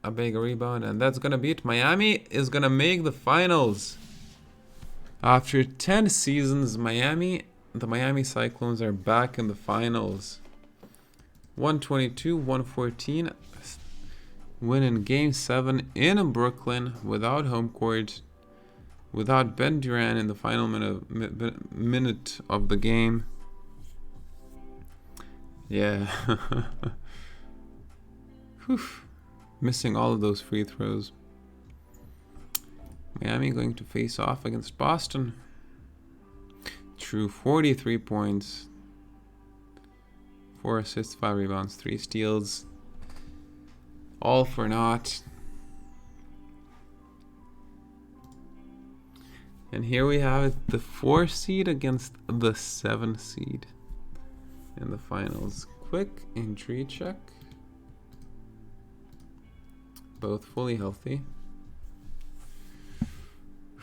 Abega rebound. And that's going to be it. Miami is going to make the finals. After 10 seasons, the Miami Cyclones are back in the finals. 122-114. Win in Game 7 in Brooklyn without home court. Without Ben Duran in the final minute of the game. Yeah. Whew. Missing all of those free throws. Miami going to face off against Boston. True, 43 points, 4 assists, 5 rebounds, 3 steals, all for naught. And here we have it, the 4 seed against the 7 seed in the finals. Quick injury check. Both fully healthy.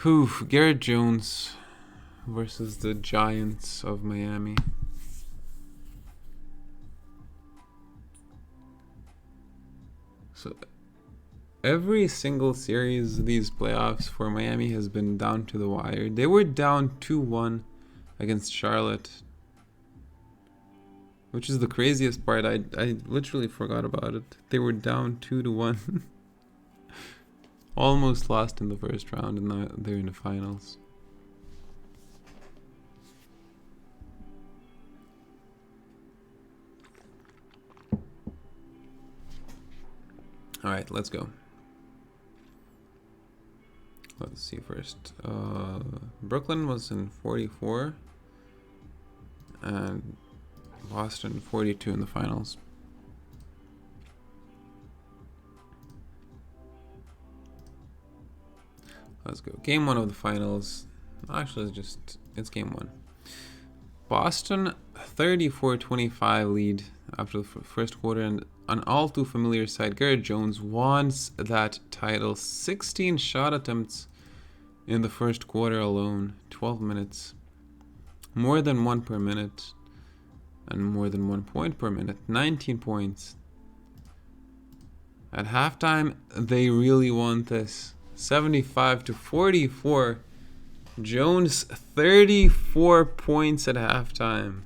Whew, Garrett Jones versus the Giants of Miami. So every single series of these playoffs for Miami has been down to the wire. They were down 2-1 against Charlotte, which is the craziest part. I literally forgot about it. They were down 2-1. Almost lost in the first round, and now they're in the finals. All right, let's go. Let's see first. Brooklyn was in 44 and Boston 42 in the finals. Let's go. Game 1 of the finals. Actually, it's game 1. Boston 34-25 lead after the first quarter, and an all too familiar side. Garrett Jones wants that title. 16 shot attempts in the first quarter alone. 12 minutes. More than 1 per minute. And more than 1 point per minute. 19 points. At halftime, they really want this. 75-44. Jones 34 points at halftime.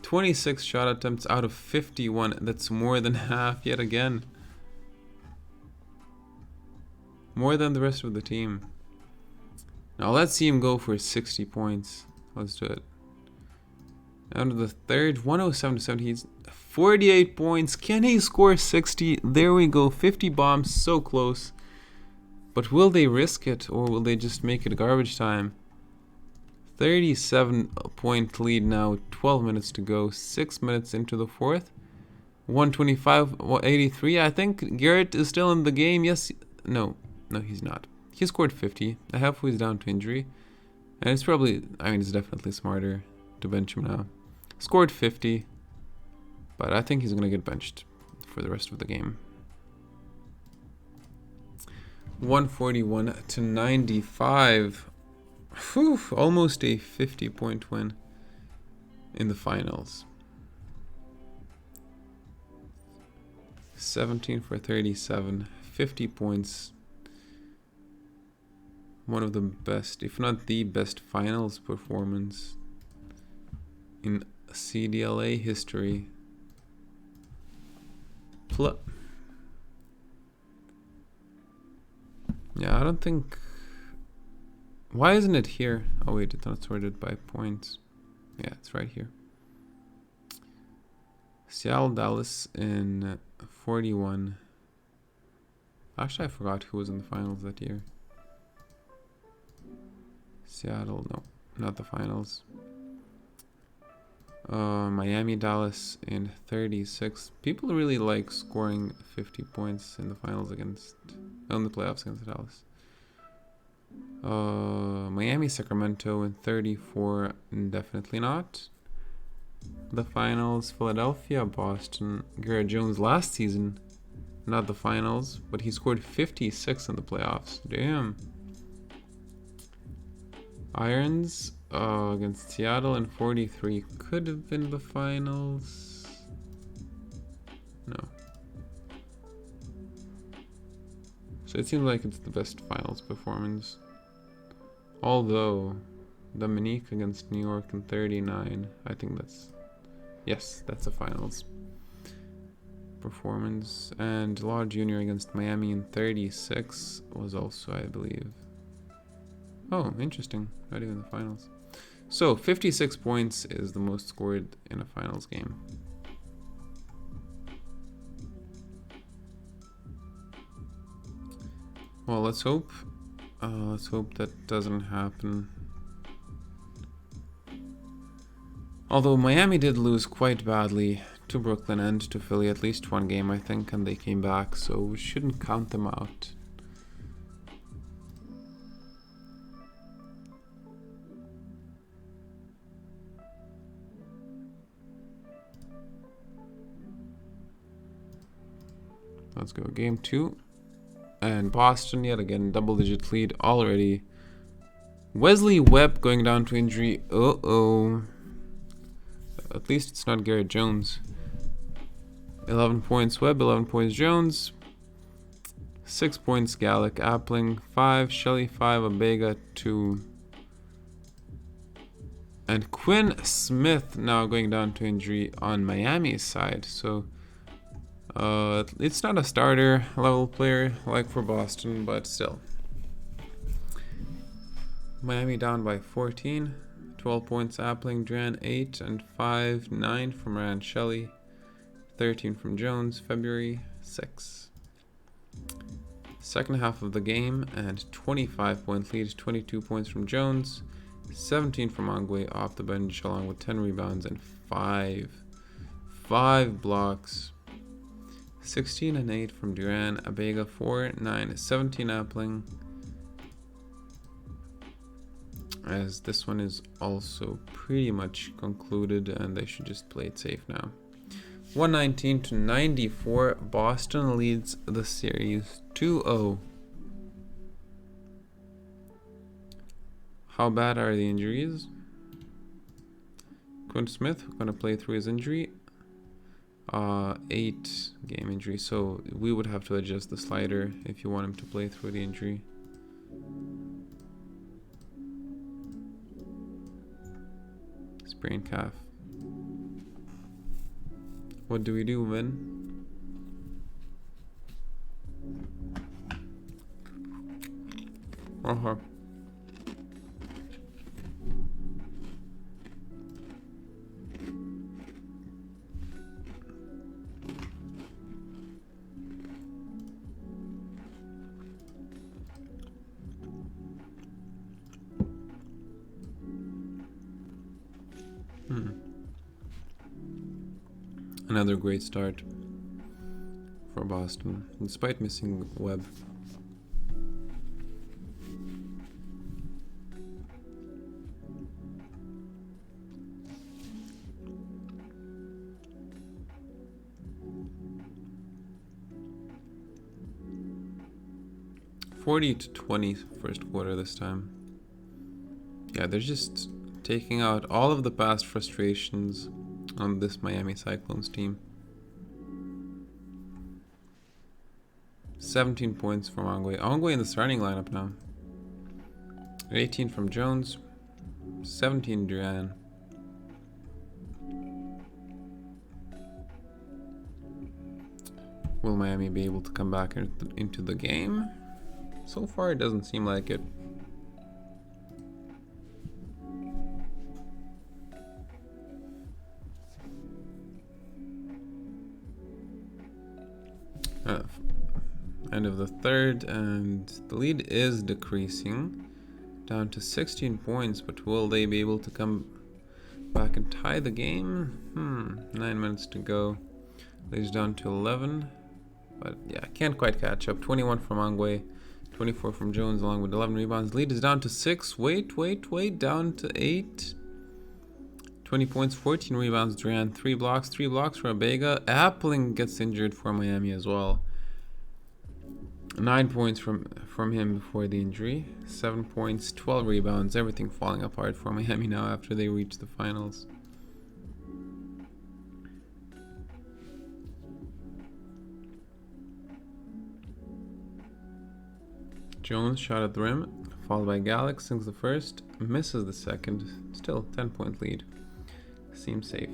26 shot attempts out of 51. That's more than half yet again. More than the rest of the team. Now let's see him go for 60 points. Let's do it. Out of the third, 107-70. He's 48 points. Can he score 60? There we go. 50 bombs. So close. But will they risk it, or will they just make it garbage time? 37-point lead now. 12 minutes to go. 6 minutes into the fourth. 125-83. I think Garrett is still in the game. Yes. No, he's not. He scored 50. A halfway is down to injury. And it's probably, it's definitely smarter to bench him now. Scored 50. But I think he's going to get benched for the rest of the game. 141-95. Whew, almost a 50-point win in the finals. 17 for 37. 50 points. One of the best, if not the best, finals performance in CDLA history. Yeah, I don't think... Why isn't it here? Oh wait, it's not sorted by points. Yeah, it's right here. Seattle, Dallas in 41. Actually, I forgot who was in the finals that year. Seattle, no, not the finals. Miami, Dallas in 36. People really like scoring 50 points in the finals in the playoffs against Dallas. Miami, Sacramento in 34. Definitely not. The finals, Philadelphia, Boston. Garrett Jones last season, not the finals, but he scored 56 in the playoffs. Damn. Irons against Seattle in 43. Could have been the finals. No. So it seems like it's the best finals performance. Although, Dominique against New York in 39. I think that's... Yes, that's a finals performance. And Law Jr. against Miami in 36 was also, I believe... Oh, interesting. Not even the finals. So, 56 points is the most scored in a finals game. Well, let's hope. Let's hope that doesn't happen. Although Miami did lose quite badly to Brooklyn and to Philly, at least one game, I think, and they came back, so we shouldn't count them out. Let's go. Game 2. And Boston, yet again, double-digit lead already. Wesley Webb going down to injury. Uh-oh. At least it's not Garrett Jones. 11 points Webb, 11 points Jones. 6 points Gallic, Appling, 5, Shelley 5, Abega 2. And Quinn Smith now going down to injury on Miami's side. So it's not a starter level player like for Boston, but still. Miami down by 14. 12 points Appling, Dran 8, and 5, 9 from Ryan Shelley. 13 from Jones, February 6. Second half of the game, and 25-point lead, 22 points from Jones, 17 from Ongwe off the bench, along with 10 rebounds and 5 blocks. 16 and 8 from Duran, Abega 4, 9, 17 Appling. As this one is also pretty much concluded, and they should just play it safe now. 119 to 94, Boston leads the series 2-0. How bad are the injuries? Quinn Smith going to play through his injury. 8-game injury, so we would have to adjust the slider if you want him to play through the injury. Sprained calf. What do we do, Vin? Uh-huh. Another great start for Boston, despite missing Webb. (40-20) first quarter this time. Yeah, they're just taking out all of the past frustrations on this Miami Cyclones team. 17 points from Ongwe. Ongwe in the starting lineup now. 18 from Jones. 17 Duran. Will Miami be able to come back into the game? So far it doesn't seem like it. End of the third, and the lead is decreasing down to 16 points, but will they be able to come back and tie the game? 9 minutes to go. Lead's down to 11, but yeah, can't quite catch up. 21 from Ongwe, 24 from Jones, along with 11 rebounds. Lead is down to 6. Wait, down to 8. 20 points, 14 rebounds. Duran, 3 blocks for Abega. Appling gets injured for Miami as well. 9 points from him before the injury. 7 points, 12 rebounds. Everything falling apart for Miami now after they reach the finals. Jones shot at the rim, followed by Gallic, sinks the first, misses the second. Still 10-point lead. Seems safe.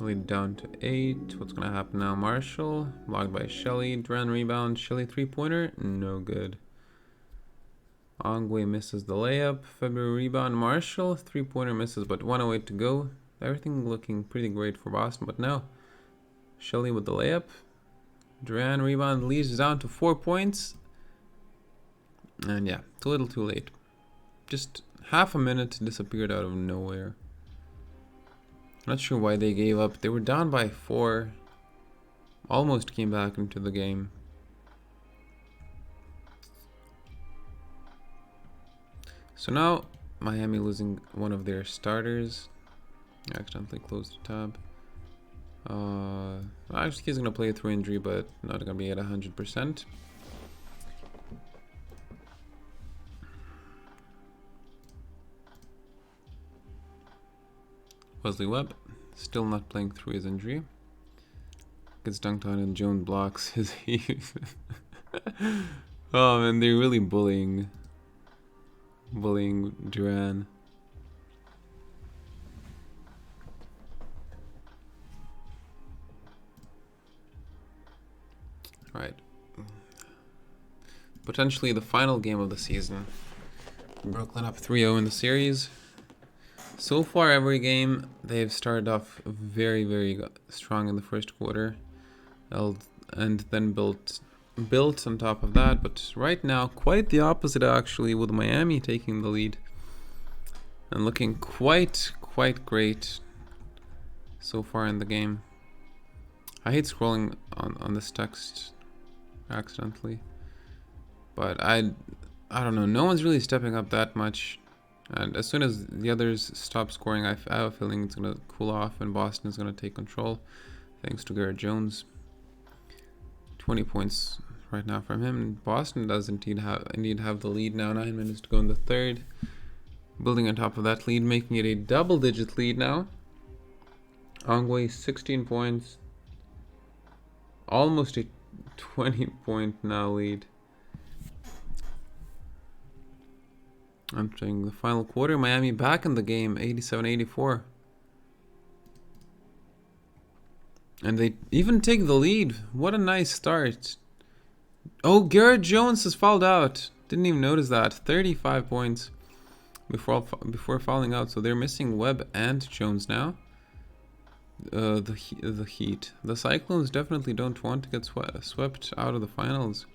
Lead down to 8. What's gonna happen now? Marshall, blocked by Shelley. Duran rebound. Shelley 3-pointer, no good. Ongwe misses the layup. February rebound. Marshall 3-pointer misses, but 1:08 to go. Everything looking pretty great for Boston, but now Shelley with the layup. Duran rebound, leads down to 4 points. And yeah, it's a little too late. Just half a minute disappeared out of nowhere. Not sure why they gave up. They were down by 4. Almost came back into the game. So now Miami losing one of their starters. I accidentally closed the tab. Actually, he's gonna play through injury, but not gonna be at 100%. Wesley Webb still not playing through his injury. Gets dunked on and Jones blocks his heave. Oh man, they're really bullying Duran. Right. Potentially the final game of the season. Brooklyn up 3-0 in the series. So far, every game they've started off very, very strong in the first quarter, and then built on top of that. But right now, quite the opposite actually, with Miami taking the lead and looking quite great so far in the game. I hate scrolling on this text accidentally, but I don't know. No one's really stepping up that much. And as soon as the others stop scoring, I have a feeling it's going to cool off and Boston is going to take control. Thanks to Garrett Jones. 20 points right now from him. Boston does indeed have the lead now. 9 minutes to go in the third. Building on top of that lead, making it a double-digit lead now. Ongwe, 16 points. Almost a 20-point now lead. Entering the final quarter, Miami back in the game, 87-84. And they even take the lead. What a nice start. Oh, Garrett Jones has fouled out. Didn't even notice that. 35 points before fouling out. So they're missing Webb and Jones now. The Heat. The Cyclones definitely don't want to get swept out of the finals.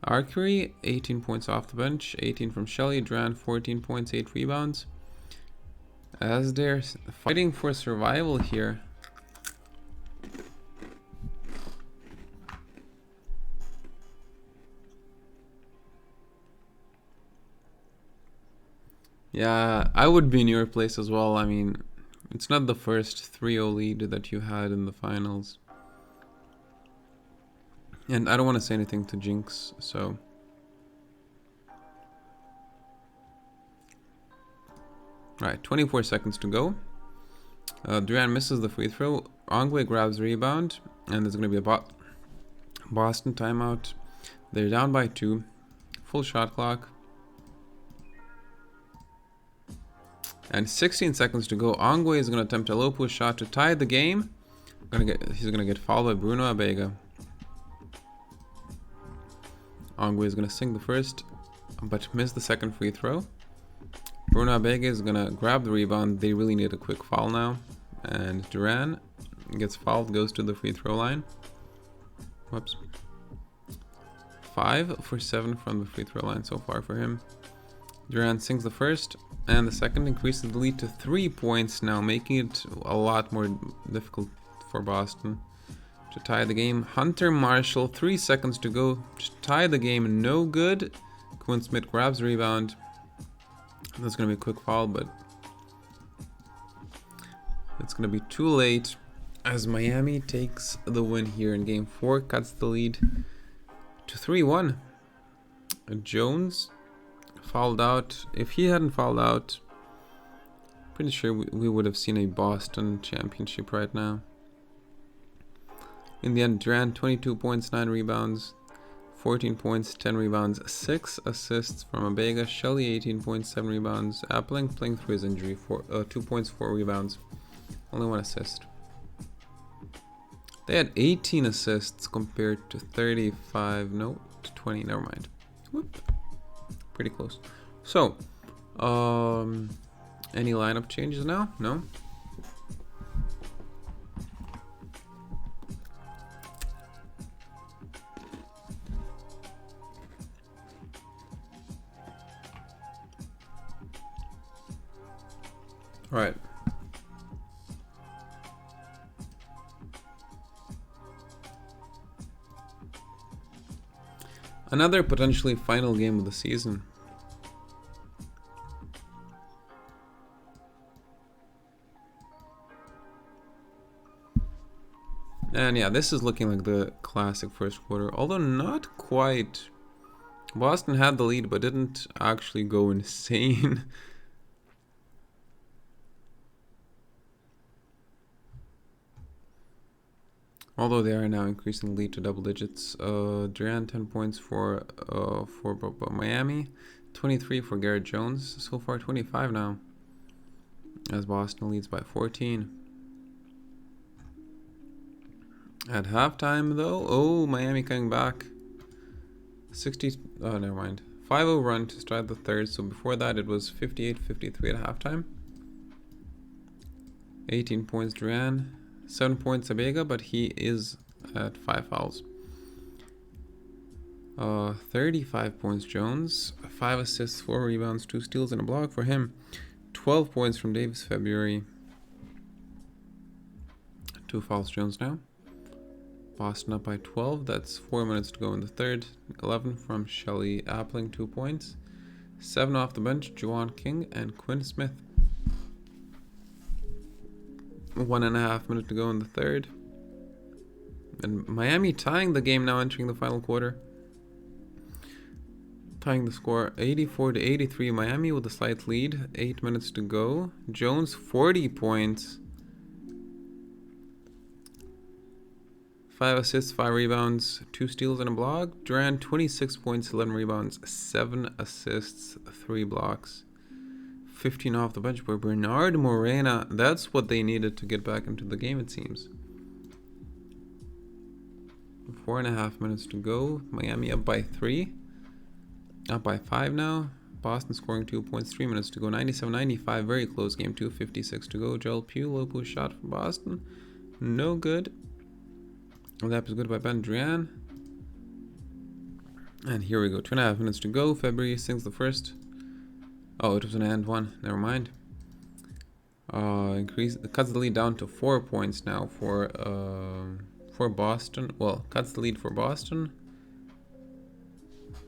Archery, 18 points off the bench, 18 from Shelley. Duran, 14 points, 8 rebounds. As they're fighting for survival here. Yeah, I would be in your place as well. I mean, it's not the first 3-0 lead that you had in the finals. And I don't want to say anything to jinx, so... Alright, 24 seconds to go. Duran misses the free throw. Ongwe grabs rebound, and there's going to be a Boston timeout. They're down by 2. Full shot clock. And 16 seconds to go. Ongwe is going to attempt a low push shot to tie the game. He's going to get fouled by Bruno Abega. Ongwe is going to sink the first, but miss the second free throw. Bruno Abega is going to grab the rebound. They really need a quick foul now. And Duran gets fouled, goes to the free throw line. Whoops. 5 for 7 from the free throw line so far for him. Duran sinks the first, and the second increases the lead to 3 points now, making it a lot more difficult for Boston to tie the game. Hunter Marshall, 3 seconds to go to tie the game, no good. Quinn Smith grabs the rebound. That's going to be a quick foul, but it's going to be too late as Miami takes the win here in game 4, cuts the lead to 3-1. Jones fouled out. If he hadn't fouled out, pretty sure we would have seen a Boston championship right now. In the end, Duran, 22 points, 9 rebounds, 14 points, 10 rebounds, 6 assists from Abega. Shelley, 18 points, 7 rebounds. Appling playing through his injury, 2 points, 4 rebounds, only 1 assist. They had 18 assists compared to 35, no, to 20, never mind. Whoop. Pretty close. So, any lineup changes now? No? All right. Another potentially final game of the season. And yeah, this is looking like the classic first quarter, although not quite. Boston had the lead, but didn't actually go insane. Although they are now increasing the lead to double digits. Duran, 10 points for Miami, 23 for Garrett Jones. So far 25 now, as Boston leads by 14. At halftime though, oh, Miami coming back. 60, oh, never mind. 5-0 run to start the third. So before that, it was 58-53 at halftime. 18 points Duran, 7 points Abega, but he is at 5 fouls. 35 points Jones, 5 assists, 4 rebounds, 2 steals, and a block for him. 12 points from Davis February. 2 fouls Jones now. Boston up by 12. That's 4 minutes to go in the third. 11 from Shelly Appling, 2 points. 7 off the bench, Juwan King and Quinn Smith. 1.5 minutes to go in the third. And Miami tying the game now, entering the final quarter. Tying the score 84-83. Miami with a slight lead. 8 minutes to go. Jones 40 points. 5 assists, 5 rebounds, 2 steals and a block. Duran 26 points, 11 rebounds, 7 assists, 3 blocks. 15 off the bench by Bernard Morena. That's what they needed to get back into the game, it seems. 4.5 minutes to go. Miami up by 3. Up by 5 now. Boston scoring 2 points. 3 minutes to go. 97-95. Very close game. 2:56 to go. Joel Pugh. Low post shot from Boston. No good. That was good by Ben Drian. And here we go. 2.5 minutes to go. February sings the first. Oh, it was an and one. Never mind. Cuts the lead down to 4 points now for Boston. Well, cuts the lead for Boston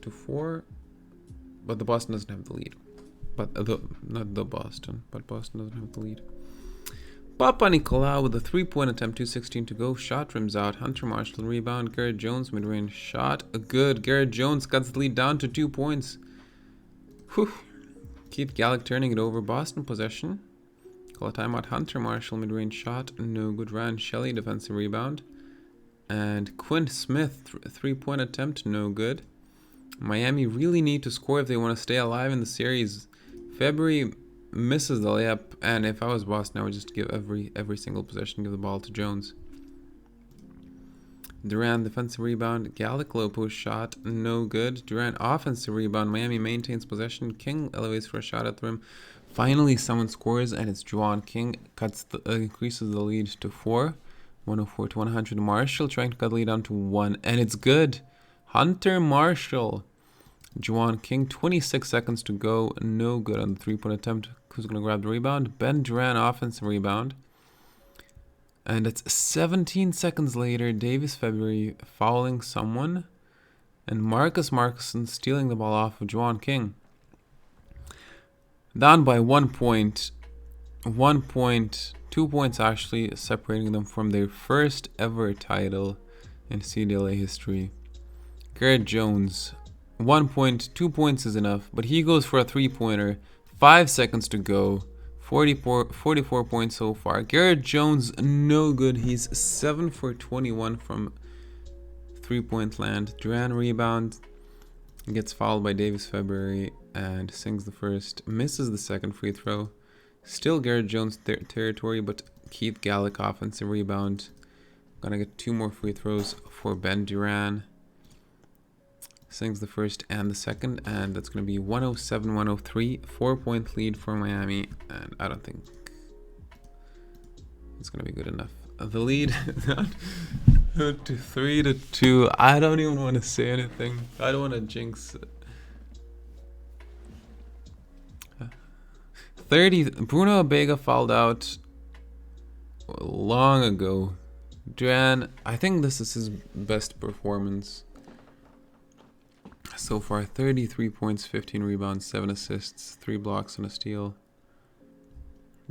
to 4. But the Boston doesn't have the lead. But not the Boston. But Boston doesn't have the lead. Papa Nicolau with a 3-point attempt, 2:16 to go. Shot rims out. Hunter Marshall rebound. Garrett Jones mid-range shot. Good. Garrett Jones cuts the lead down to 2 points. Whew. Keith Gallick turning it over. Boston possession. Call a timeout. Hunter Marshall mid-range shot. No good. Ryan Shelley defensive rebound. And Quinn Smith 3-point attempt. No good. Miami really need to score if they want to stay alive in the series. February misses the layup, and if I was Boston, I would just give every single possession, give the ball to Jones. Durant defensive rebound, Gallic low post shot, no good. Durant offensive rebound, Miami maintains possession. King elevates for a shot at the rim. Finally, someone scores, and it's Juwan King. Increases the lead to 4. 104 to 100. Marshall trying to cut the lead down to 1, and it's good. Hunter Marshall. Juwan King, 26 seconds to go. No good on the 3-point attempt. Who's going to grab the rebound? Ben Duran, offensive rebound. And it's 17 seconds later. Davis February fouling someone. And Marcus Markuson stealing the ball off of Juwan King. Down by 1 point. 1 point. 2 points actually separating them from their first ever title in CDLA history. Garrett Jones. 1 point, 2 points is enough, but he goes for a 3-pointer. 5 seconds to go. 44 points so far. Garrett Jones, no good. He's 7 for 21 from 3-point land. Duran rebound. Gets fouled by Davis February and sings the first. Misses the second free throw. Still Garrett Jones territory, but Keith Gallick offensive rebound. Gonna get 2 more free throws for Ben Duran. Sings the first and the second, and that's going to be 107-103. 4-point lead for Miami, and I don't think it's going to be good enough. The lead to 3-2. I don't even want to say anything. I don't want to jinx it. 30. Bruno Abega fouled out long ago. Duran, I think this is his best performance so far. 33 points, 15 rebounds, 7 assists, 3 blocks and a steal.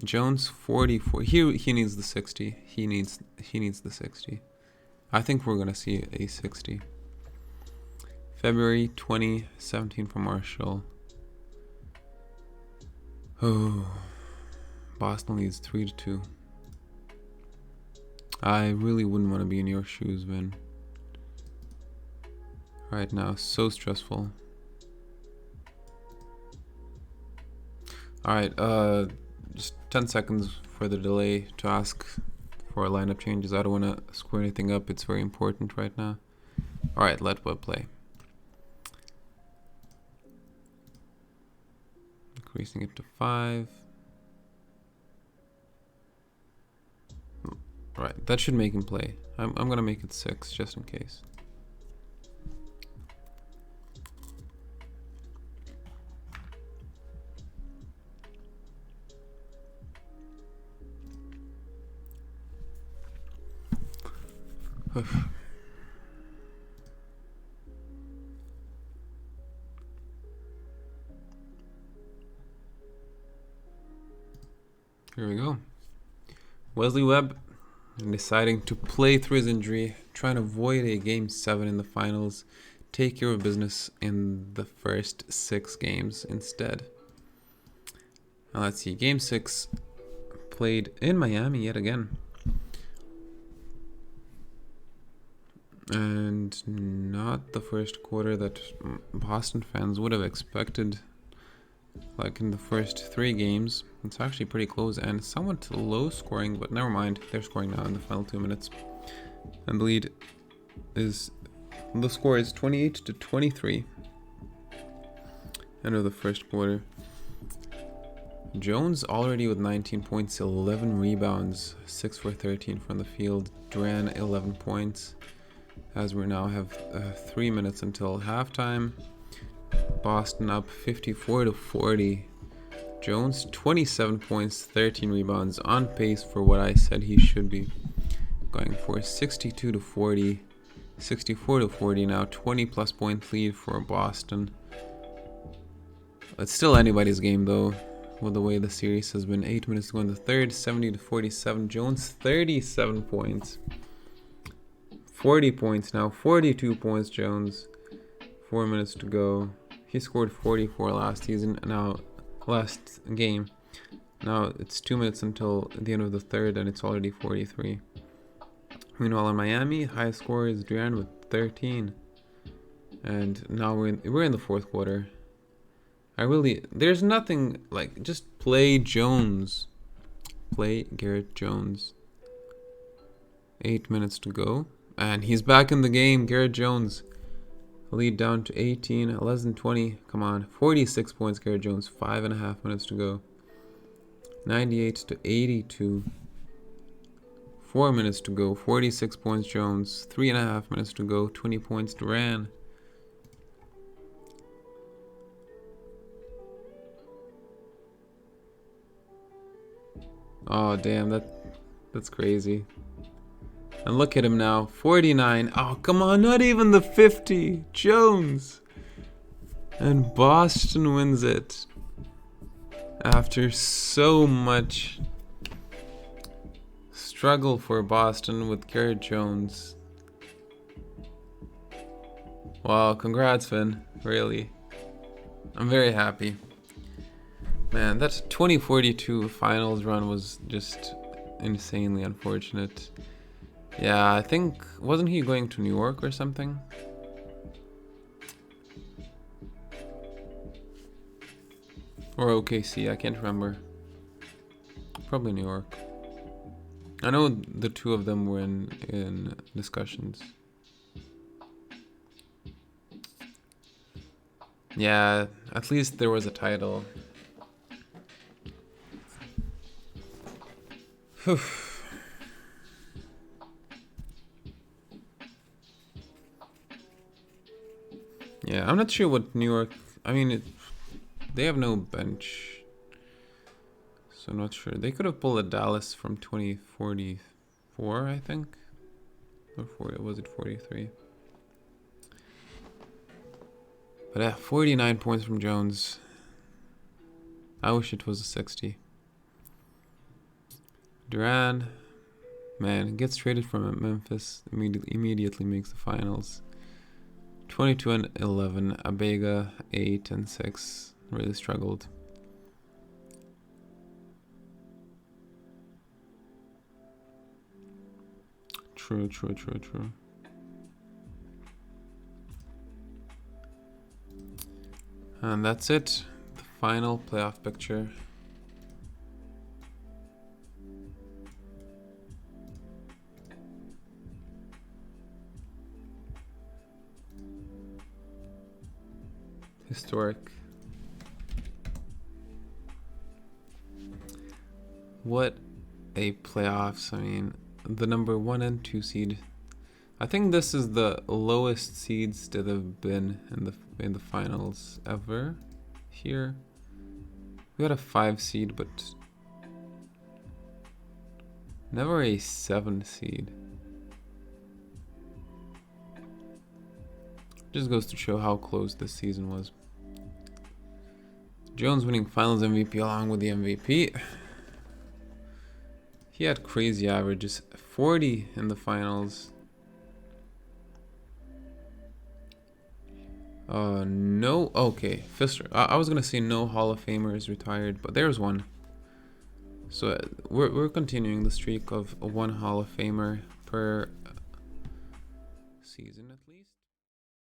Jones 44. He needs the 60. He needs the 60. I think we're gonna see a 60. February 2017 from Marshall. Oh, Boston leads 3-2. I really wouldn't want to be in your shoes, Vin. Right now, so stressful. Alright, just 10 seconds for the delay to ask for lineup changes. I don't want to screw anything up. It's very important right now. Alright, let web play. increasing it to 5. Right, that should make him play. I'm gonna make it 6 just in case. Here we go. Wesley Webb deciding to play through his injury, trying to avoid a game 7 in the finals, take care of business in the first 6 games instead. Now let's see, game 6 played in Miami yet again. And not the first quarter that Boston fans would have expected. Like in the first 3 games, it's actually pretty close and somewhat low scoring, but never mind. They're scoring now in the final 2 minutes. And the score is 28-23. End of the first quarter. Jones already with 19 points, 11 rebounds, 6 for 13 from the field. Durant 11 points. As we now have 3 minutes until halftime. Boston up 54-40. Jones 27 points, 13 rebounds, on pace for what I said he should be going for. 62-40, 64-40 now, 20 plus point lead for Boston. It's still anybody's game though, with the way the series has been. 8 minutes to go in the third, 70-47. Jones 37 points, 40 points now, 42 points Jones. 4 minutes to go. He scored 44 last season. Now, last game. Now it's 2 minutes until the end of the third, and it's already 43. Meanwhile, in Miami, high score is Durant with 13. And now we're in the fourth quarter. There's nothing like, just play Jones. Play Garrett Jones. 8 minutes to go, and he's back in the game. Garrett Jones. Lead down to 18, less than 20. Come on, 46 points, Garrett Jones. 5.5 minutes to go. 98-82. 4 minutes to go. 46 points, Jones. 3.5 minutes to go. 20 points, Durant. Oh damn, that's crazy. And look at him now, 49. Oh, come on, not even the 50. Jones. And Boston wins it. After so much struggle for Boston with Garrett Jones. Wow, congrats, Finn. Really. I'm very happy. Man, that 2042 finals run was just insanely unfortunate. Yeah, I think, wasn't he going to New York or something? Or OKC, I can't remember. Probably New York. I know the two of them were in discussions. Yeah, at least there was a title. Whew. Yeah, I'm not sure what New York... I mean, they have no bench. So I'm not sure. They could have pulled a Dallas from 2044, I think. Or 40, was it 43? But 49 points from Jones. I wish it was a 60. Durant, man, gets traded from Memphis. Immediately makes the finals. 22-11. Abega 8-6. Really struggled. True. And that's it. The final playoff picture. Historic. What a playoffs. I mean, the number 1 and 2 seed. I think this is the lowest seeds that have been in the finals ever here. We had a 5 seed, but never a 7 seed. Just goes to show how close this season was. Jones winning finals MVP along with the MVP. He had crazy averages, 40 in the finals. No, okay, Fister. I was gonna say no Hall of Famers retired, but there's one. So we're continuing the streak of one Hall of Famer per season at least.